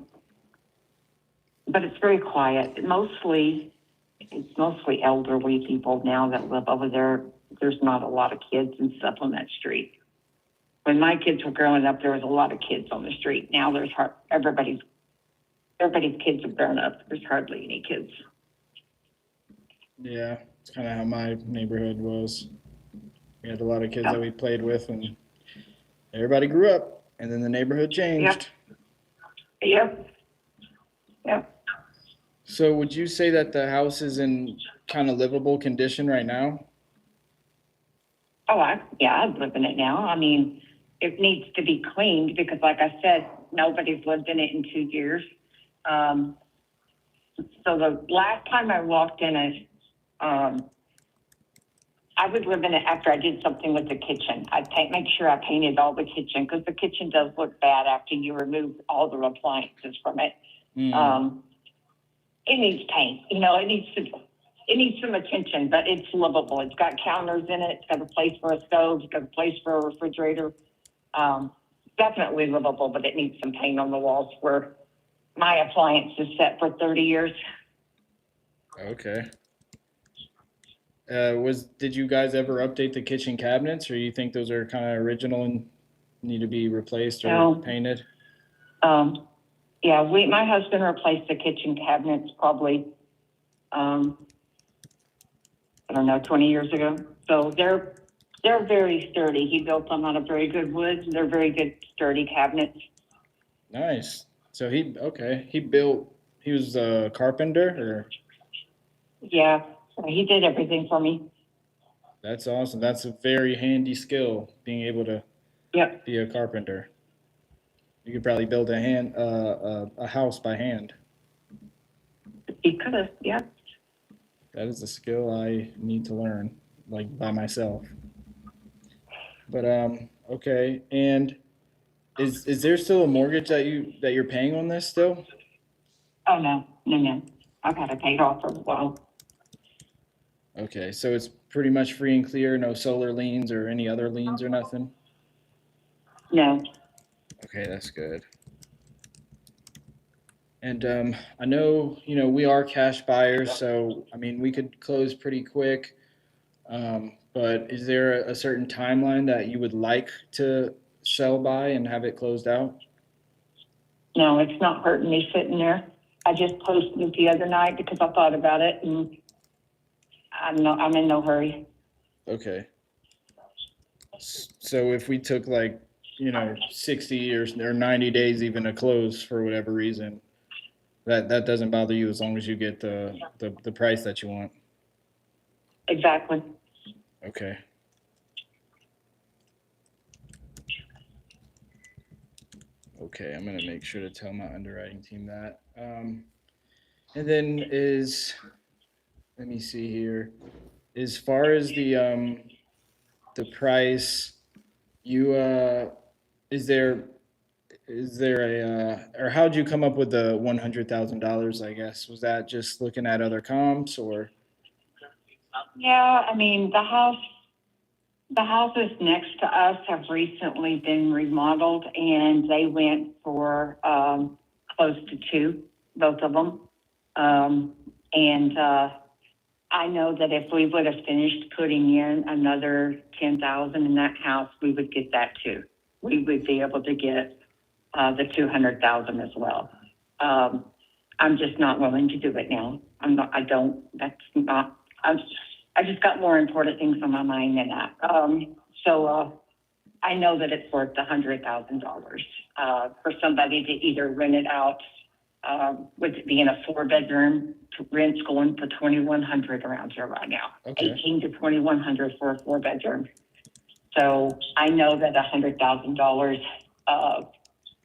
but it's very quiet. It's mostly elderly people now that live over there. There's not a lot of kids and stuff on that street. When my kids were growing up, there was a lot of kids on the street. Now there's everybody's kids have grown up. There's hardly any kids. Yeah, it's kind of how my neighborhood was. We had a lot of kids that we played with, and everybody grew up, and then the neighborhood changed. Yep. So would you say that the house is in kind of livable condition right now? Oh, I'd live in it now. I mean, it needs to be cleaned because, like I said, nobody's lived in it in 2 years. So the last time I walked in it, I would live in it after I did something with the kitchen. I'd make sure I painted all the kitchen because the kitchen does look bad after you remove all the appliances from it. It needs paint, it needs some attention, but it's livable. It's got counters in it. It's got a place for a stove. It's got a place for a refrigerator. Definitely livable, but it needs some paint on the walls where my appliance is set for 30 years. Okay. Did you guys ever update the kitchen cabinets, or you think those are kind of original and need to be replaced or painted? Yeah, my husband replaced the kitchen cabinets probably, I don't know, 20 years ago. So they're very sturdy. He built them out of very good wood. They're very good, sturdy cabinets. Nice. So he was a carpenter, or? Yeah, he did everything for me. That's awesome. That's a very handy skill, being able to be a carpenter. You could probably build a house by hand. He could have, yeah. That is a skill I need to learn, like by myself. But okay. And is there still a mortgage that you're paying on this still? Oh no. I've had it paid off for a while. Okay, so it's pretty much free and clear, no solar liens or any other liens or nothing? No. Okay, that's good. And I know, we are cash buyers, so I mean, we could close pretty quick. But is there a certain timeline that you would like to sell by and have it closed out? No, it's not hurting me sitting there. I just posted it the other night because I thought about it, and I'm in no hurry. Okay. So if we took 60 years or 90 days even to close for whatever reason, that doesn't bother you as long as you get the price that you want. Exactly. Okay. Okay, I'm gonna make sure to tell my underwriting team that. And then let me see here. As far as the price, is there or how'd you come up with the $100,000? I guess was that just looking at other comps or? Yeah, I mean the houses next to us have recently been remodeled, and they went for close to 2, both of them. I know that if we would have finished putting in another 10,000 in that house, we would get that too. We would be able to get the 200,000 as well. I'm just not willing to do it now. I just got more important things on my mind than that. I know that it's worth $100,000 for somebody to either rent it out, with it being a 4-bedroom, rent's going for $2,100 around here right now. Okay. $1,800 to $2,100 for a 4-bedroom. So I know that $100,000,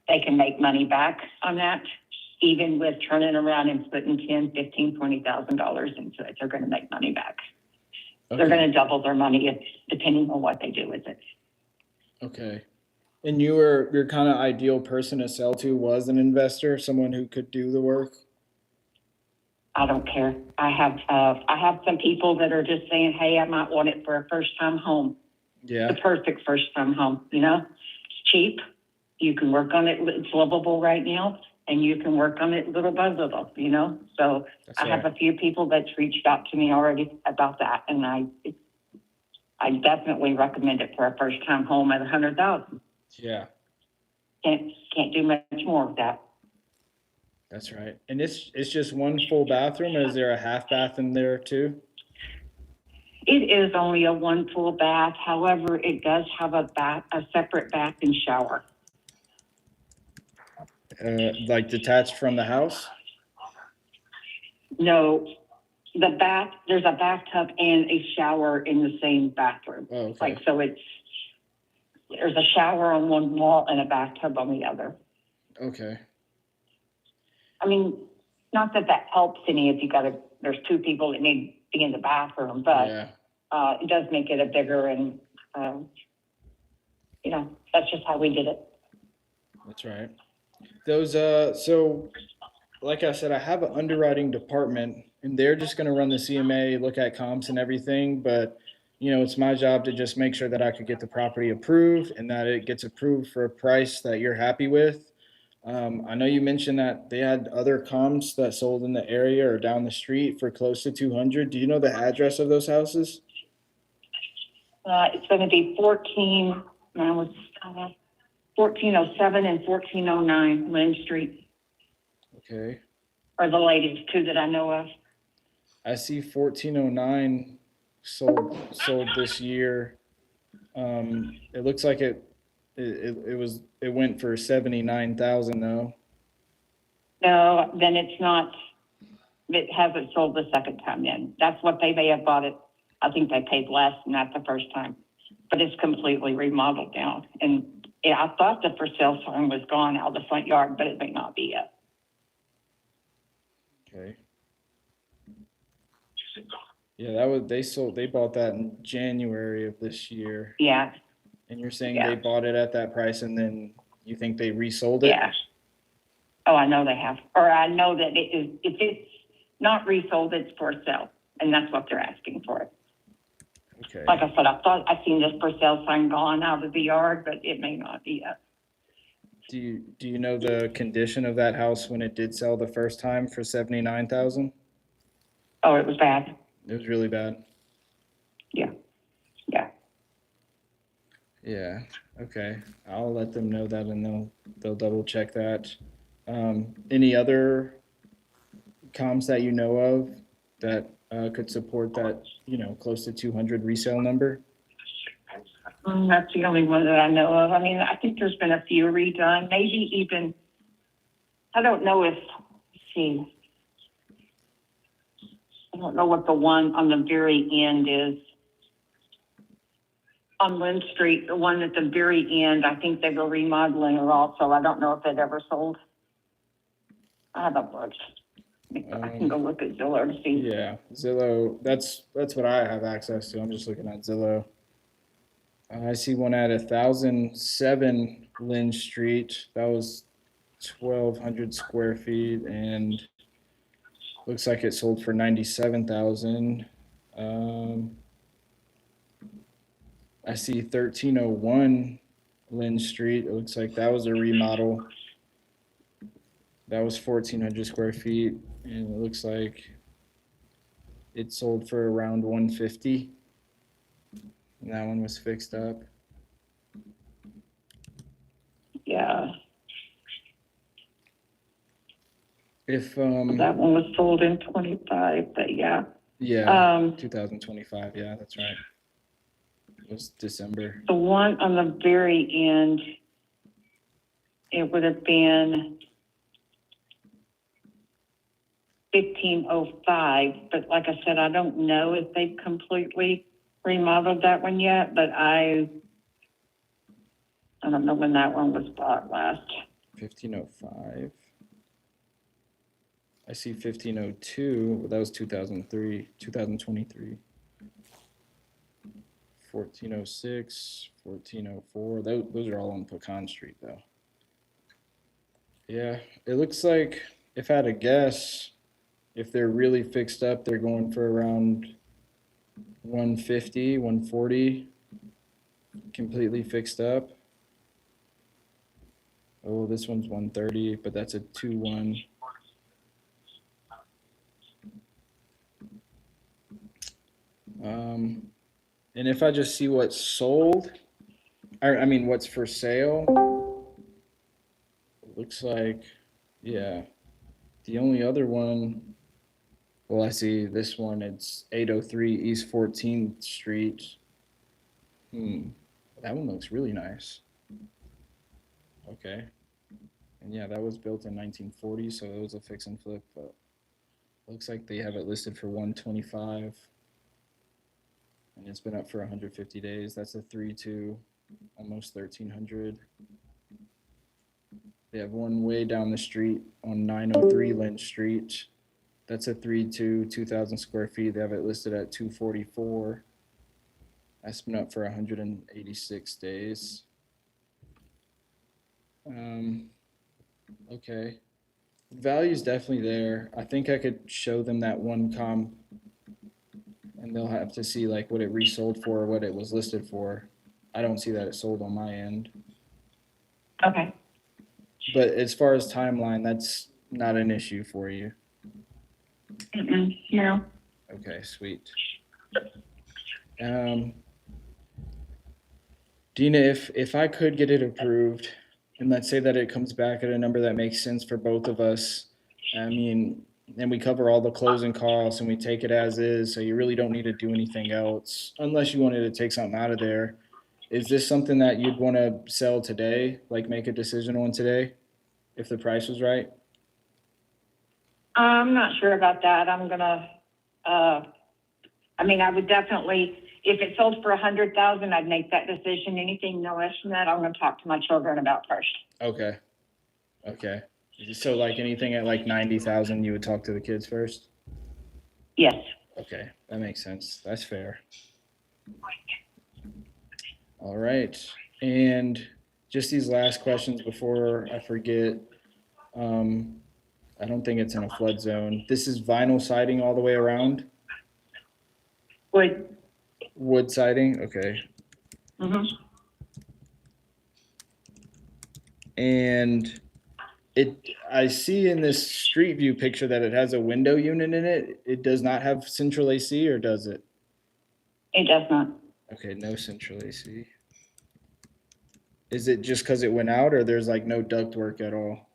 they can make money back on that, even with turning around and putting $10,000, $15,000, $20,000 into it. They're going to make money back. Okay. They're going to double their money depending on what they do with it. Okay. And your kind of ideal person to sell to was an investor, someone who could do the work? I don't care. I have some people that are just saying, hey, I might want it for a first-time home. Yeah. The perfect first-time home, It's cheap. You can work on it. It's livable right now. and you can work on it little by little, you know? So That's I have right. a few people that's reached out to me already about that, and I definitely recommend it for a first-time home at 100,000. Yeah, Can't do much more with that. that's right. And it's just one full bathroom, or is there a half bath in there too? It is only a one full bath. However, it does have a separate bath and shower. Like detached from the house? No, there's a bathtub and a shower in the same bathroom. Oh, okay. Like, so there's a shower on one wall and a bathtub on the other. Okay. I mean, not that helps any if there's two people that need to be in the bathroom, but Yeah. It does make it a bigger and, you know, that's just how we did it. That's right. Those so like I said, I have an underwriting department and they're just gonna run the CMA, look at comps and everything, but you know, it's my job to just make sure that I could get the property approved and that it gets approved for a price that you're happy with. I know you mentioned that they had other comps that sold in the area or down the street for close to 200. Do you know the address of those houses? It's going to be 1407 and 1409 Lynn Street Okay. are the latest two that I know of. I see 1409 sold this year. It looks like it went for 79,000 though. No, then it's not. It hasn't sold the second time then. That's what they may have bought it. I think they paid less than that the first time, but it's completely remodeled now. And yeah, I thought the for sale sign was gone out of the front yard, but it may not be yet. Okay. Yeah, they bought that in January of this year. Yeah. And you're saying Yeah. they bought it at that price and then you think they resold it? Yeah. Oh, I know they have. Or I know that if it's not resold, it's for sale. And that's what they're asking for it. Okay. Like I said, I thought I seen this for sale sign gone out of the yard, but it may not be yet. Do you know the condition of that house when it did sell the first time for 79,000? Oh, it was bad. It was really bad. Yeah. Yeah. Yeah. Okay. I'll let them know that and they'll double check that. Any other comps that you know of that could support that, you know, close to 200 resale number? That's the only one that I know of. I mean, I think there's been a few redone, maybe even, I don't know if, let's see, I don't know what the one on the very end is. On Lynn Street, the one at the very end, I think they were remodeling it also. I don't know if it ever sold. I haven't looked. I can go look at Zillow to see. Yeah, Zillow. That's what I have access to. I'm just looking at Zillow. I see one at 1007 Lynn Street. That was 1,200 square feet, and looks like it sold for 97,000. I see 1301 Lynn Street. It looks like that was a remodel. That was 1,400 square feet, and it looks like it sold for around 150. And that one was fixed up. Yeah. If That one was sold in 25, but yeah. Yeah, 2025. Yeah, that's right. It was December. The one on the very end, it would have been 1505, but like I said, I don't know if they've completely remodeled that one yet, but I don't know when that one was bought last. 1505. I see 1502. Well, that was 2023. 1406, 1404. Those are all on Pecan Street, though. Yeah, it looks like, if I had to guess, if they're really fixed up, they're going for around 150, 140, completely fixed up. Oh, this one's 130, but that's a 2-1. And if I just see what's sold, I mean, what's for sale, it looks like, yeah, the only other one, well, I see this one, it's 803 East 14th Street. That one looks really nice. Okay. And yeah, that was built in 1940, so it was a fix and flip, but looks like they have it listed for 125, and it's been up for 150 days. That's a 3-2, almost 1300. They have one way down the street on 903 Lynch Street. That's a 3-2, 2,000 square feet. They have it listed at 244. That's been up for 186 days. Okay. Value's definitely there. I think I could show them that one comp, and they'll have to see like what it resold for or what it was listed for. I don't see that it sold on my end. Okay. But as far as timeline, that's not an issue for you. No. Okay, sweet. Dina, if I could get it approved, and let's say that it comes back at a number that makes sense for both of us, I mean, and we cover all the closing costs and we take it as is, so you really don't need to do anything else unless you wanted to take something out of there. Is this something that you'd want to sell today, like make a decision on today, if the price was right? I'm not sure about that. I'm gonna, I mean, I would definitely, if it sold for 100,000, I'd make that decision. Anything no less than that, I'm gonna talk to my children about first. Okay. Okay. So like anything at like 90,000, you would talk to the kids first? Yes. Okay, that makes sense. That's fair. All right. And just these last questions before I forget. I don't think it's in a flood zone. This is vinyl siding all the way around? Would. Wood siding? Okay. Mm-hmm. And I see in this street view picture that it has a window unit in it. It does not have central AC, or does it? It does not. Okay, no central AC. Is it just because it went out, or there's like no duct work at all?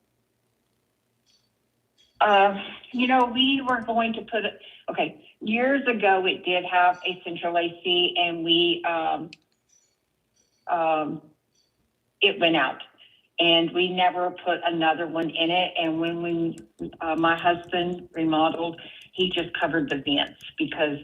You know, we were going to put it, okay, years ago, it did have a central AC and we, it went out and we never put another one in it. And when we, my husband remodeled, he just covered the vents because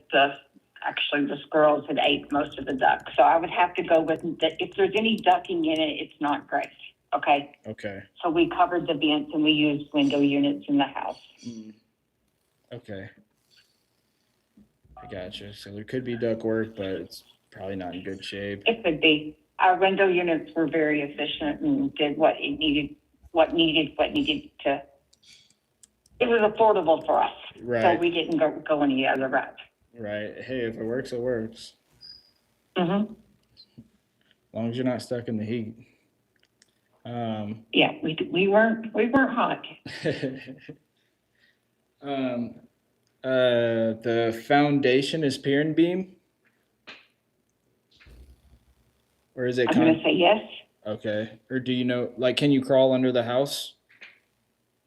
actually the squirrels had ate most of the ducks. So I would have to go with, if there's any ducking in it, it's not great. Okay. Okay. So we covered the vents and we used window units in the house. Okay. I gotcha. So there could be duct work, but it's probably not in good shape. It could be. Our window units were very efficient and did what needed to. It was affordable for us. Right. So we didn't go any other route. Right. Hey, if it works, it works. Mm-hmm. As long as you're not stuck in the heat. Yeah, we weren't hot. The foundation is pier and beam, or is it? I'm gonna say yes. Okay. Or do you know? Like, can you crawl under the house?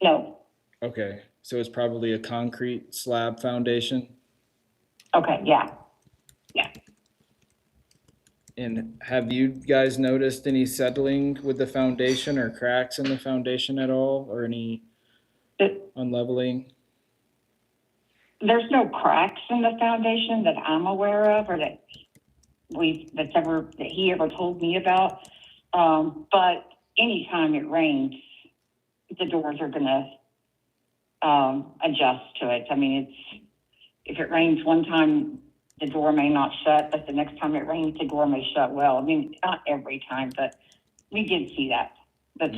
No. Okay. So it's probably a concrete slab foundation. Okay. Yeah. Yeah. And have you guys noticed any settling with the foundation or cracks in the foundation at all, or any unleveling? There's no cracks in the foundation that I'm aware of, or that he ever told me about. But anytime it rains, the doors are gonna adjust to it. I mean, if it rains one time, the door may not shut, but the next time it rains, the door may shut well. I mean, not every time, but we did see that the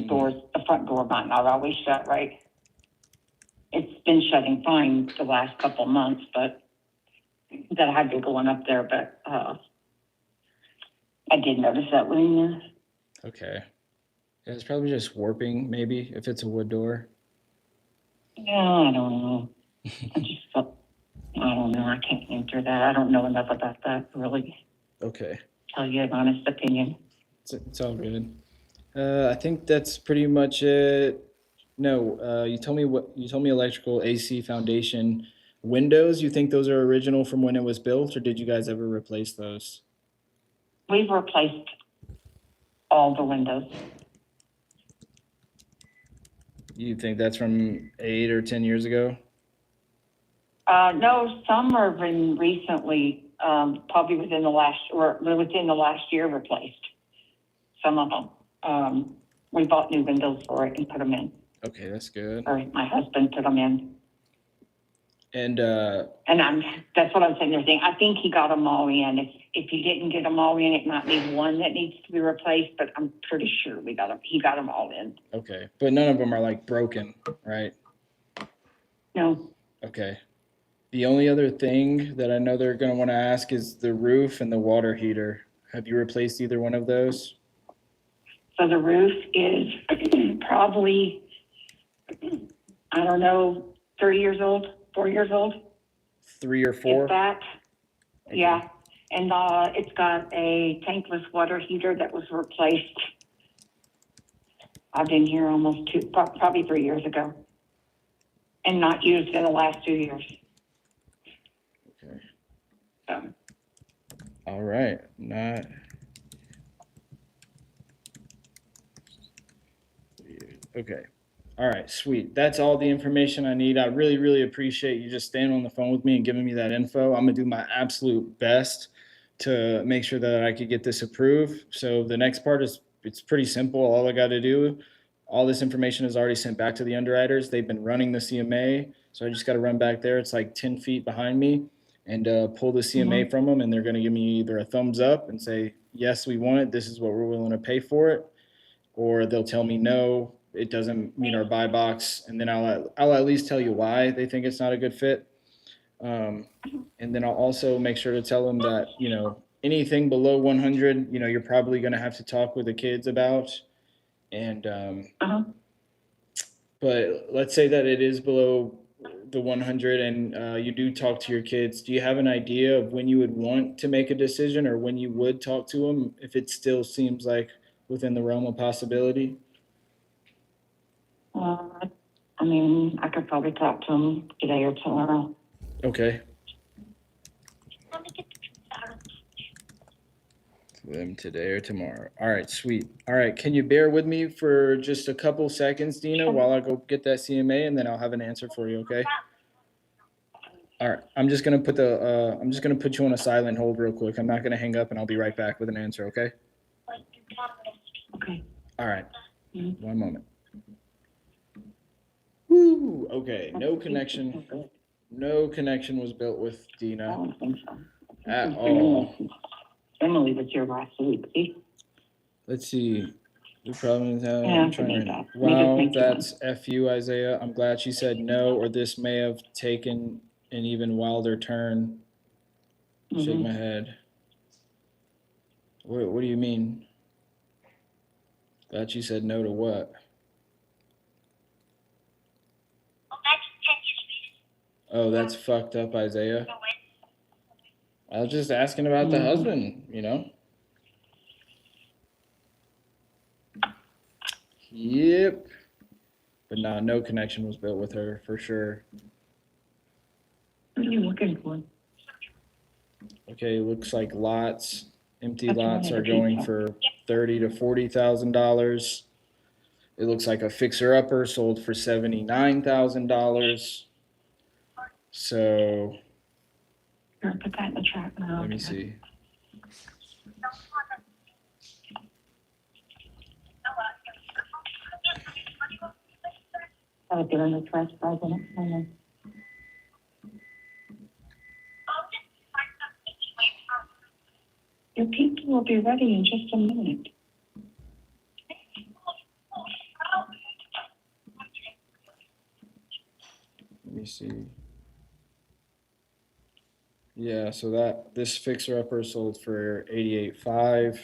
front door might not always shut right. It's been shutting fine the last couple of months, but that I've been going up there, but I did notice that when. Okay. Yeah, it's probably just warping, maybe, if it's a wood door. Yeah, I don't know. I just felt, I don't know. I can't answer that. I don't know enough about that to really Okay, tell you an honest opinion. it's all good. I think that's pretty much it. No, you told me electrical, AC, foundation, windows. You think those are original from when it was built, or did you guys ever replace those? We've replaced all the windows. You think that's from 8 or 10 years ago? No, some have been recently, probably within the last year replaced. Some of them. We bought new windows for it and put them in. Okay, that's good. Or my husband put them in. And That's what I'm saying. I think he got them all in. If he didn't get them all in, it might be one that needs to be replaced, but I'm pretty sure he got them all in. okay, but none of them are like broken, right? No. Okay. The only other thing that I know they're going to want to ask is the roof and the water heater. Have you replaced either one of those? So the roof is probably, I don't know, 4 years old. 3 or 4? If that. Okay. Yeah. And it's got a tankless water heater that was replaced. I've been here almost probably 3 years ago. And not used in the last 2 years. Okay. So. All right. Not. Okay. All right. Sweet. That's all the information I need. I really, really appreciate you just staying on the phone with me and giving me that info. I'm going to do my absolute best to make sure that I could get this approved. So the next part is it's pretty simple. All I got to do, all this information is already sent back to the underwriters. They've been running the CMA. So I just got to run back there. It's like 10 feet behind me and pull the CMA from them. And they're going to give me either a thumbs up and say, yes, we want it. This is what we're willing to pay for it. Or they'll tell me, no, it doesn't meet our buy box. And then I'll at least tell you why they think it's not a good fit. And then I'll also make sure to tell them that, anything below 100, you're probably going to have to talk with the kids about. And, but let's say that it is below the 100 and you do talk to your kids. Do you have an idea of when you would want to make a decision or when you would talk to them if it still seems like within the realm of possibility? I could probably talk to him today or tomorrow. Okay. Them today or tomorrow. All right, sweet. All right, can you bear with me for just a couple seconds, Dina, while I go get that CMA, and then I'll have an answer for you, okay? All right, I'm just gonna put you on a silent hold real quick. I'm not gonna hang up, and I'll be right back with an answer, okay? Okay. All right. One moment. Woo! Okay, no connection. No connection was built with I Dina don't think so. at all. Emily was here last week. See? Let's see. The problem is how Yeah, I'm trying that. to. We just Wow, make that's FU, Isaiah. I'm glad she said no, or this may have taken an even wilder turn. Shake my head. What do you mean? Glad she said no to what? Oh, that's fucked up, Isaiah. I was just asking about the husband, Yep. But nah, no connection was built with her for sure. What are you looking for? Okay, looks like empty That's lots one are of the going pizza. for $30,000 to $40,000. It looks like a fixer-upper sold for $79,000. So Here, put that in the trap now. let me see. I'll get in the trash bag in it. Hang on. Your pizza will be ready in just a minute. Let me see. Yeah, so this fixer-upper sold for $88,500.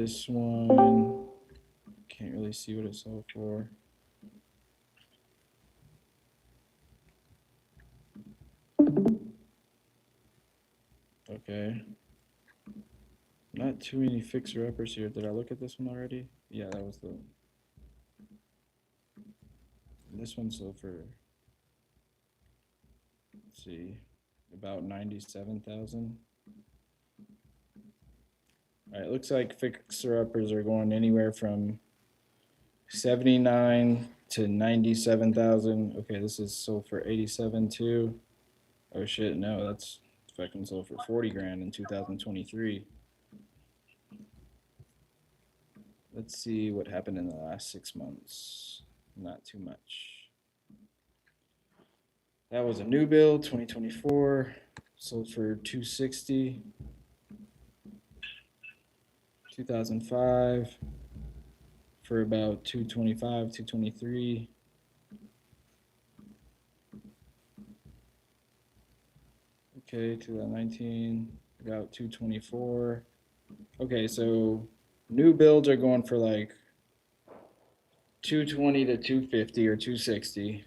This one, can't really see what it sold for. Okay. Not too many fixer-uppers here. Did I look at this one already? Yeah, that was the... This one sold for, let's see, about 97,000. All right, it looks like fixer-uppers are going anywhere from 79 to 97,000. Okay, this is sold for 87 too. Oh shit, no, that's fucking sold for 40 grand in 2023. Let's see what happened in the last 6 months. Not too much. That was a new build, 2024, sold for 260. 2005 for about 225, 223. Okay, 2019, about 224. Okay, so new builds are going for like 220 to 250 or 260.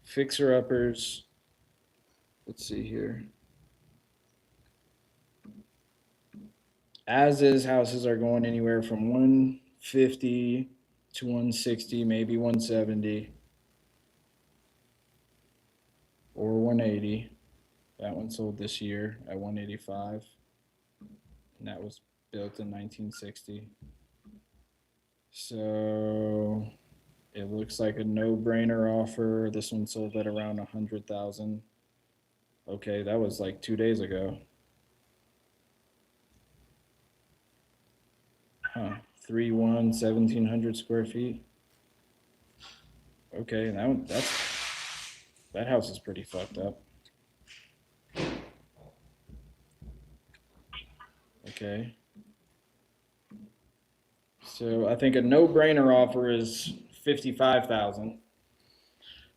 Fixer uppers, let's see here. As is houses are going anywhere from 150 to 160, maybe 170 or 180. That one sold this year at 185. And that was built in 1960. So it looks like a no-brainer offer. This one sold at around 100,000. Okay, that was like 2 days ago. Huh, 3-1, 1,700 square feet. Okay, that house is pretty fucked up. Okay. So I think a no-brainer offer is 55,000.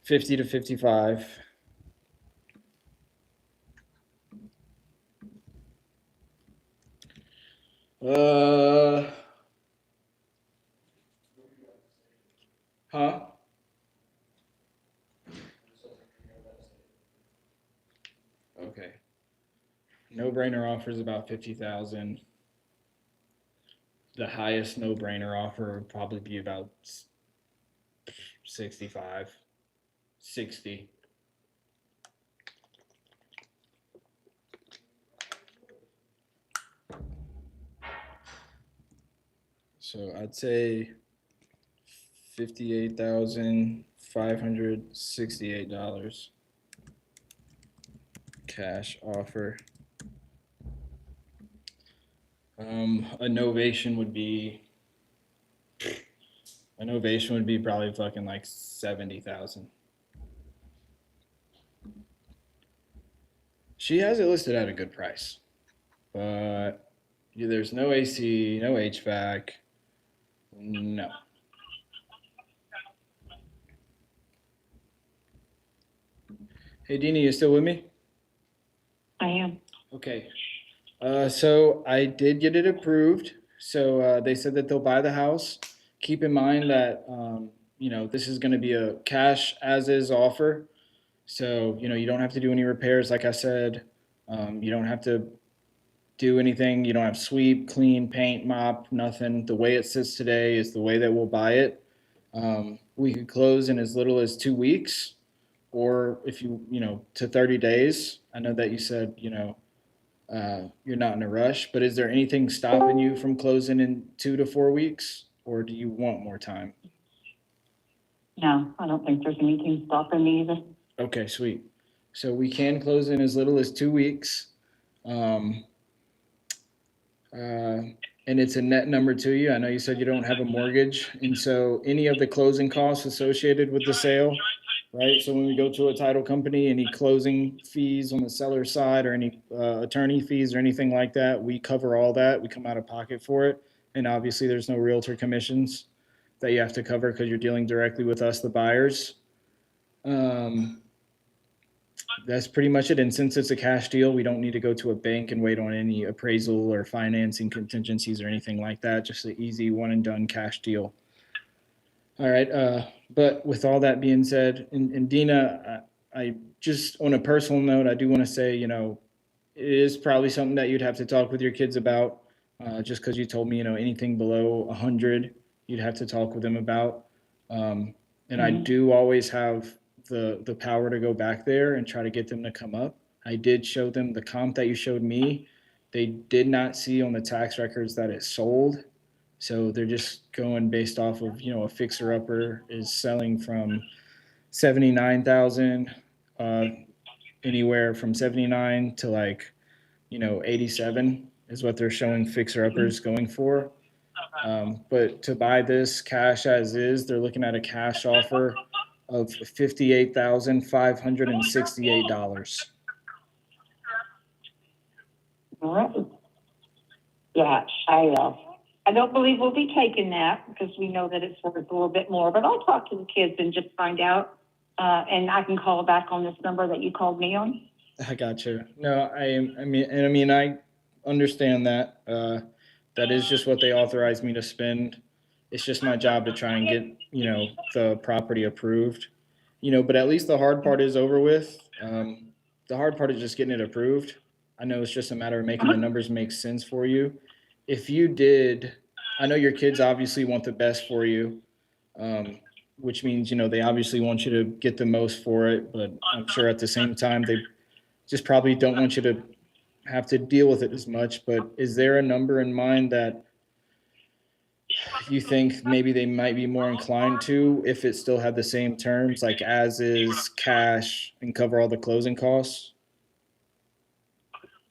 50 to 55. Huh? Okay. No-brainer offer is about 50,000. The highest no-brainer offer would probably be about 65, 60. So I'd say $58,568 cash offer. A novation would be probably fucking like 70,000. She has it listed at a good price, but there's no AC, no HVAC, no. Hey, Dina, you still with me? I am. Okay. So I did get it approved. So they said that they'll buy the house. Keep in mind that, this is going to be a cash as is offer. So, you don't have to do any repairs. Like I said, you don't have to do anything. You don't have sweep, clean, paint, mop, nothing. The way it sits today is the way that we'll buy it. We could close in as little as 2 weeks, or if to 30 days. I know that you said, you're not in a rush, but is there anything stopping you from closing in 2 to 4 weeks, or do you want more time? No, I don't think there's anything stopping me either. Okay, sweet. So we can close in as little as 2 weeks. And it's a net number to you. I know you said you don't have a mortgage, and so any of the closing costs associated with the sale, right? So when we go to a title company, any closing fees on the seller's side or any attorney fees or anything like that, we cover all that. We come out of pocket for it. And obviously there's no realtor commissions that you have to cover because you're dealing directly with us, the buyers. that's pretty much it. And since it's a cash deal, we don't need to go to a bank and wait on any appraisal or financing contingencies or anything like that. Just an easy one and done cash deal. All right. But with all that being said, and Dina, I just on a personal note, I do want to say, it is probably something that you'd have to talk with your kids about. Just because you told me, anything below 100, you'd have to talk with them about. And I do always have the power to go back there and try to get them to come up. I did show them the comp that you showed me. They did not see on the tax records that it sold. So they're just going based off of, a fixer upper is selling from 79,000, anywhere from 79 to 87 is what they're showing fixer uppers going for. But to buy this cash as is, they're looking at a cash offer of $58,568. All right. Yeah, I don't believe we'll be taking that because we know that it's worth a little bit more, but I'll talk to the kids and just find out. And I can call back on this number that you called me on. I got you. No, I understand that. That is just what they authorized me to spend. It's just my job to try and get, the property approved. But at least the hard part is over with. The hard part is just getting it approved. I know it's just a matter of making the numbers make sense for you. If you did, I know your kids obviously want the best for you, which means, they obviously want you to get the most for it. But I'm sure at the same time, they just probably don't want you to have to deal with it as much. But is there a number in mind that you think maybe they might be more inclined to if it still had the same terms, like as is, cash, and cover all the closing costs?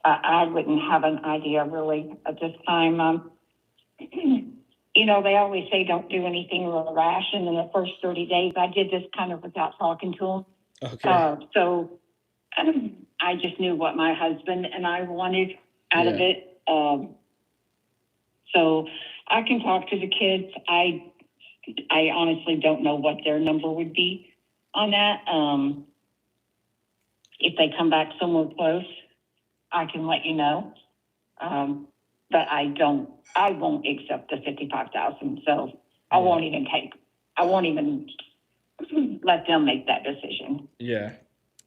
I wouldn't have an idea really at this time. They always say don't do anything real rash. And in the first 30 days, I did this kind of without talking to them. Okay. So I just knew what my husband and I wanted out of it. So I can talk to the kids. I honestly don't know what their number would be on that. If they come back somewhere close, I can let you know. But I won't accept the 55,000. So I won't even let them make that decision. Yeah.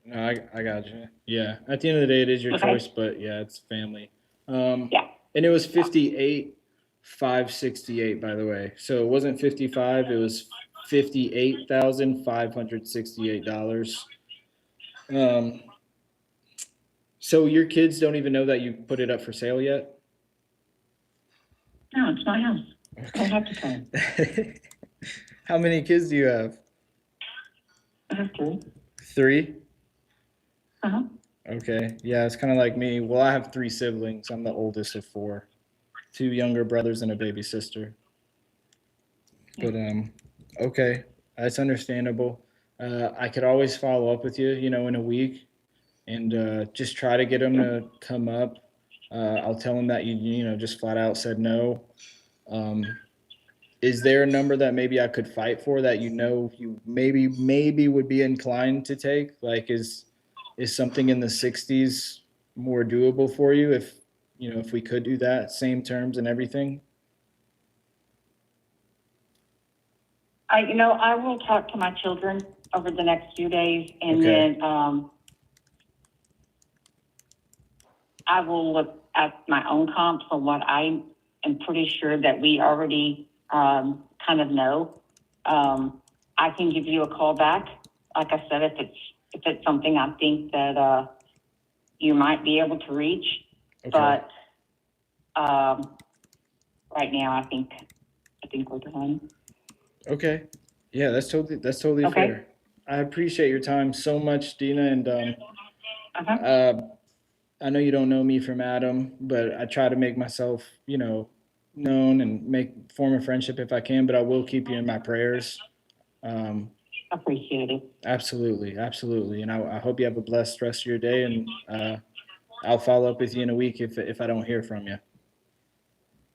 No, I got you. Yeah. At the end of the day, it is your choice, but it's family. Yeah. And it was 58,568, by the way. So it wasn't 55, it was $58,568. So your kids don't even know that you put it up for sale yet? No, it's my house. I don't have to tell them. How many kids do you have? I have to. 3? Uh-huh. Okay. Yeah, it's kind of like me. Well, I have 3 siblings. I'm the oldest of 4. 2 younger brothers and a baby sister. But okay, that's understandable. I could always follow up with you, in a week, and just try to get them to come up. I'll tell them that you just flat out said no. Is there a number that maybe I could fight for that you maybe would be inclined to take? Like, is something in the 60s more doable for you if we could do that, same terms and everything? I will talk to my children over the next few days, and then I will look at my own comps for what I am pretty sure that we already kind of know. I can give you a call back, like I said, if it's something I think that you might be able to reach. Okay. But right now, I think we're done. Okay. Yeah, that's totally Okay. fair. I appreciate your time so much, Dina, and I know you don't know me from Adam, but I try to make myself, known and form a friendship if I can, but I will keep you in my prayers. Appreciate it. Absolutely, absolutely. And I hope you have a blessed rest of your day, and I'll follow up with you in a week if I don't hear from you.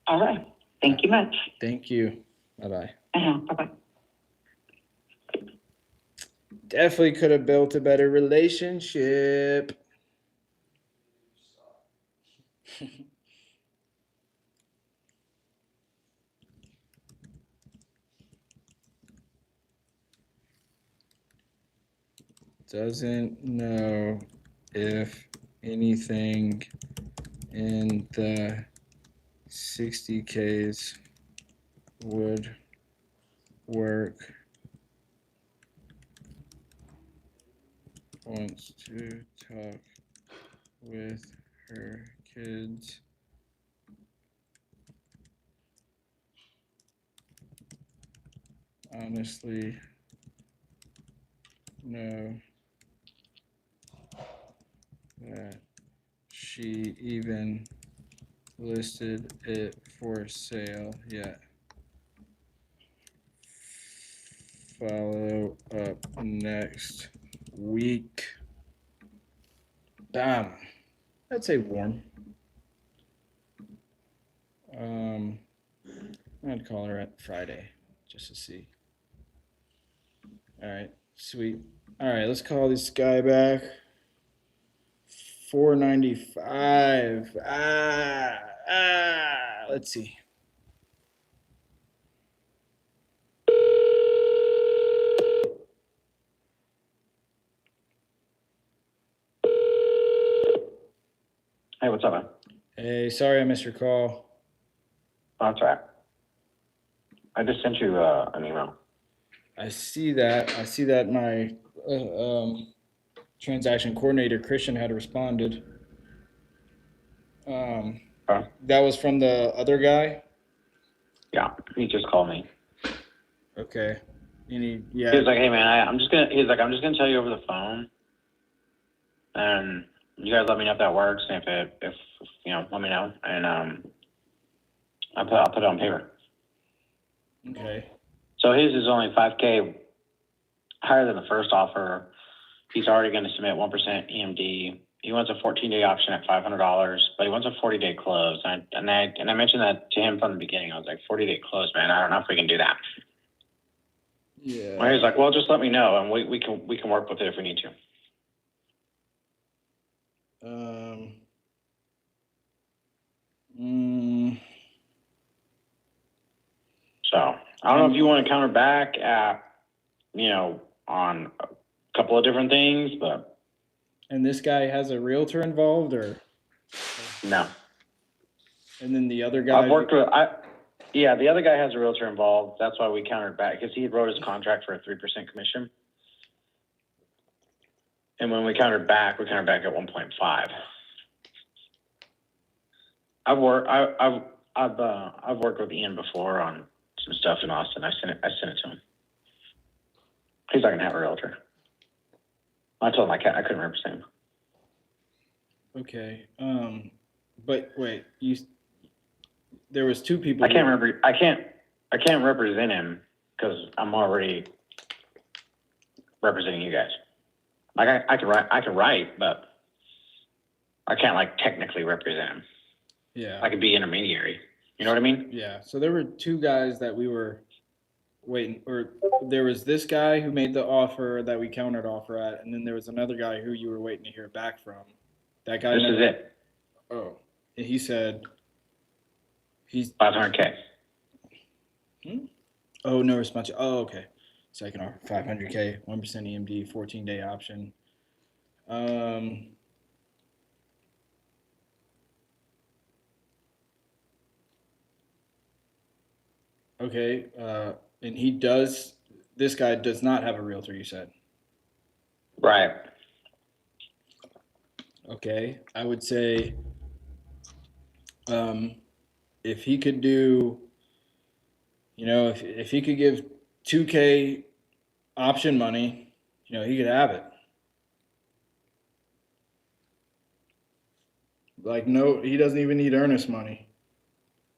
All right. Thank you much. Thank you. Bye-bye. Bye-bye. definitely could have built a better relationship. Doesn't know if anything in the 60Ks would work. Wants to talk with her kids. Honestly, no. That she even listed it for sale yet. Follow up next week. Bam. I'd say warm. I'd call her at Friday just to see. All right, sweet. All right, let's call this guy back. 495. Let's see. Hey, what's up, man? Hey, sorry I missed your call. Oh, that's all right. I just sent you an email. I see that. My transaction coordinator Christian had responded. That was from the other guy. Yeah, he just called me. Okay. He was like, "Hey, man, I'm just gonna tell you over the phone, and you guys let me know if that works, and if let me know, and I'll put it on paper." Okay. So his is only $5K higher than the first offer. He's already going to submit 1% EMD. He wants a 14-day option at $500, but he wants a 40-day close. And I mentioned that to him from the beginning. I was like, 40-day close, man. I don't know if we can do that. Yeah. Well, he's like, well, just let me know, and we can work with it if we need to. So I don't know if you want to counter back at, on a couple of different things, but. And this guy has a realtor involved, or? No. And then the other guy. The other guy has a realtor involved. That's why we countered back, because he wrote his contract for a 3% commission. And when we countered back at 1.5. I've worked with Ian before on some stuff in Austin. I sent it to him. He's not gonna have a realtor. I told him I couldn't represent him. Okay. But wait, there was two people. I can't represent him because I'm already representing you guys. Like I can write, but I can't technically represent him. Yeah. I could be intermediary. You know what I mean? Yeah. So there were two guys that we were waiting, or there was this guy who made the offer that we countered offer at, and then there was another guy who you were waiting to hear back from. That guy. This is it. Oh, and he said he's 500K. Oh, no response. Oh, okay. Second offer, 500K, 1% EMD, 14-day option. Okay. And this guy does not have a realtor, you said? Right. Okay. I would say, if he could do, if he could give 2K option money, he could have it. No, he doesn't even need earnest money.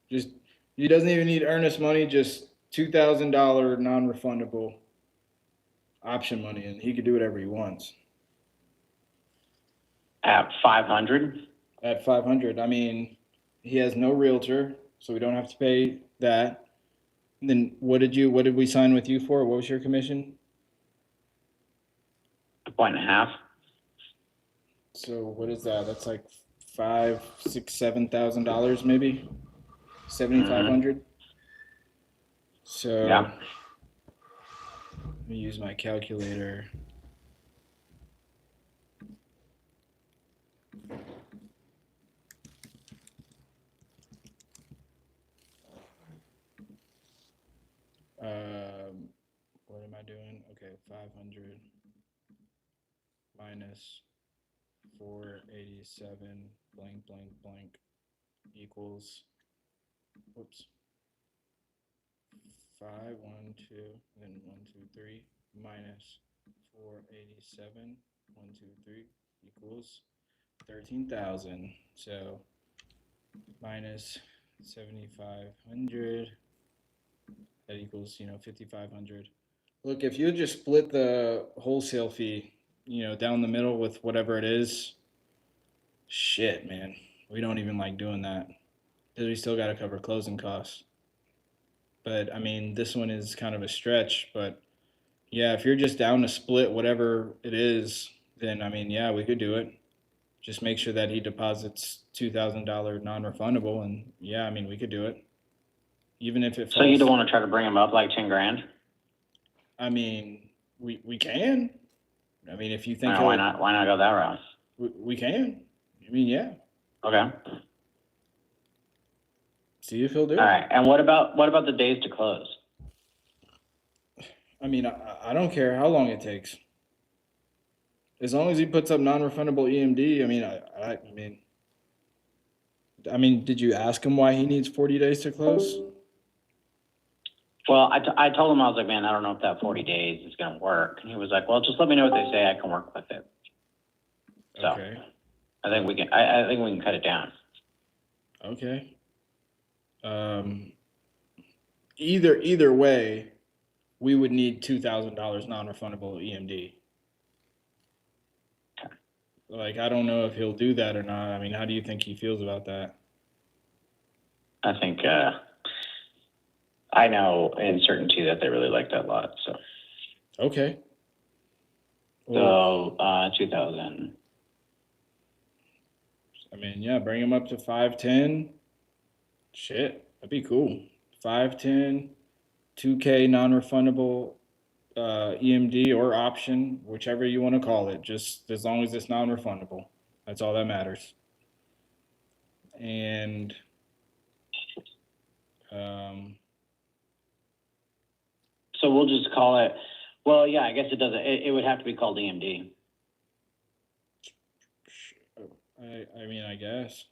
He doesn't even need earnest money, just $2,000 non-refundable option money, and he could do whatever he wants. At 500? At 500, I mean, he has no realtor, so we don't have to pay that. And then what did we sign with you for? What was your commission? point and a half. So what is that? That's like $5,000, $6,000, $7,000 maybe, 7,500. So Yeah. let me use my calculator. What am I doing? Okay, 500 minus 487 blank blank blank equals, whoops, 512, then 123 minus 487, 123 equals 13,000. So minus 7,500, that equals 5,500. Look, if you just split the wholesale fee, down the middle with whatever it is, shit, man, we don't even like doing that because we still got to cover closing costs. But I mean, this one is kind of a stretch, but yeah, if you're just down to split whatever it is, then I mean, yeah, we could do it. Just make sure that he deposits $2,000 non-refundable, and yeah, I mean, we could do it. Even if it falls. So you don't want to try to bring him up like 10 grand? I mean, we can. I mean, if you think why not go that route? we can. I mean, yeah. Okay. See if he'll do it. All right. And what about the days to close? I mean, I don't care how long it takes. As long as he puts up non-refundable EMD, I mean, did you ask him why he needs 40 days to close? Well, I told him, I was like, man, I don't know if that 40 days is going to work. And he was like, well, just let me know what they say. I can work with it. So Okay. I think we can cut it down. Okay. Either way, we would need $2,000 non-refundable EMD. Okay. Like, I don't know if he'll do that or not. I mean, how do you think he feels about that? I think I know in certainty that they really like that lot. So Okay. Well, so 2,000. I mean, yeah, bring him up to 510. Shit, that'd be cool. 510, 2K non-refundable EMD or option, whichever you want to call it, just as long as it's non-refundable. That's all that matters. And So we'll just call it. Well, yeah, I guess it doesn't. It would have to be called EMD. I mean, I guess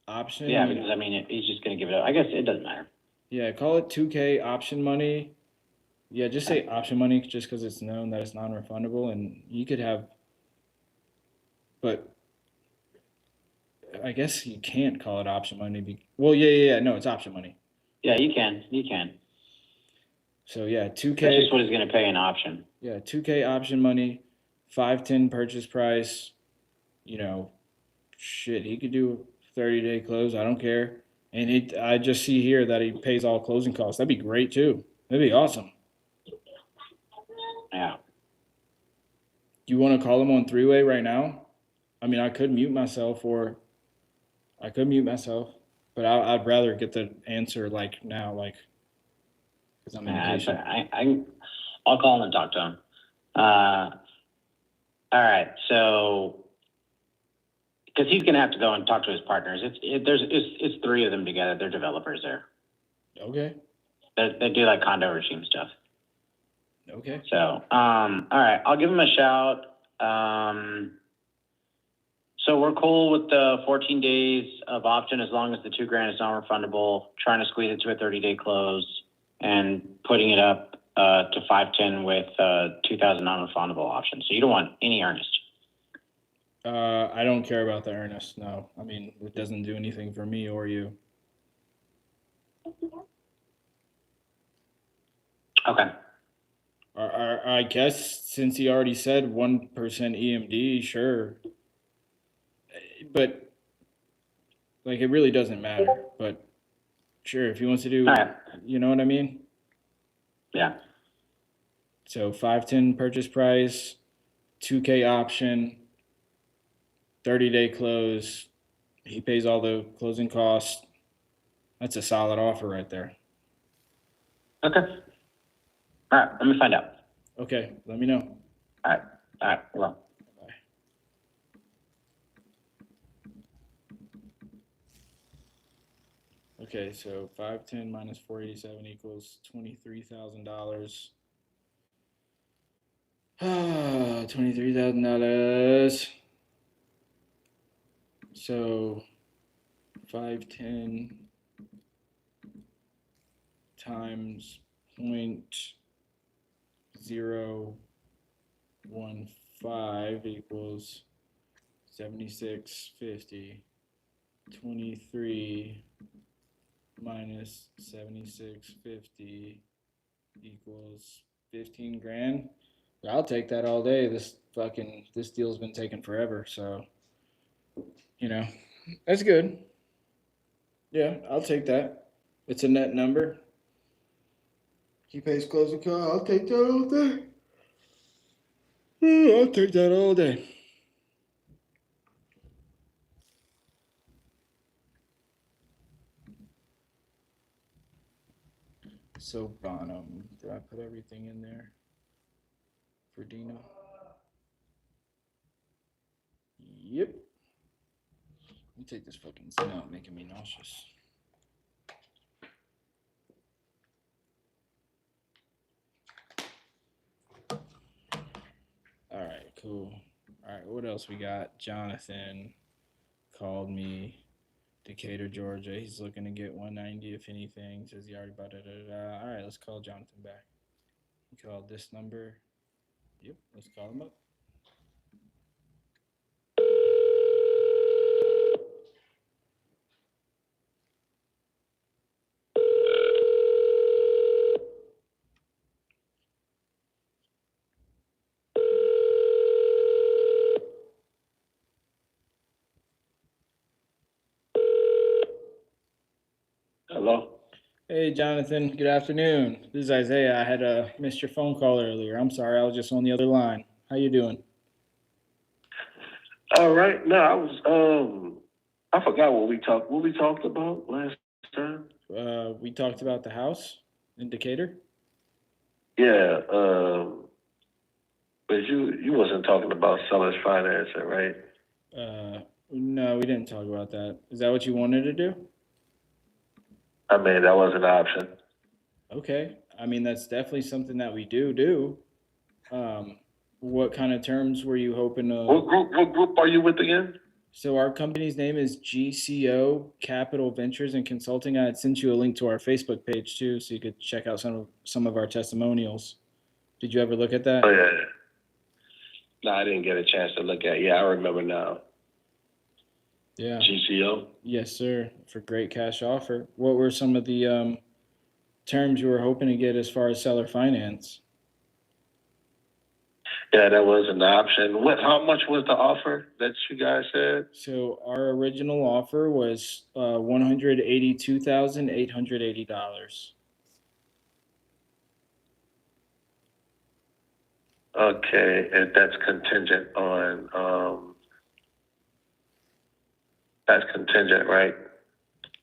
option. Yeah, because I mean, he's just going to give it up. I guess it doesn't matter. Yeah, call it 2K option money. Yeah, just say option money just because it's known that it's non-refundable, and you could have. But I guess you can't call it option money. Well, yeah. No, it's option money. Yeah, you can. So yeah, 2K. That's just what he's going to pay in option. Yeah, 2K option money, 510 purchase price. Shit, he could do 30-day close. I don't care. And I just see here that he pays all closing costs. That'd be great too. That'd be awesome. Yeah. You want to call him on three-way right now? I mean, I could mute myself, but I'd rather get the answer like now, like because I'm impatient. I'll call him and talk to him. All right, so because he's gonna have to go and talk to his partners. It's three of them together. They're developers there. Okay. They do like condo regime stuff. Okay. So all right, I'll give him a shout. So we're cool with the 14 days of option as long as the $2,000 is non-refundable. Trying to squeeze it to a 30-day close and putting it up to 510 with 2,000 non-refundable option. So you don't want any earnest. I don't care about the earnest. No, I mean it doesn't do anything for me or you. Okay. I guess since he already said 1% EMD, sure. But like it really doesn't matter. But sure, if he wants to do, right. You know what I mean? Yeah. So 510 purchase price, 2K option, 30-day close. He pays all the closing costs. That's a solid offer right there. Okay. All right, let me find out. Okay, let me know. All right, well. Bye. Okay, so 510 minus 487 equals $23,000. $23,000. So 510 times 0.015 equals 7650. 23 minus 7650 equals 15 grand. I'll take that all day. This deal's been taking forever, so that's good. Yeah, I'll take that. It's a net number. He pays closing costs. I'll take that all day. I'll take that all day. So Bonham, did I put everything in there for Dina? Yep. Let me take this fucking thing out, making me nauseous. All right, cool. All right, what else we got? Jonathan called me. Decatur, Georgia. He's looking to get 190 if anything. Says he already bought it. All right, let's call Jonathan back. He called this number. Yep, let's call him up. Hello? Hey, Jonathan. Good afternoon. This is Isaiah. I had missed your phone call earlier. I'm sorry. I was just on the other line. How you doing? All right. No, I forgot what we talked about last time. We talked about the house in Decatur. Yeah, but you wasn't talking about seller's financing, right? No, we didn't talk about that. Is that what you wanted to do? I mean, that was an option. Okay. I mean, that's definitely something that we do. What kind of terms were you hoping to? What group are you with again? So our company's name is GCO Capital Ventures and Consulting. I had sent you a link to our Facebook page too, so you could check out some of our testimonials. Did you ever look at that? Oh yeah. No, I didn't get a chance to look at. Yeah, I remember now. Yeah. GCO. Yes, sir. For great cash offer. What were some of the terms you were hoping to get as far as seller finance? Yeah, that was an option. How much was the offer that you guys said? So our original offer was $182,880. Okay, and that's contingent on that's contingent, right?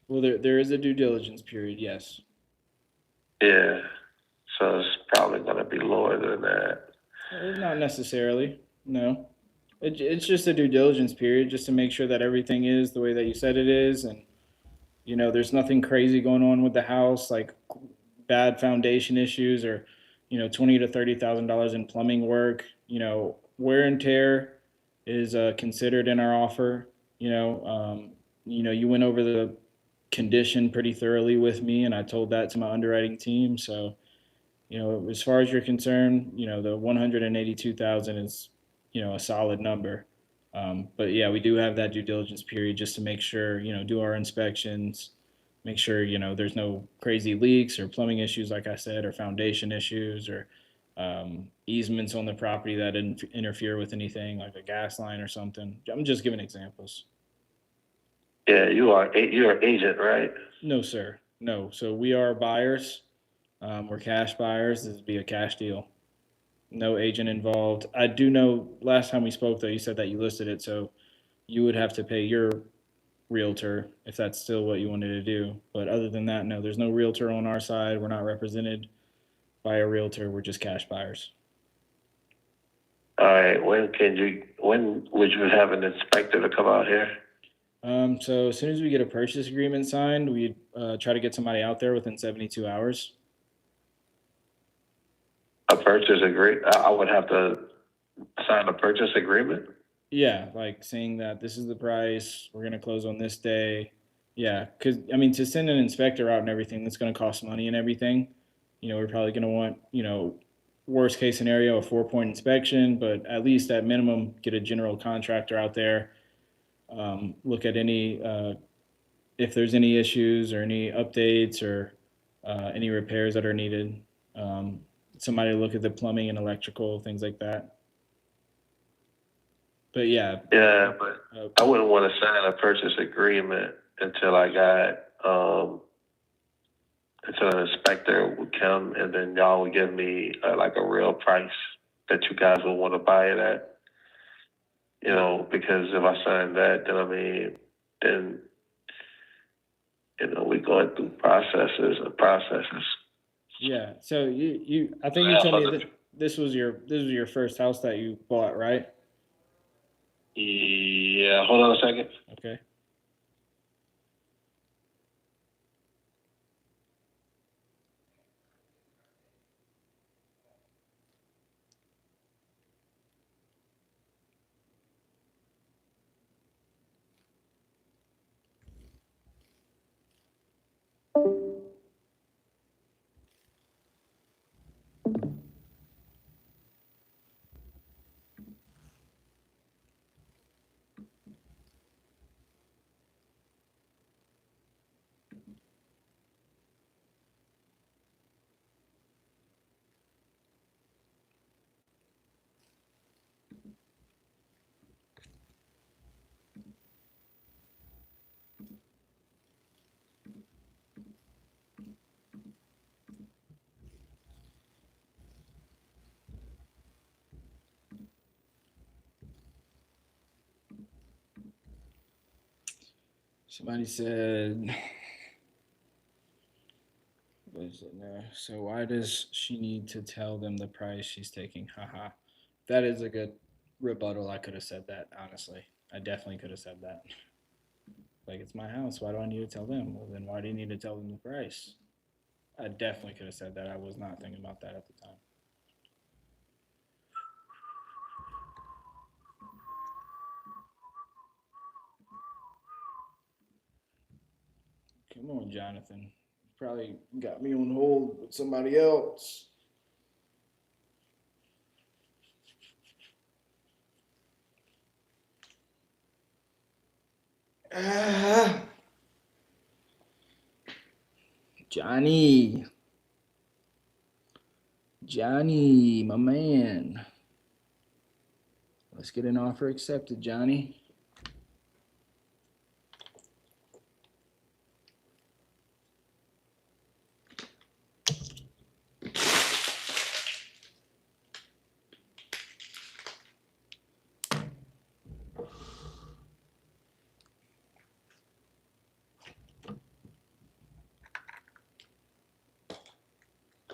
Well, there is a due diligence period, yes. Yeah. So it's probably gonna be lower than that. Not necessarily, no. It's just a due diligence period just to make sure that everything is the way that you said it is. And, there's nothing crazy going on with the house, like bad foundation issues or, $20,000 to $30,000 in plumbing work. Wear and tear is considered in our offer. You went over the condition pretty thoroughly with me, and I told that to my underwriting team. So, as far as you're concerned, the 182,000 is, a solid number. But yeah, we do have that due diligence period just to make sure, do our inspections, make sure, there's no crazy leaks or plumbing issues, like I said, or foundation issues or easements on the property that interfere with anything like a gas line or something. I'm just giving examples. Yeah, you're an agent, right? No, sir. No. So we are buyers. We're cash buyers. This would be a cash deal. No agent involved. I do know last time we spoke though, you said that you listed it, so you would have to pay your realtor if that's still what you wanted to do. But other than that, no, there's no realtor on our side. We're not represented by a realtor. We're just cash buyers. All right, when would you have an inspector to come out here? So as soon as we get a purchase agreement signed, we try to get somebody out there within 72 hours. A purchase agreement? I would have to sign a purchase agreement? Yeah, like saying that this is the price, we're gonna close on this day. Yeah, because I mean, to send an inspector out and everything, that's gonna cost money and everything. We're probably gonna want, worst case scenario, a 4-point inspection, but at least at minimum, get a general contractor out there, look at any, if there's any issues or any updates or any repairs that are needed. Um, Somebody to look at the plumbing and electrical, things like that. But yeah, Yeah, but I wouldn't want to sign a purchase agreement until until an inspector would come and then y'all would give me like a real price that you guys would want to buy it at. Because if I sign that, then we going through processes and processes. yeah. So I think you told me that this was your first house that you bought, right? Yeah, hold on a second. Okay. Somebody said, what is it now? So why does she need to tell them the price she's taking? Haha. That is a good rebuttal. I could have said that, honestly. I definitely could have said that. Like, it's my house. Why do I need to tell them? Well, then why do you need to tell them the price? I definitely could have said that. I was not thinking about that at the time. Come on, Jonathan. You probably got me on hold with somebody else. Ah, Johnny. Johnny, my man. Let's get an offer accepted, Johnny.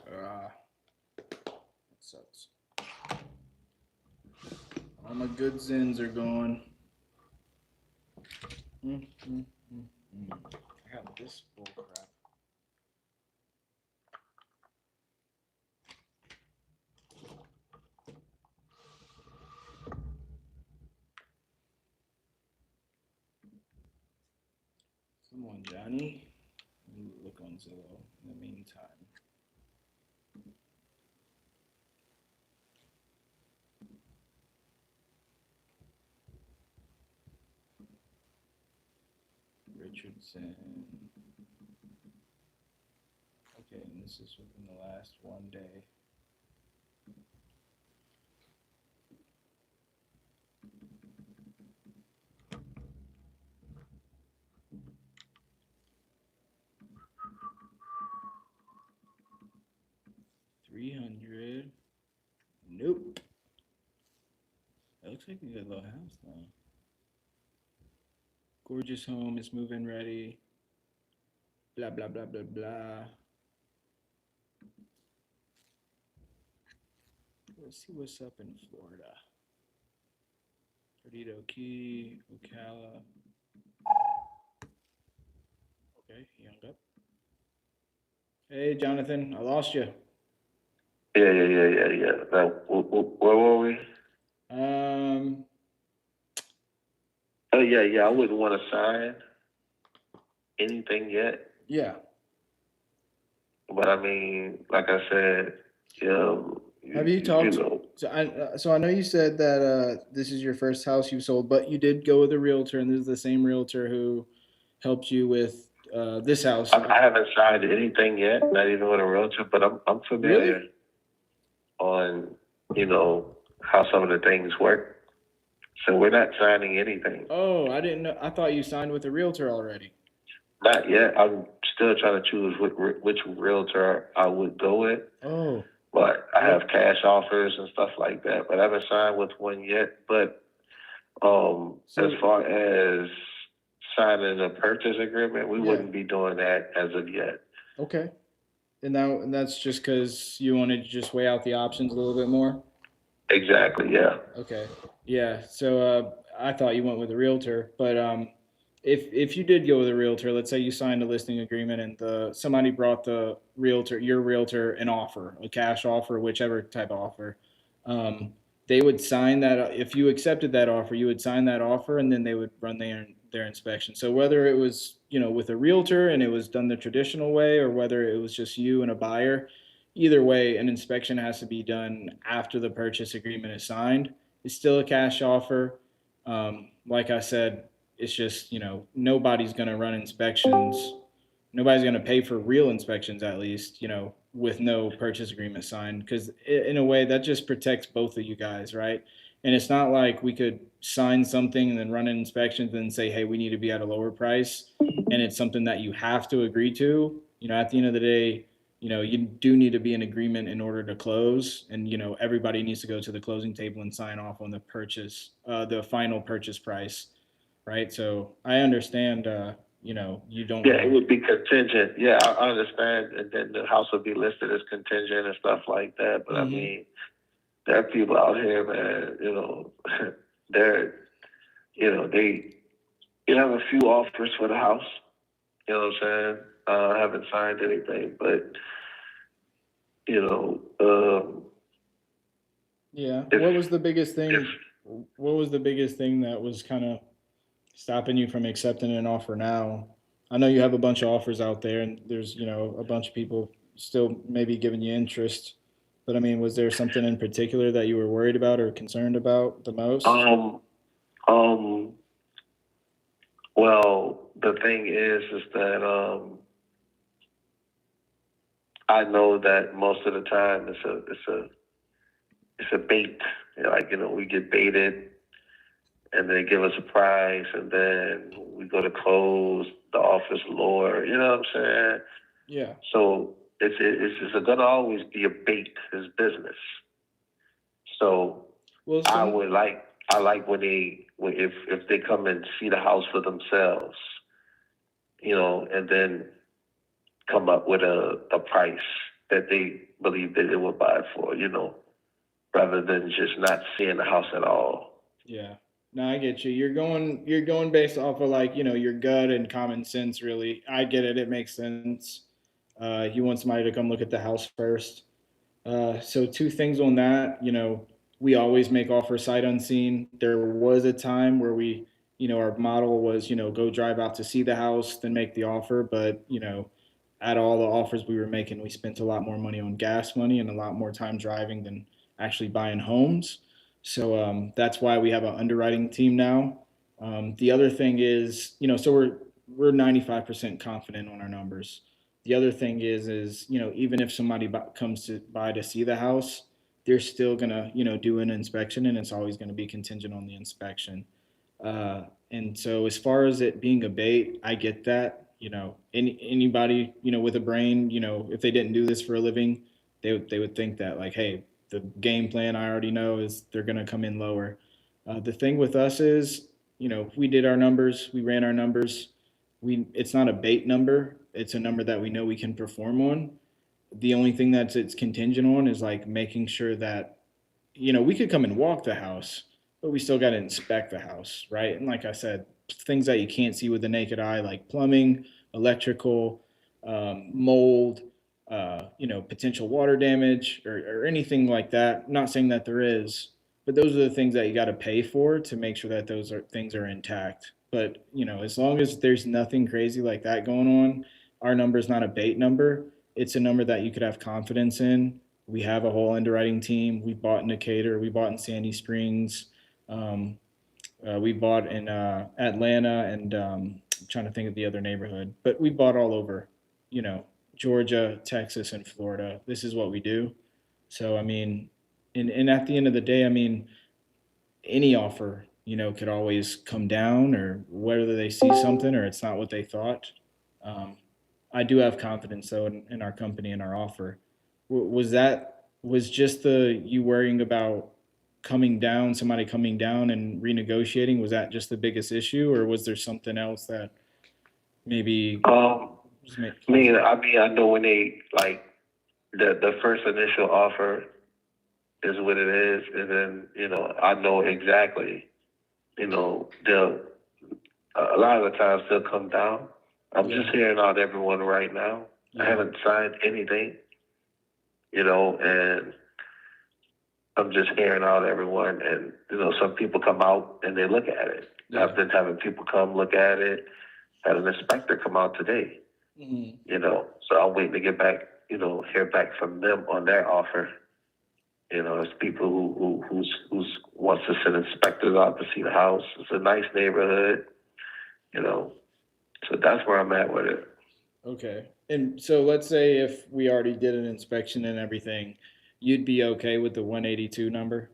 That sucks. All my good zins are gone. I got this bull crap. Come on, Johnny. Let me look on Zillow in the meantime. Richardson. Okay, and this is within the last one day. $300. Nope. looks like a good little house though. Gorgeous home. It's move-in ready. Blah blah blah blah blah. Let's see what's up in Florida. Perdido Key, Ocala. Okay, he hung up. Hey, Jonathan, I lost you. Yeah. Now, where were we? Oh, yeah. I wouldn't want to sign anything yet. Yeah. But I mean, like I said, Have you talked? know, So I know you said that this is your first house you sold, but you did go with a realtor, and this is the same realtor who helped you with this house. I haven't signed anything yet, not even with a realtor, but I'm familiar Really? on, how some of the things work. So we're not signing anything. Oh, I didn't know. I thought you signed with a realtor already. Not yet. I'm still trying to choose which realtor I would go with. Oh. But I have cash offers and stuff like that. But I haven't signed with one yet. But as far as signing a purchase agreement, we wouldn't be doing that as of yet. Okay. And that's just because you wanted to just weigh out the options a little bit more? Exactly, yeah. Okay. Yeah. So I thought you went with a realtor, but if you did go with a realtor, let's say you signed a listing agreement and somebody brought your realtor, an offer, a cash offer, whichever type of offer, they would sign that. If you accepted that offer, you would sign that offer, and then they would run their inspection. So whether it was with a realtor and it was done the traditional way, or whether it was just you and a buyer, either way, an inspection has to be done after the purchase agreement is signed. It's still a cash offer. Like I said, it's just nobody's going to run inspections. Nobody's going to pay for real inspections, at least with no purchase agreement signed, because in a way that just protects both of you guys, right? And it's not like we could sign something and then run an inspection and then say, hey, we need to be at a lower price, and it's something that you have to agree to. At the end of the day, you do need to be in agreement in order to close, and everybody needs to go to the closing table and sign off on the the final purchase price, right? So I understand, you don't. Yeah, it would be contingent. Yeah, I understand, and then the house would be listed as contingent and stuff like that. But I mean, there are people out here, man. They're, they have a few offers for the house. You know what I'm saying? I haven't signed anything, but Yeah. What was the biggest thing? What was the biggest thing that was kind of stopping you from accepting an offer now? I know you have a bunch of offers out there, and there's a bunch of people still maybe giving you interest. But I mean, was there something in particular that you were worried about or concerned about the most? Well, the thing is that I know that most of the time it's a bait. We get baited, and they give us a price, and then we go to close, the offer's lower. You know what I'm saying? Yeah. So it's gonna always be a bait. It's business. So I like if they come and see the house for themselves, and then come up with a price that they believe that they will buy it for, rather than just not seeing the house at all. Yeah. No, I get you. You're going based off of your gut and common sense, really. I get it. It makes sense. You want somebody to come look at the house first. So two things on that. We always make offer sight unseen. There was a time where our model was, go drive out to see the house, then make the offer. But at all the offers we were making, we spent a lot more money on gas money and a lot more time driving than actually buying homes. So that's why we have an underwriting team now. The other thing is, so we're 95% confident on our numbers. The other thing is even if somebody comes to see the house, they're still gonna do an inspection, and it's always gonna be contingent on the inspection. And so as far as it being a bait, I get that. Anybody with a brain, if they didn't do this for a living, they would think that, like, hey, the game plan I already know is they're gonna come in lower. The thing with us is, we did our numbers, we ran our numbers. It's not a bait number. It's a number that we know we can perform on. The only thing that's it's contingent on is like making sure that, we could come and walk the house, but we still got to inspect the house, right? And like I said, things that you can't see with the naked eye, like plumbing, electrical, mold, potential water damage or anything like that. I'm not saying that there is, but those are the things that you got to pay for to make sure that those are things are intact. But as long as there's nothing crazy like that going on, our number is not a bait number. It's a number that you could have confidence in. We have a whole underwriting team. We bought in Decatur. We bought in Sandy Springs. Um, we bought in Atlanta, and I'm trying to think of the other neighborhood. But we bought all over, you know, Georgia, Texas, and Florida. This is what we do. So I mean, and at the end of the day, I mean, any offer, could always come down, or whether they see something or it's not what they thought. Um, I do have confidence though in our company and our offer. Was just the you worrying about coming down, somebody coming down and renegotiating? Was that just the biggest issue, or was there something else that maybe just I know when they like the first initial offer is what it is, and then I know exactly. They'll a lot of the times they'll come down. I'm just hearing out everyone right now. I haven't signed anything, and I'm just hearing out everyone. And some people come out and they look at it. Yeah. I've been having people come look at it. Had an inspector come out today. Mm-hmm. So I'm waiting to get back, hear back from them on their offer. It's people who wants to send inspectors out to see the house. It's a nice neighborhood, So that's where I'm at with it. Okay. And so let's say if we already did an inspection and everything, you'd be okay with the 182 number?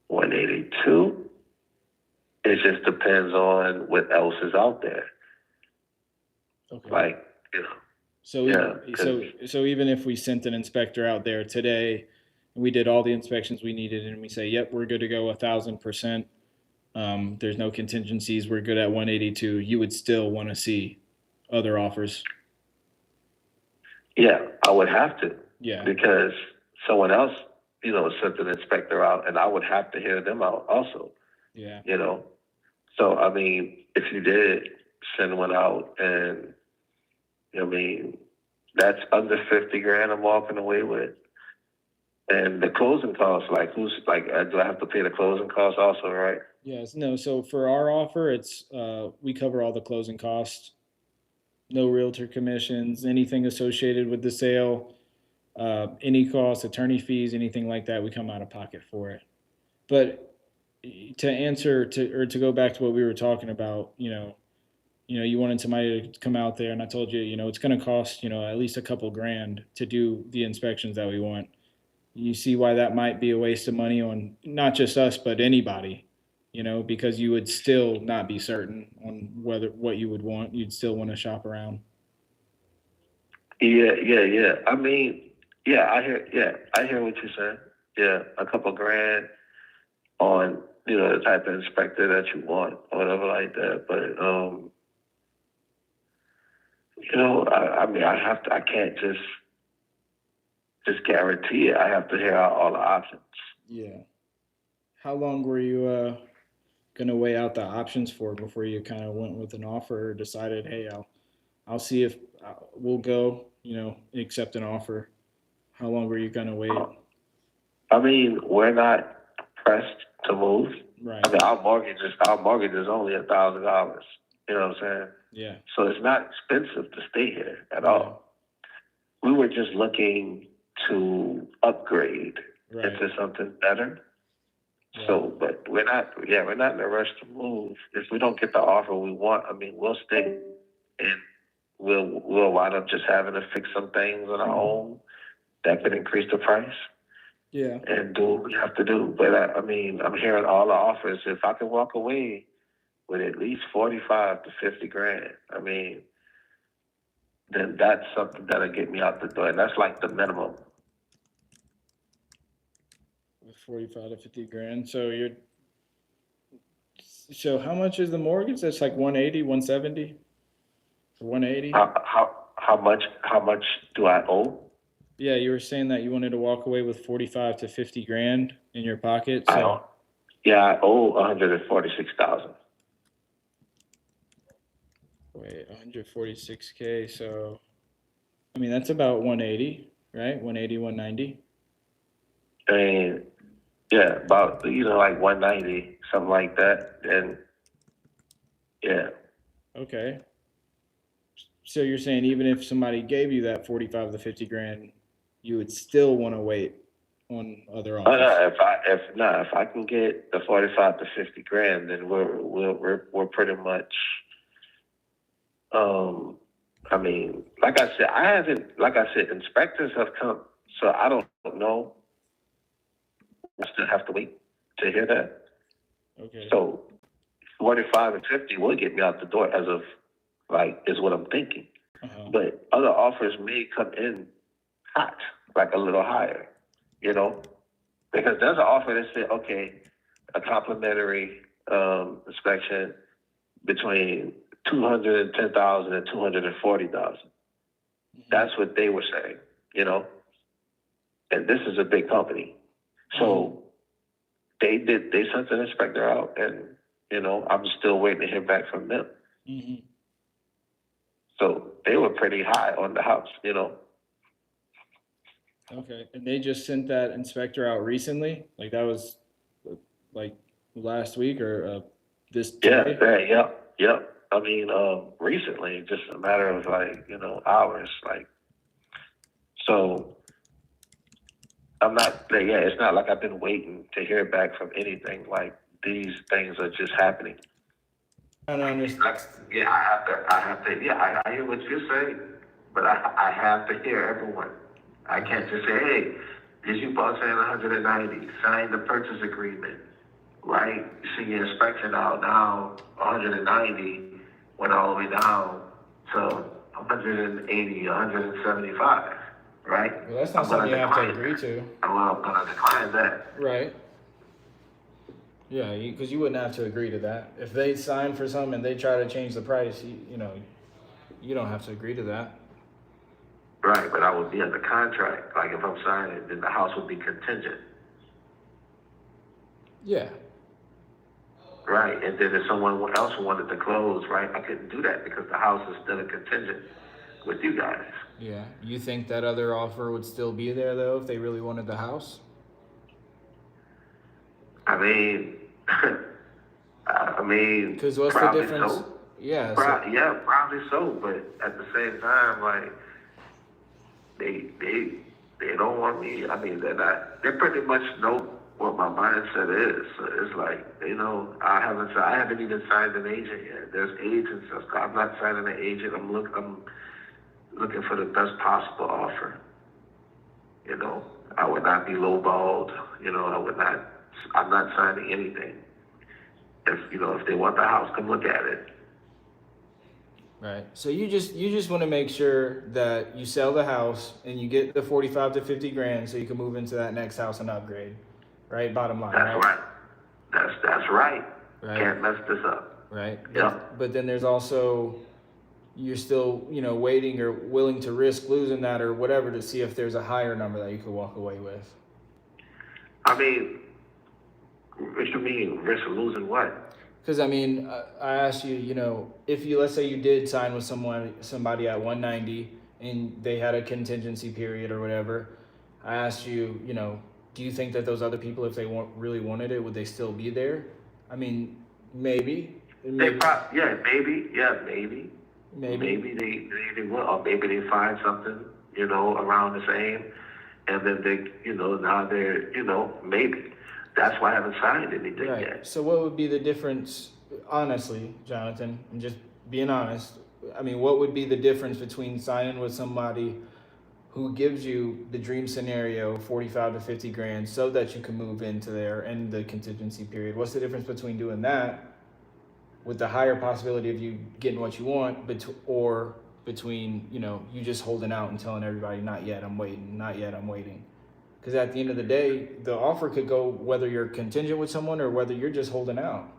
182. It just depends on what else is out there. Okay. Like, So so even if we sent an inspector out there today, and we did all the inspections we needed, and we say, "Yep, we're good to go 1,000%." There's no contingencies. We're good at 182. You would still want to see other offers. Yeah, I would have to. Yeah. Because someone else, sent an inspector out, and I would have to hear them out also. Yeah. So I mean, if you did send one out, and that's under 50 grand I'm walking away with. And the closing costs, do I have to pay the closing costs also, right? Yes. No. So for our offer, it's we cover all the closing costs, no realtor commissions, anything associated with the sale, any costs, attorney fees, anything like that. We come out of pocket for it. But to answer to go back to what we were talking about, you wanted somebody to come out there, and I told you, it's going to cost, at least a couple grand to do the inspections that we want. You see why that might be a waste of money on not just us, but anybody, because you would still not be certain on what you would want. You'd still want to shop around. Yeah. I mean, I hear what you're saying. Yeah, a couple grand on, the type of inspector that you want or whatever like that. But, I can't just guarantee it. I have to hear out all the options. Yeah. How long were you going to weigh out the options for before you kind of went with an offer or decided, hey, I'll see if we'll go, accept an offer? How long were you going to wait? I mean, we're not pressed to move. Right. I mean, our mortgage is only $1,000. You know what I'm saying? Yeah. So it's not expensive to stay here at all. We were just looking to upgrade into something better. Right. So, but we're not in a rush to move. If we don't get the offer we want, I mean, we'll stay and we'll wind up just having to fix some things on our own that could increase the price. Yeah. And do what we have to do. But I mean, I'm hearing all the offers. If I can walk away with at least 45 to 50 grand, I mean, then that's something that'll get me out the door. And that's like the minimum. 45 to 50 grand. So how much is the mortgage? That's like 180, 170 or 180? How much do I owe? Yeah, you were saying that you wanted to walk away with 45 to 50 grand in your pocket. I So owe 146,000. wait, 146K. So I mean that's about 180, right? 180, 190. I mean, yeah, about like 190, something like that. And yeah. Okay. So you're saying even if somebody gave you that 45 to 50 grand, you would still want to wait on other offers? If I can get the 45 to 50 grand, then we're pretty much. I mean, like I said, inspectors have come, so I don't know. I still have to wait to hear that. Okay. So 45 and 50 will get me out the door as of is what I'm thinking. Uh-huh. But other offers may come in hot, like a little higher, because there's an offer that said, okay, a complimentary inspection between $210,000 and $240,000. That's what they were saying, and this is a big company. So they sent an inspector out, and, I'm still waiting to hear back from them. Mm-hmm. So they were pretty high on the house, Okay. And they just sent that inspector out recently? Like that was like last week or this today? Yeah. I mean, recently, just a matter of hours, so I'm not, it's not like I've been waiting to hear back from anything. Like these things are just happening. I don't understand. I have to, I hear what you're saying, but I have to hear everyone. I can't just say, hey, did you boss saying 190, sign the purchase agreement, right? You see your inspection out now, 190, went all the way down to 180, 175, right? Well, that's not something you have to agree to. I'm going to decline that. Right. Yeah, because you wouldn't have to agree to that. If they sign for something and they try to change the price, you don't have to agree to that. Right, but I would be under contract. Like if I'm signing, then the house would be contingent. Yeah. Right, and then if someone else wanted to close, right, I couldn't do that because the house is still a contingent with you guys. Yeah. You think that other offer would still be there though if they really wanted the house? I mean, because what's the difference? So. Yeah. Probably so. But at the same time, like they don't want me. I mean, they pretty much know what my mindset is. So it's like, I haven't even signed an agent yet. There's agents. I'm not signing an agent. I'm looking for the best possible offer. I would not be lowballed. I'm not signing anything. If they want the house, come look at it. Right. So you just want to make sure that you sell the house and you get the 45 to 50 grand so you can move into that next house and upgrade. Right? Bottom line. That's right. That's right. Right. Can't mess this up. Right. Yeah. But then there's also, you're still, waiting or willing to risk losing that or whatever to see if there's a higher number that you could walk away with. I mean, what you mean, risk of losing what? Because I asked you, if let's say you did sign with somebody at 190 and they had a contingency period or whatever, I asked you, do you think that those other people, if they really wanted it, would they still be there? I mean, maybe. Maybe. Maybe they will, or maybe they find something, around the same, and then they, now they're, maybe. That's why I haven't signed anything yet. So what would be the difference, honestly, Jonathan, I'm just being honest. What would be the difference between signing with somebody who gives you the dream scenario, 45 to 50 grand, so that you can move into there and the contingency period? What's the difference between doing that with the higher possibility of you getting what you want, or between, you just holding out and telling everybody, not yet, I'm waiting, not yet, I'm waiting? Because at the end of the day, the offer could go whether you're contingent with someone or whether you're just holding out,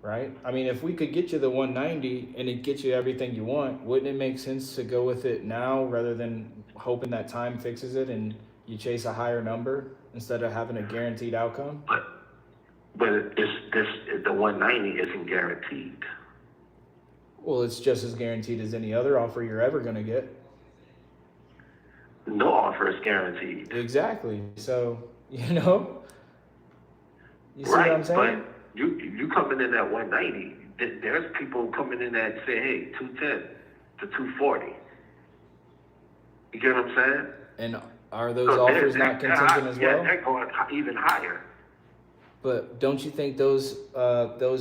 right? I mean, if we could get you the 190 and it gets you everything you want, wouldn't it make sense to go with it now rather than hoping that time fixes it and you chase a higher number instead of having a guaranteed outcome? But the 190 isn't guaranteed. Well, it's just as guaranteed as any other offer you're ever going to get. No offer is guaranteed. Exactly. So, you see Right, what I'm saying? but you coming in at 190. There's people coming in that say, hey, 210 to 240. You get what I'm saying? And are those offers not contingent as well? Yeah, they're going even higher. But don't you think those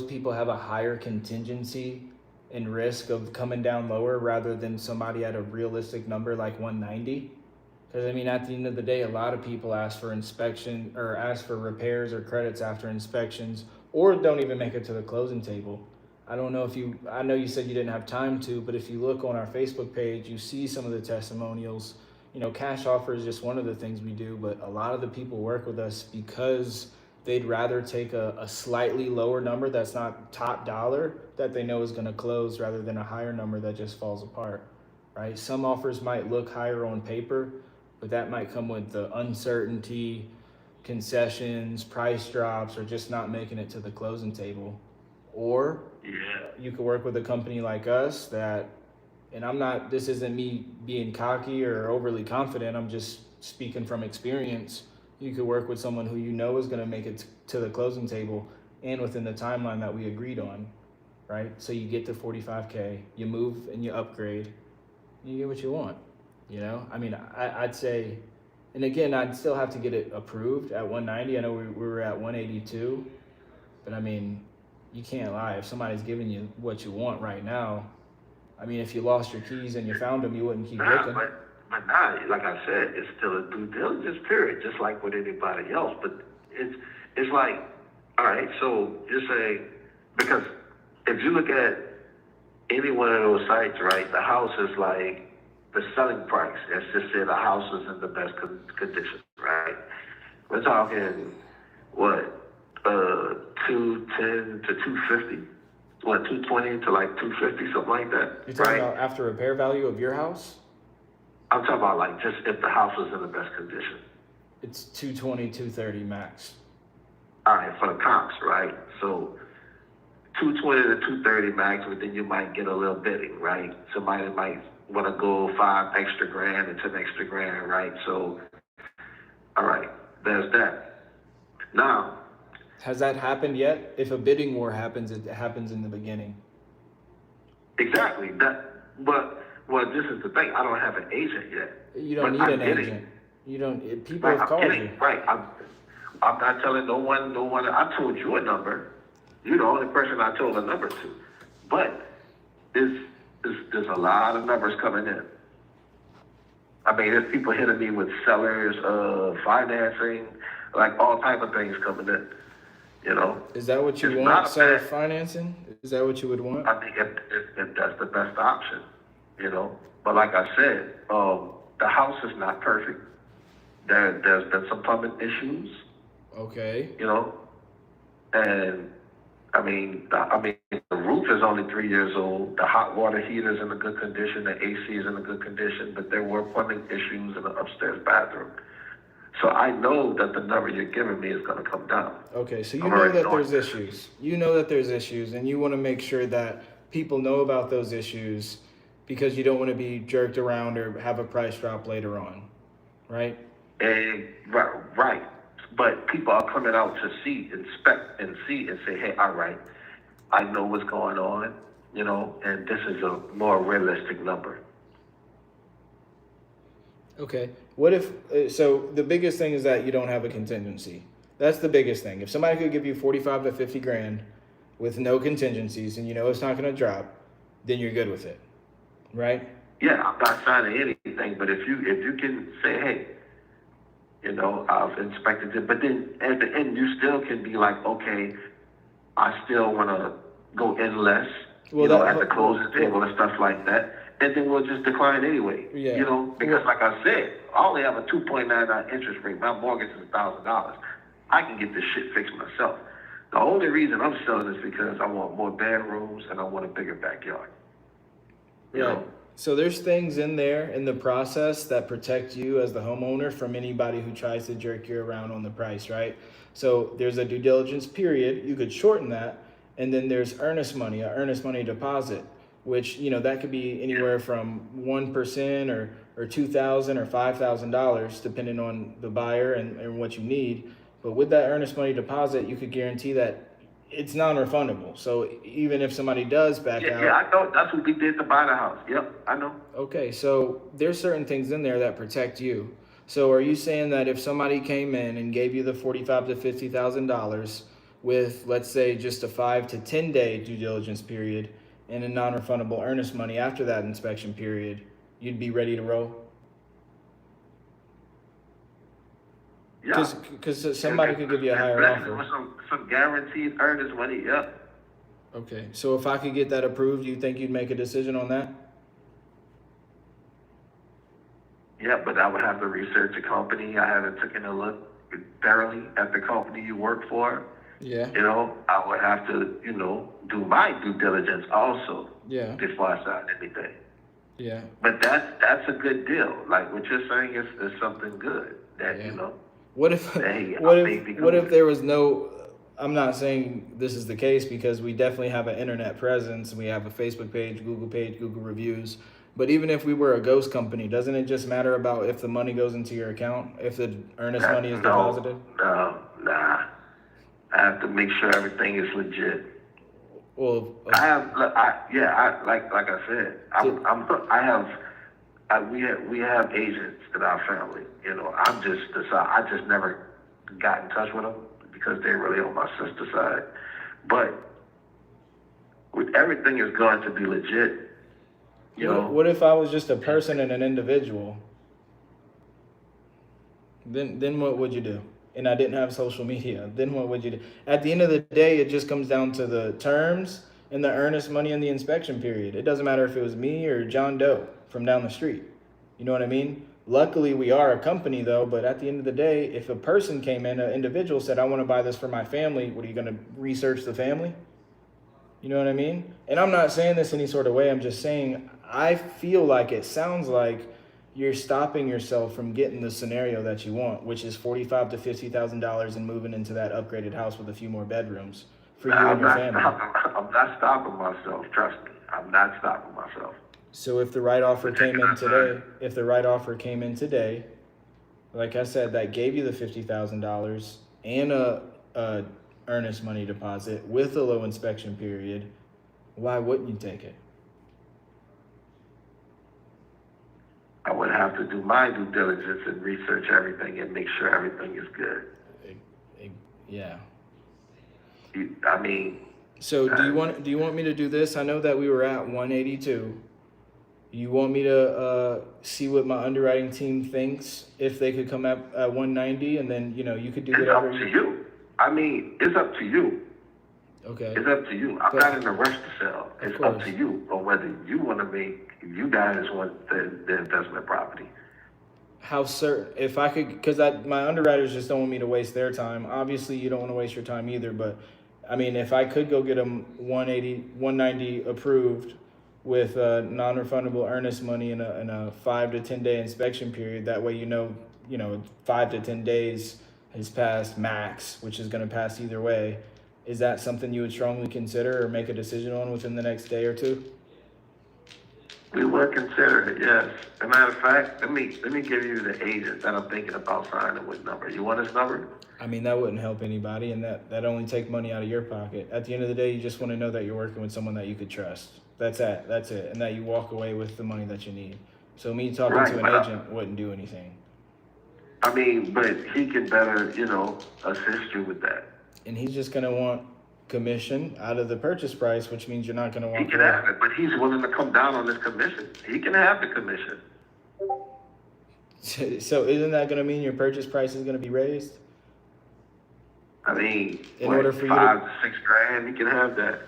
people have a higher contingency and risk of coming down lower rather than somebody at a realistic number like 190? Because I mean, at the end of the day, a lot of people ask for inspection or ask for repairs or credits after inspections, or don't even make it to the closing table. I know you said you didn't have time to, but if you look on our Facebook page, you see some of the testimonials. Cash offer is just one of the things we do, but a lot of the people work with us because they'd rather take a slightly lower number that's not top dollar that they know is going to close rather than a higher number that just falls apart, right? Some offers might look higher on paper, but that might come with the uncertainty, concessions, price drops, or just not making it to the closing table. Or you could work with a company like us that, and this isn't me being cocky or overly confident, I'm just speaking from experience. You could work with someone who is going to make it to the closing table and within the timeline that we agreed on, right? So you get to 45K, you move and you upgrade, and you get what you want. I mean, I'd say, and again, I'd still have to get it approved at 190. I know we were at 182, but I mean, you can't lie. If somebody's giving you what you want right now, I mean, if you lost your keys and you found them, you wouldn't keep looking. But now, like I said, it's still a due diligence period, just like with anybody else. But it's like, all right, so you're saying, because if you look at any one of those sites, right, the house is like the selling price. Let's just say the house is in the best condition, right? We're talking, what, 210 to 250? What, 220 to like 250, something like that? You're talking about after repair value of your house? I'm talking about like just if the house was in the best condition. It's 220, 230 max. All right, for the comps, right? So 220 to 230 max, but then you might get a little bidding, right? Somebody might want to go $5 extra grand or $10 extra grand, right? So, all right, there's that. Now, has that happened yet? If a bidding war happens, it happens in the beginning. Exactly. Well, this is the thing. I don't have an agent yet. You don't need an agent. You don't. People have called you. Right. I'm not telling no one. I told you a number. You're the only person I told a number to. But there's a lot of numbers coming in. I mean, there's people hitting me with sellers, financing, like all type of things coming in. Is that what you want? Seller financing? Is that what you would want? I think if that's the best option, But like I said, the house is not perfect. There's been some plumbing issues. Okay. And I mean, the roof is only 3 years old. The hot water heater is in a good condition. The AC is in a good condition, but there were plumbing issues in the upstairs bathroom. So I know that the number you're giving me is going to come down. Okay, so you know that there's issues. You know that there's issues, and you want to make sure that people know about those issues because you don't want to be jerked around or have a price drop later on, right? Right. But people are coming out to inspect and see and say, hey, all right, I know what's going on, and this is a more realistic number. Okay. What if, so the biggest thing is that you don't have a contingency. That's the biggest thing. If somebody could give you 45 to 50 grand with no contingencies and it's not going to drop, then you're good with it, right? Yeah, I'm not signing anything, but if you can say, hey, I've inspected it, but then at the end you still can be like, okay, I still want to go in less, at the closing table and stuff like that. and then we'll just decline anyway. Yeah. You know, because like I said, I only have a 2.99 interest rate. My mortgage is $1,000. I can get this shit fixed myself. The only reason I'm selling is because I want more bedrooms and I want a bigger backyard. You Right. know? So there's things in there in the process that protect you as the homeowner from anybody who tries to jerk you around on the price, right? So there's a due diligence period. You could shorten that. And then there's earnest money, a earnest money deposit, which, you know, that could be anywhere from 1% or $2,000 or $5,000, depending on the buyer and what you need. But with that earnest money deposit, you could guarantee that it's non-refundable. So even if somebody does back out. Yeah, I know. That's what we did to buy the house. Yep, I know. Okay, so there's certain things in there that protect you. So are you saying that if somebody came in and gave you the $45,000 to $50,000 with, let's say, just a 5 to 10 day due diligence period and a non-refundable earnest money after that inspection period, you'd be ready to roll? Yeah. Because somebody could give you a higher offer. With some guaranteed earnest money. Yep. Okay, so if I could get that approved, you think you'd make a decision on that? Yeah, but I would have to research the company. I haven't taken a look thoroughly at the company you work for. Yeah. You know, I would have to, you know, do my due diligence also. Yeah. Before I sign anything. Yeah. But that's a good deal. Like what you're saying is something good that, Yeah. you know. What if what if there was no, I'm not saying this is the case because we definitely have an internet presence. We have a Facebook page, Google reviews. But even if we were a ghost company, doesn't it just matter about if the money goes into your account, if the earnest money is deposited? No, nah. I have to make sure everything is legit. Well, like I said, we have agents in our family. You know, I just never got in touch with them because they're really on my sister's side. But with everything is going to be legit. You know. What if I was just a person and an individual? Then what would you do? And I didn't have social media. Then what would you do? At the end of the day, it just comes down to the terms and the earnest money and the inspection period. It doesn't matter if it was me or John Doe from down the street. You know what I mean? Luckily, we are a company though, but at the end of the day, if a person came in, an individual said, I want to buy this for my family, what are you going to research the family? You know what I mean? And I'm not saying this any sort of way. I'm just saying I feel like it sounds like you're stopping yourself from getting the scenario that you want, which is $45,000 to $50,000 and moving into that upgraded house with a few more bedrooms for you and your family. I'm not stopping myself. Trust me, I'm not stopping myself. So if the right offer came in today, like I said, that gave you the $50,000 and a earnest money deposit with a low inspection period, why wouldn't you take it? I would have to do my due diligence and research everything and make sure everything is good. Yeah. I mean. So do you want me to do this? I know that we were at 182. You want me to see what my underwriting team thinks if they could come up at 190, and then you could do whatever. It's up to you. I mean, it's up to you. Okay. It's up to you. I'm not in a rush to sell. It's up to you on whether you want to you guys want the investment property. How certain, if I could, because my underwriters just don't want me to waste their time. Obviously, you don't want to waste your time either, but I mean, if I could go get them 190 approved with non-refundable earnest money and a 5 to 10 day inspection period, that way 5 to 10 days has passed max, which is going to pass either way. Is that something you would strongly consider or make a decision on within the next day or two? We would consider it, yes. As a matter of fact, let me give you the agent that I'm thinking about signing with number. You want his number? I mean, that wouldn't help anybody, and that only take money out of your pocket. At the end of the day, you just want to know that you're working with someone that you could trust. That's it, and that you walk away with the money that you need. So me talking to an agent wouldn't do anything. I mean, but he can better, assist you with that. And he's just going to want commission out of the purchase price, which means you're not going to want. He can have it, but he's willing to come down on his commission. He can have the commission. So isn't that going to mean your purchase price is going to be raised? I mean, in order for $5 to $6 grand, he can have that.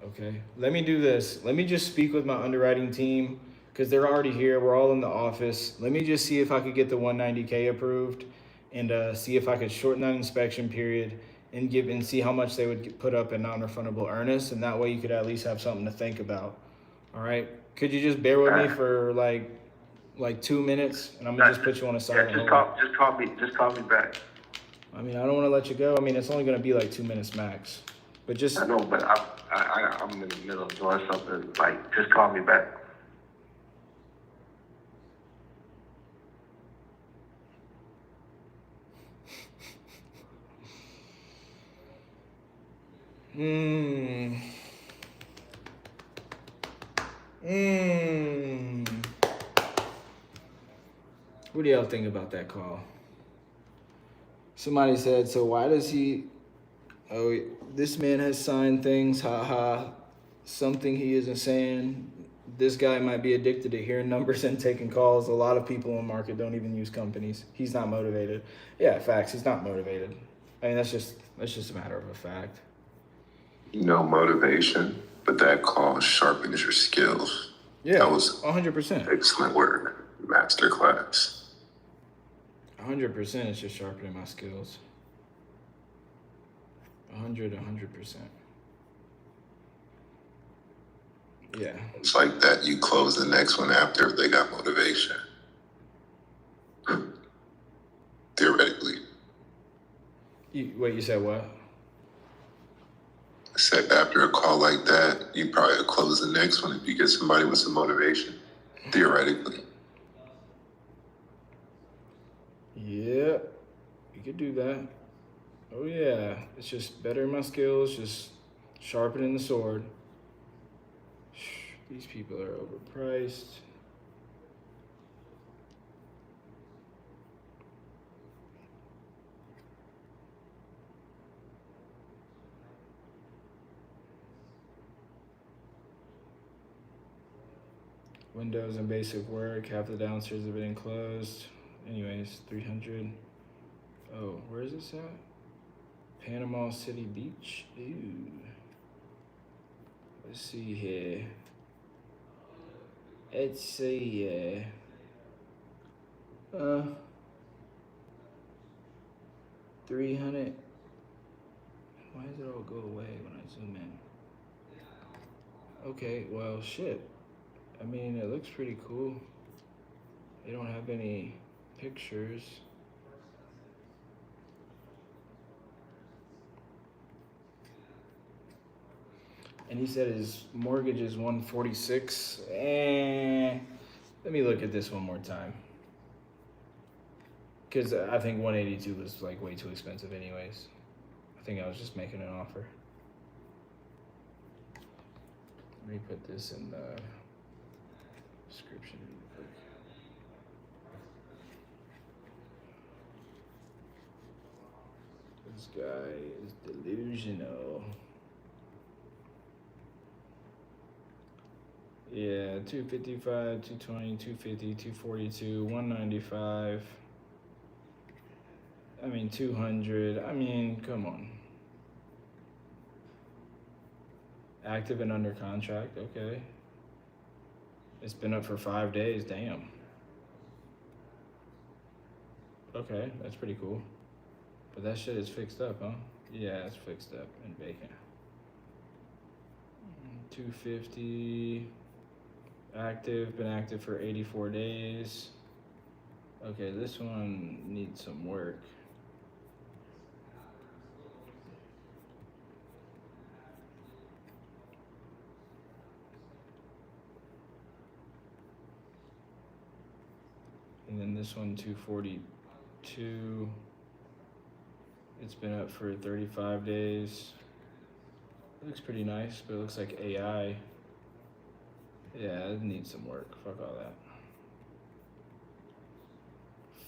Okay, let me do this. Let me just speak with my underwriting team, because they're already here. We're all in the office. Let me just see if I could get the 190K approved, and see if I could shorten that inspection period and see how much they would put up in non-refundable earnest, and that way you could at least have something to think about. All right. Could you just bear with me for like 2 minutes, and I'm gonna just put you on a silent hold. Just call me back. I mean, I don't want to let you go. I mean, it's only gonna be like 2 minutes max, but just. I know, but I'm in the middle of doing something. Like, just call me back. What do y'all think about that call? Somebody said, so why does he, oh, this man has signed things, haha, something he isn't saying. This guy might be addicted to hearing numbers and taking calls. A lot of people in the market don't even use companies. He's not motivated. Yeah, facts, he's not motivated. I mean, that's just a matter of a fact. Motivation, but that call sharpens your skills. Yeah, that was 100%. Excellent work, masterclass. 100%. It's just sharpening my skills. 100%. Yeah. It's like that. You close the next one after if they got motivation. Theoretically. You said what? I said after a call like that, you probably close the next one if you get somebody with some motivation. Theoretically. Yeah, you could do that. Oh yeah, it's just bettering my skills, just sharpening the sword. These people are overpriced. Windows and basic work, half the downstairs have been enclosed. Anyways, 300. Oh, where is this at? Panama City Beach. Ooh. Let's see here. Let's see here. 300. Why does it all go away when I zoom in? Okay, well, shit. I mean, it looks pretty cool. They don't have any pictures. And he said his mortgage is 146. Let me look at this one more time. Because I think 182 was like way too expensive anyways. I think I was just making an offer. Let me put this in the description real quick. This guy is delusional. Yeah, 255, 220, 250, 242, 195. I mean, 200. I mean, come on. Active and under contract, okay. It's been up for 5 days, damn. Okay, that's pretty cool. But that shit is fixed up, huh? Yeah, it's fixed up and vacant. 250. Active, been active for 84 days. Okay, this one needs some work. And then this one, 242. It's been up for 35 days. It looks pretty nice, but it looks like AI. Yeah, it needs some work. Fuck all that.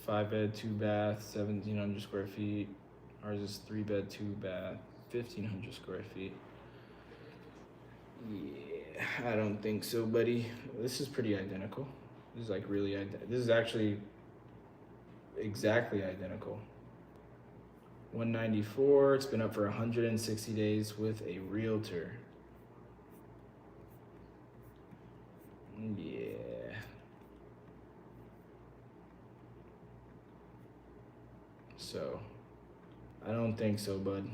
5 bed, 2 bath, 1,700 square feet. Ours is 3 bed, 2 bath, 1,500 square feet. Yeah, I don't think so, buddy. This is pretty identical. This is like really, this is actually exactly identical. 194, it's been up for 160 days with a realtor. Yeah. So I don't think so, bud.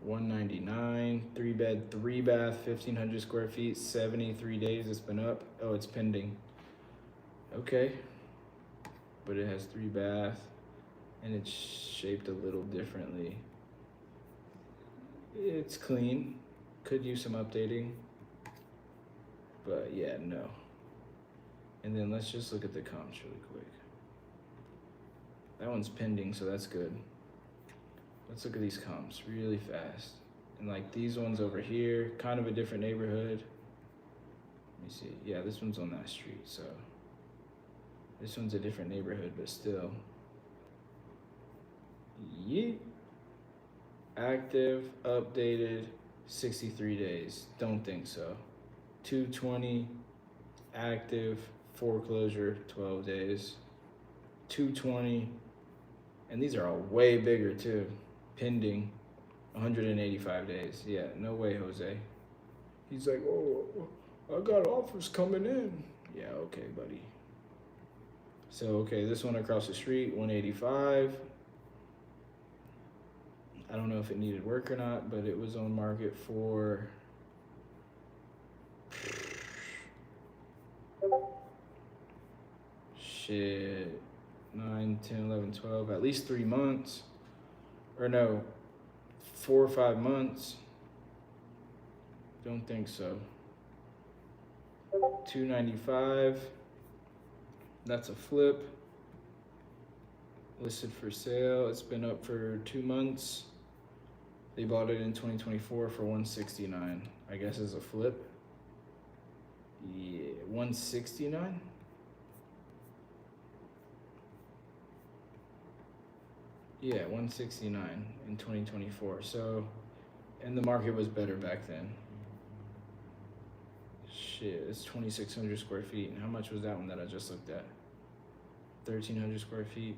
$199, 3-bed, 3-bath, 1,500 square feet, 73 days. It's been up. Oh, it's pending. Okay, but it has 3 bath, and it's shaped a little differently. It's clean. Could use some updating, but yeah, no. And then let's just look at the comps really quick. That one's pending, so that's good. Let's look at these comps really fast. And like these ones over here, kind of a different neighborhood. Let me see. Yeah, this one's on that street, so this one's a different neighborhood, but still. Yeet. Active, updated, 63 days. Don't think so. 220, active, foreclosure, 12 days. 220, and these are all way bigger too. Pending, 185 days. Yeah, no way, Jose. He's like, oh, I got offers coming in. Yeah, okay, buddy. So, okay, this one across the street, 185. I don't know if it needed work or not, but it was on market for shit, 9, 10, 11, 12, at least 3 months. Or no, 4 or 5 months. Don't think so. 295. That's a flip. Listed for sale. It's been up for 2 months. They bought it in 2024 for 169. I guess as a flip. Yeah, 169. Yeah, 169 in 2024. So, and the market was better back then. Shit, it's 2,600 square feet. And how much was that one that I just looked at? 1,300 square feet,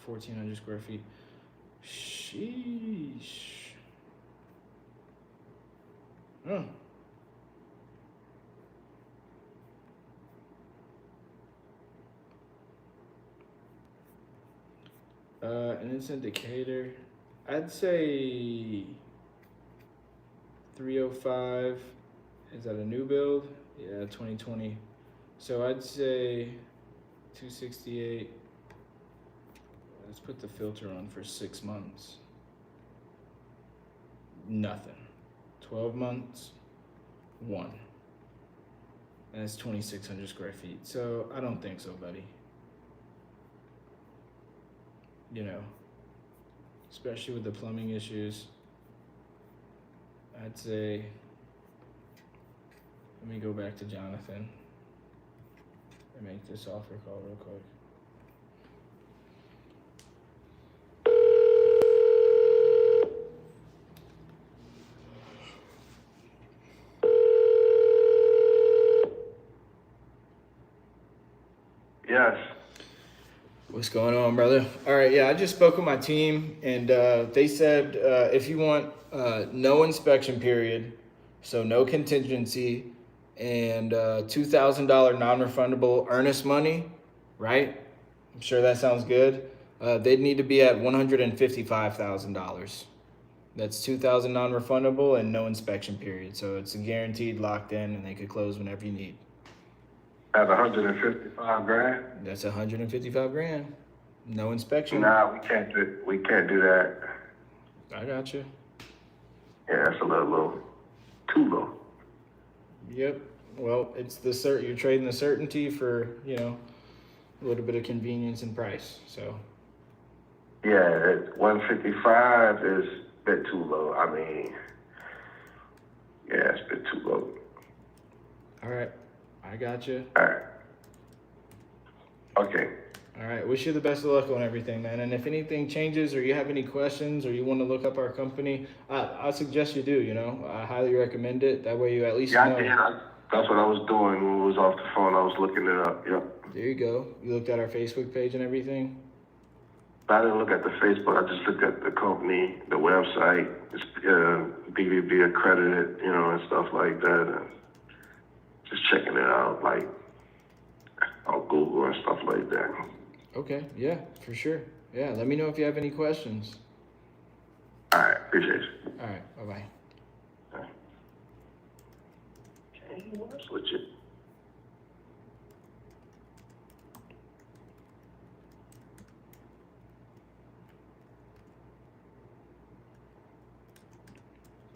1,400 square feet. Sheesh. Huh. And it's indicator. I'd say 305. Is that a new build? Yeah, 2020. So I'd say 268. Let's put the filter on for 6 months. Nothing. 12 months, 1. And it's 2,600 square feet. So I don't think so, buddy. You know, especially with the plumbing issues. I'd say, let me go back to Jonathan and make this offer call real quick. Yes. What's going on, brother? All right, yeah, I just spoke with my team, and they said if you want no inspection period, so no contingency, and $2,000 non-refundable earnest money, right? I'm sure that sounds good. They'd need to be at $155,000. That's $2,000 non-refundable and no inspection period, so it's guaranteed, locked in, and they could close whenever you need. At 155 grand? That's 155 grand. No inspection. Nah, we can't do that. I got you. Yeah, that's a little low. Too low. Yep. Well, it's the you're trading the certainty for, you know, a little bit of convenience and price. So. Yeah, 155 is a bit too low. I mean, yeah, it's a bit too low. All right. I got you. All right. Okay. All right. Wish you the best of luck on everything, man. And if anything changes or you have any questions or you want to look up our company, I suggest you do, you know. I highly recommend it. That way you at least know. I did. That's what I was doing when we was off the phone. I was looking it up. Yep. There you go. You looked at our Facebook page and everything? I didn't look at the Facebook. I just looked at the company, the website. It's BBB accredited, you know, and stuff like that. And just checking it out, like, on Google and stuff like that. Okay, yeah, for sure. Yeah, let me know if you have any questions. All right, appreciate you. All right, bye-bye. Okay, that's legit.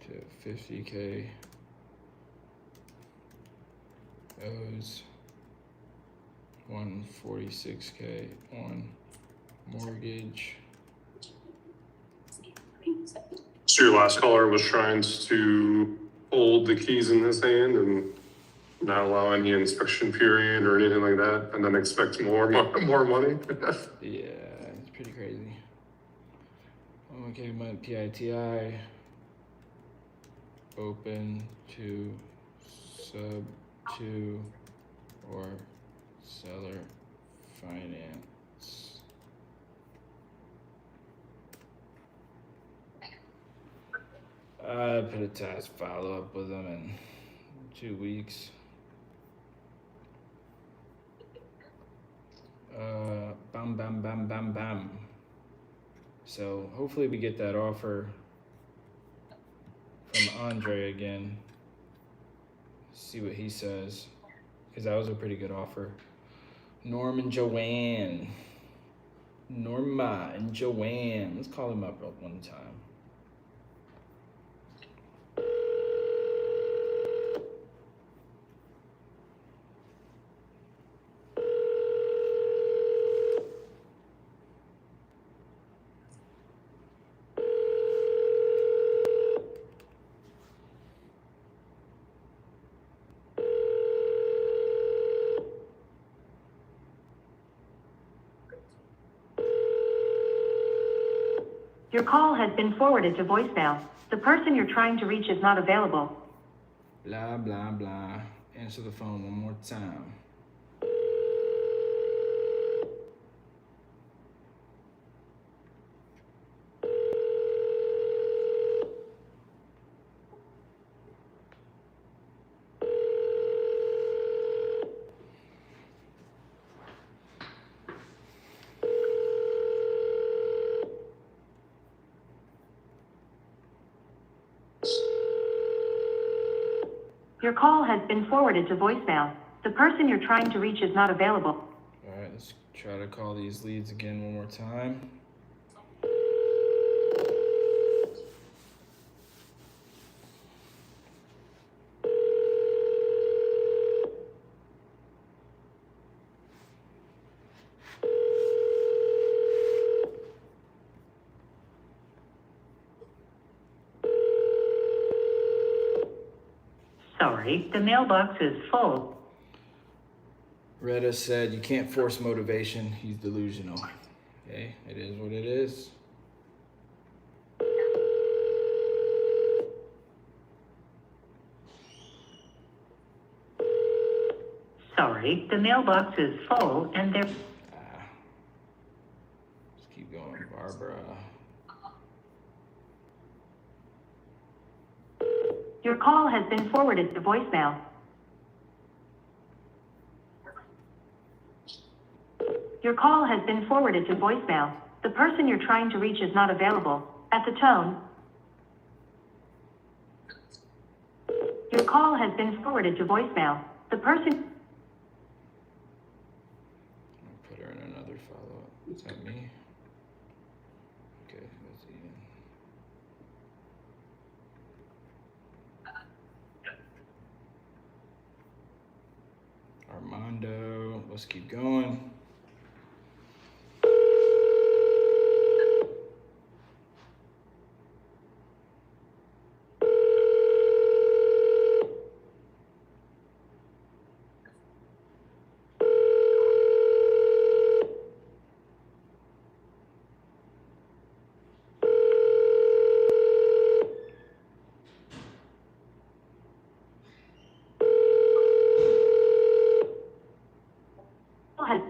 To 50K. Owes 146K on mortgage. So your last caller was trying to hold the keys in his hand and not allow any inspection period or anything like that, and then expect more money. Yeah, it's pretty crazy. Okay, my PITI open to sub 2 or seller finance. I put a task follow up with them in 2 weeks. Bam, bam, bam, bam, bam. So hopefully we get that offer from Andre again. See what he says, because that was a pretty good offer. Norm and Joanne. Norma and Joanne. Let's call them up one time. Your call has been forwarded to voicemail. The person you're trying to reach is not available. Blah, blah, blah. Answer the phone one more time. Your call has been forwarded to voicemail. The person you're trying to reach is not available. All right, let's try to call these leads again one more time. Sorry, the mailbox is full. Retta said you can't force motivation. He's delusional. Okay, it is what it is. Sorry, the mailbox is full and there. Let's keep going, Barbara. Your call has been forwarded to voicemail. Your call has been forwarded to voicemail. The person you're trying to reach is not available. At the tone, your call has been forwarded to voicemail. The person... I'll put her in another follow-up. Is that me? Okay, that's Ian. Armando, let's keep going. has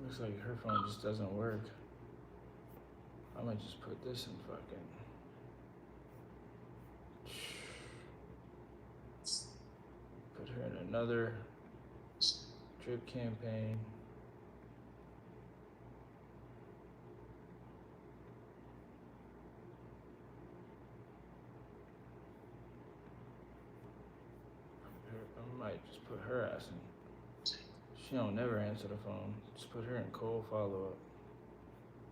Looks like her phone just doesn't work. I might just put this in fucking. Put her in another drip campaign. I might just put her ass in. She don't never answer the phone. Just put her in cold follow-up.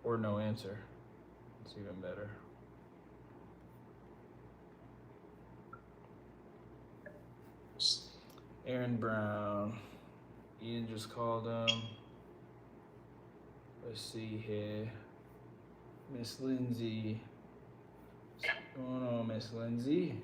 Or no answer. It's even better. Aaron Brown. Ian just called him. Let's see here. Miss Lindsay. What's going on, Miss Lindsay?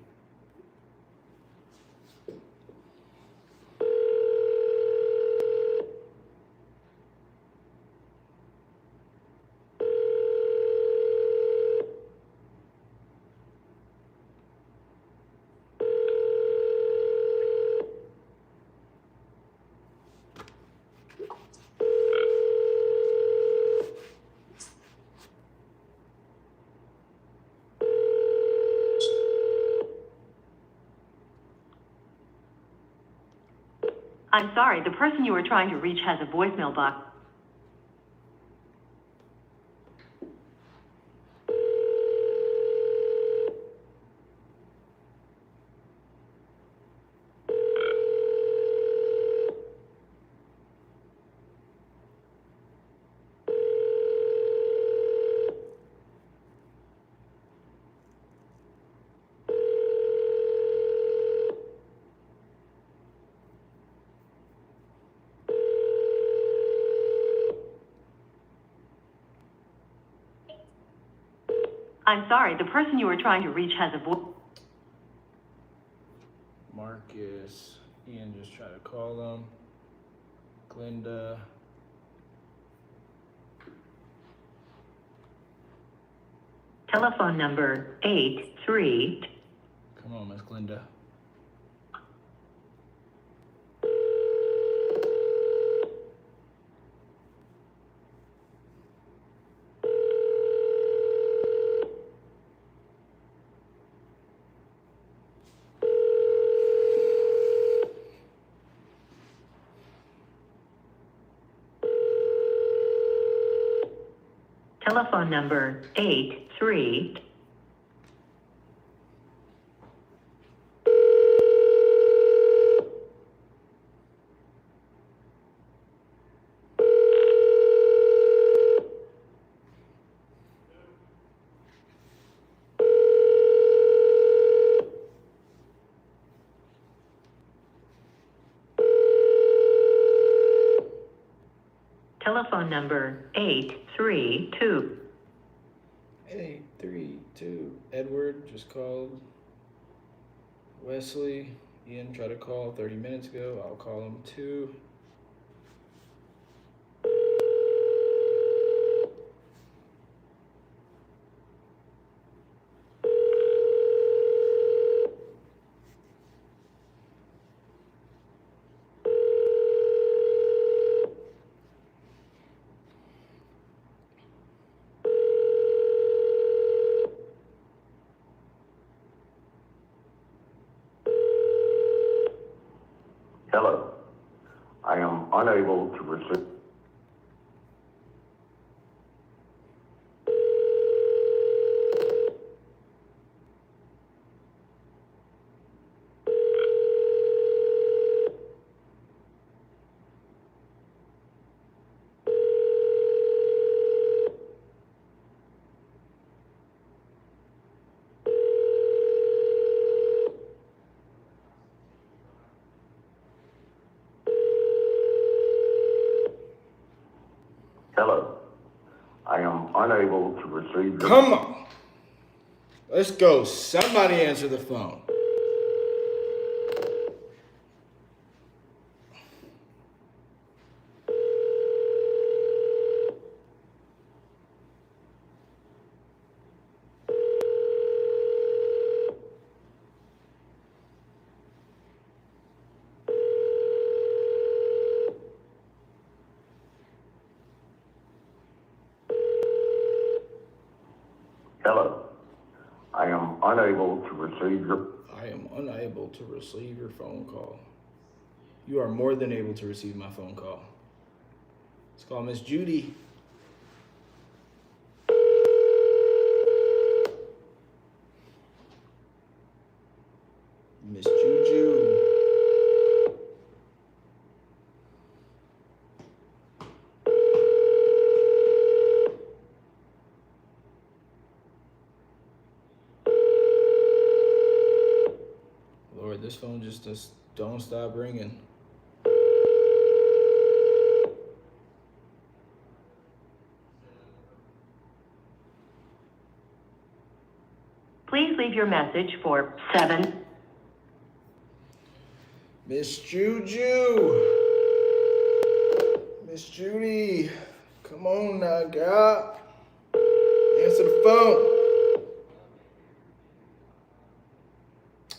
I'm sorry, the person you are trying to reach has a voicemail box. I'm sorry, the person you are trying to reach has a voice. Marcus. Ian just tried to call him. Glinda. Telephone number 83. Come on, Miss Glinda. Telephone number 83. Telephone number 832. 832. Edward just called. Wesley. Ian tried to call 30 minutes ago. I'll call him too. Hello. I am unable to receive. Hello. I am unable to receive your... Come on. Let's go. Somebody answer the phone. unable to receive your. I am unable to receive your phone call. You are more than able to receive my phone call. Let's call Miss Judy. Miss Juju. Lord, this phone just don't stop ringing. Please leave your message for 7. Miss Juju. Miss Judy. Come on now, girl. Answer the phone.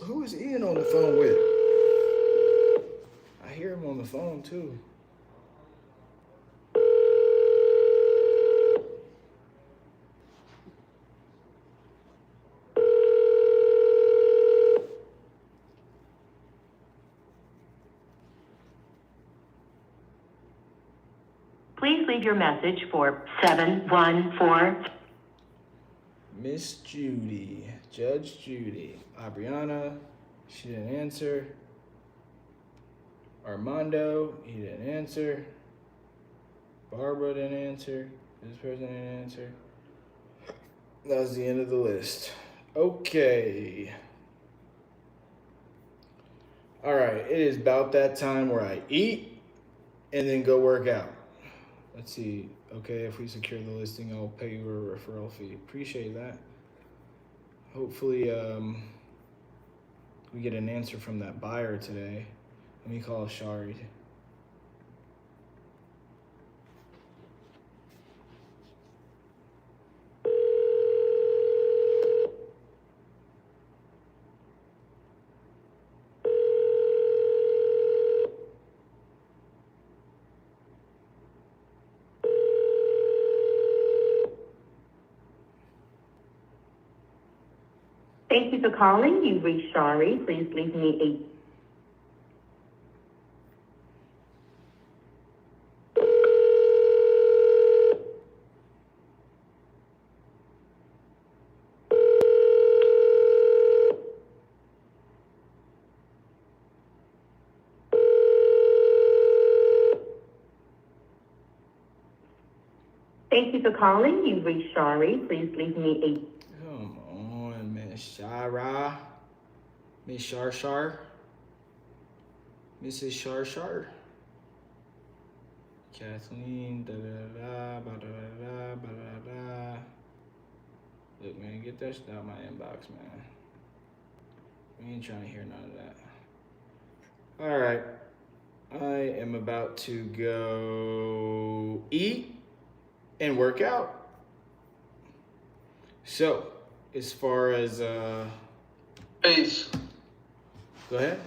Who is Ian on the phone with? I hear him on the phone too. Please leave your message for 714. Miss Judy, Judge Judy, Aubriana, she didn't answer. Armando, he didn't answer. Barbara didn't answer. This person didn't answer. That was the end of the list. Okay. All right, it is about that time where I eat and then go work out. Let's see. Okay, if we secure the listing, I'll pay you a referral fee. Appreciate that. Hopefully, we get an answer from that buyer today. Let me call Shari. Thank you for calling. You've reached Shari. Please leave me Thank you for calling. You've reached Shari. Please leave me Come on, Miss Shara. Miss Shar. Mrs. Shar. Kathleen, da. Look, man, get that shit out of my inbox, man. We ain't trying to hear none of that. All right. I am about to go eat and work out. So, as far as, Peace. Go ahead.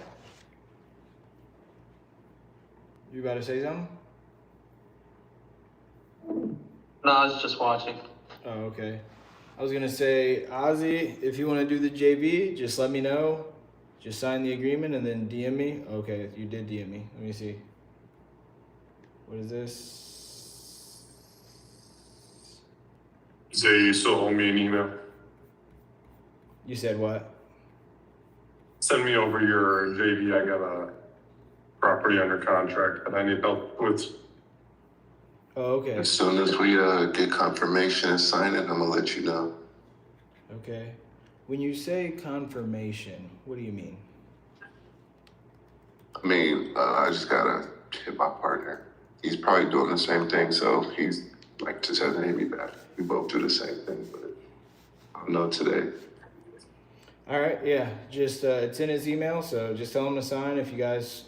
You about to say something? No, I was just watching. Oh, okay. I was gonna say, Ozzy, if you want to do the JV, just let me know. Just sign the agreement and then DM me. Okay, you did DM me. Let me see. What is this? Zay, you still owe me an email. You said what? Send me over your JV. I got a property under contract that I need help with. Oh, okay. As soon as we get confirmation and sign it, I'm gonna let you know. Okay. When you say confirmation, what do you mean? I mean, I just gotta hit my partner. He's probably doing the same thing, so he's like just hasn't hit me back. We both do the same thing, but I'll know today. All right, yeah. Just it's in his email, so just tell him to sign if you guys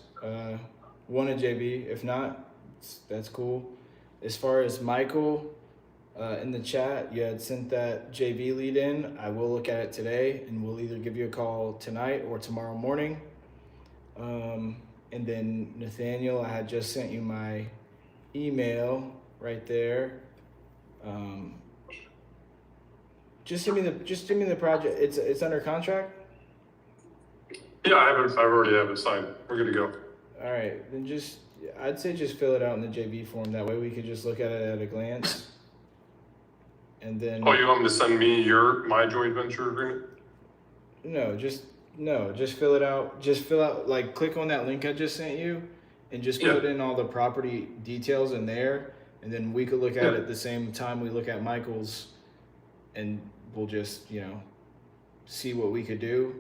want a JV. If not, that's cool. As far as Michael, in the chat, you had sent that JV lead in. I will look at it today, and we'll either give you a call tonight or tomorrow morning. And then Nathaniel, I had just sent you my email right there. Just send me the project. It's under contract. Yeah, I already have it signed. We're good to go. All right, then I'd say just fill it out in the JV form. That way we could just look at it at a glance. And then. Oh, you want me to send me my joint venture agreement? No, just fill it out. Just fill out, like, click on that link I just sent you, and just put in all the property details in there, and then we could look at it at the same time we look at Michael's, and we'll just see what we could do,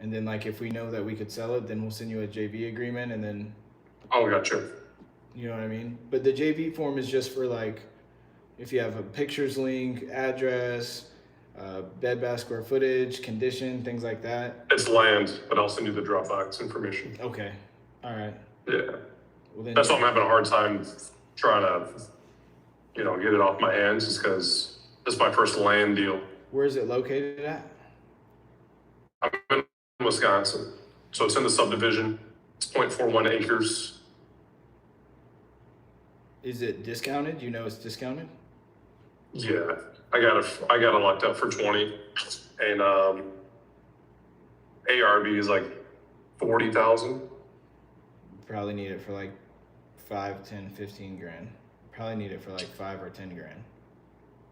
and then like if we know that we could sell it, then we'll send you a JV agreement, and then. Oh, gotcha. You know what I mean? But the JV form is just for like, if you have a pictures link, address, bed bath square footage, condition, things like that. It's land, but I'll send you the Dropbox information. Okay. All right. Yeah. Well, then that's why I'm having a hard time trying to, get it off my hands, is because this is my first land deal. Where is it located at? I'm in Wisconsin. So it's in the subdivision. It's 0.41 acres. Is it discounted? You know it's discounted? Yeah. I got it locked up for 20, and ARV is like 40,000. Probably need it for like 5, 10, 15 grand. Probably need it for like 5 or 10 grand.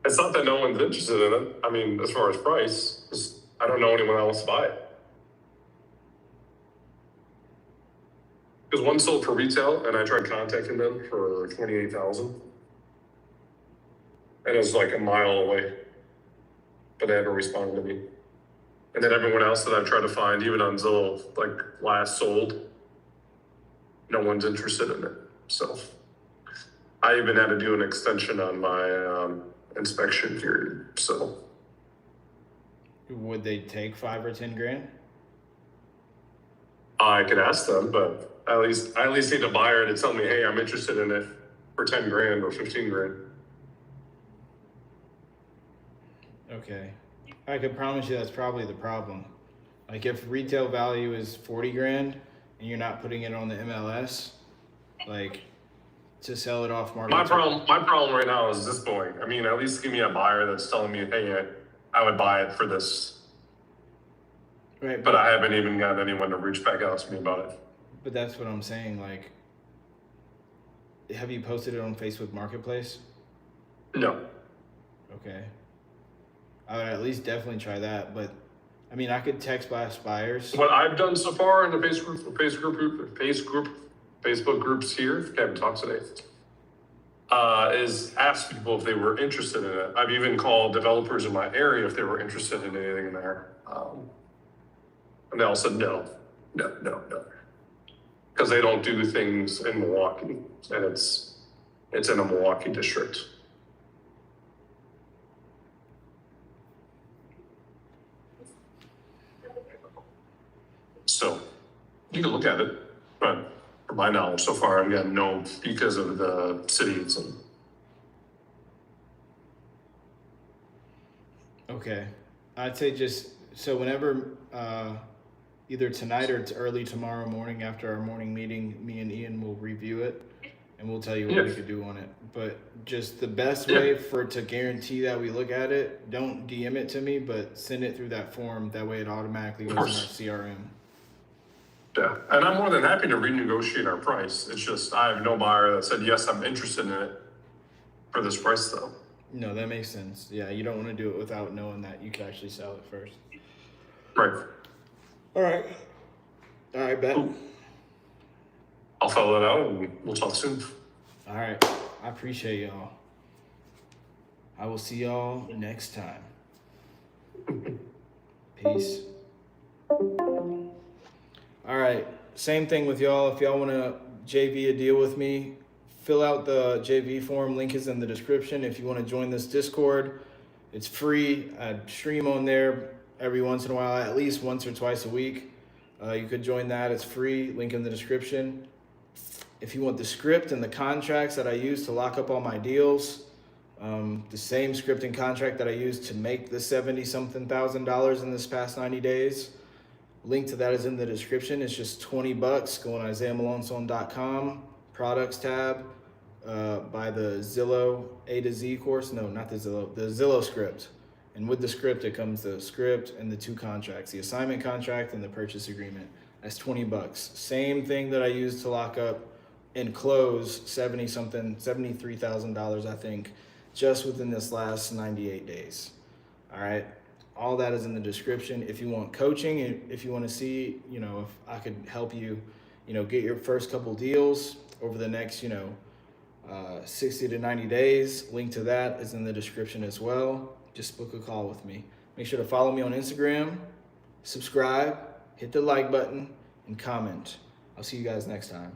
It's not that no one's interested in it. I mean, as far as price, I don't know anyone else to buy it. Because one sold for retail, and I tried contacting them for 28,000. And it was like a mile away, but they haven't responded to me. And then everyone else that I've tried to find, even on Zillow, like last sold, no one's interested in it. So I even had to do an extension on my inspection period. So would they take 5 or 10 grand? I could ask them, but I at least need a buyer to tell me, hey, I'm interested in it for 10 grand or 15 grand. Okay. I could promise you that's probably the problem. Like if retail value is 40 grand and you're not putting it on the MLS, like to sell it off market. My problem right now is this point. I mean, at least give me a buyer that's telling me, hey, I would buy it for this. Right. But I haven't even got anyone to reach back out to me about it. But that's what I'm saying. Like, have you posted it on Facebook Marketplace? No. Okay. I would at least definitely try that, but I mean, I could text blast buyers. What I've done so far in the Facebook groups here, Kevin talks today, is ask people if they were interested in it. I've even called developers in my area if they were interested in anything in there, and they all said no, because they don't do things in Milwaukee, and it's in a Milwaukee district. So you can look at it, but from my knowledge so far, I've got no, because of the city it's in. Okay. I'd say just, so whenever, either tonight or it's early tomorrow morning after our morning meeting, me and Ian will review it and we'll tell you what we could do on it. But just the best way to guarantee that we look at it, don't DM it to me, but send it through that form. That way it automatically goes in our CRM. Yeah, and I'm more than happy to renegotiate our price. It's just, I have no buyer that said, yes, I'm interested in it for this price though. No, that makes sense. Yeah, you don't want to do it without knowing that you can actually sell it first. Right. All right, bet. Cool. I'll follow that out and we'll talk soon. All right, I appreciate y'all. I will see y'all next time. Peace. All right, same thing with y'all. If y'all want to JV a deal with me, fill out the JV form. Link is in the description. If you want to join this Discord, it's free. I stream on there every once in a while, at least once or twice a week. You could join that. It's free. Link in the description. If you want the script and the contracts that I use to lock up all my deals, the same script and contract that I used to make the $70-something thousand in this past 90 days, link to that is in the description. It's just $20. Go on IsaiahMalonson.com, products tab, buy the Zillow A to Z course. No, not the Zillow script. And with the script, it comes the script and the 2 contracts, the assignment contract and the purchase agreement. That's $20. Same thing that I used to lock up and close $73,000, I think, just within this last 98 days. All right. All that is in the description. If you want coaching, if you want to see, if I could help you, get your first couple deals over the next, 60 to 90 days, link to that is in the description as well. Just book a call with me. Make sure to follow me on Instagram, subscribe, hit the like button, and comment. I'll see you guys next time.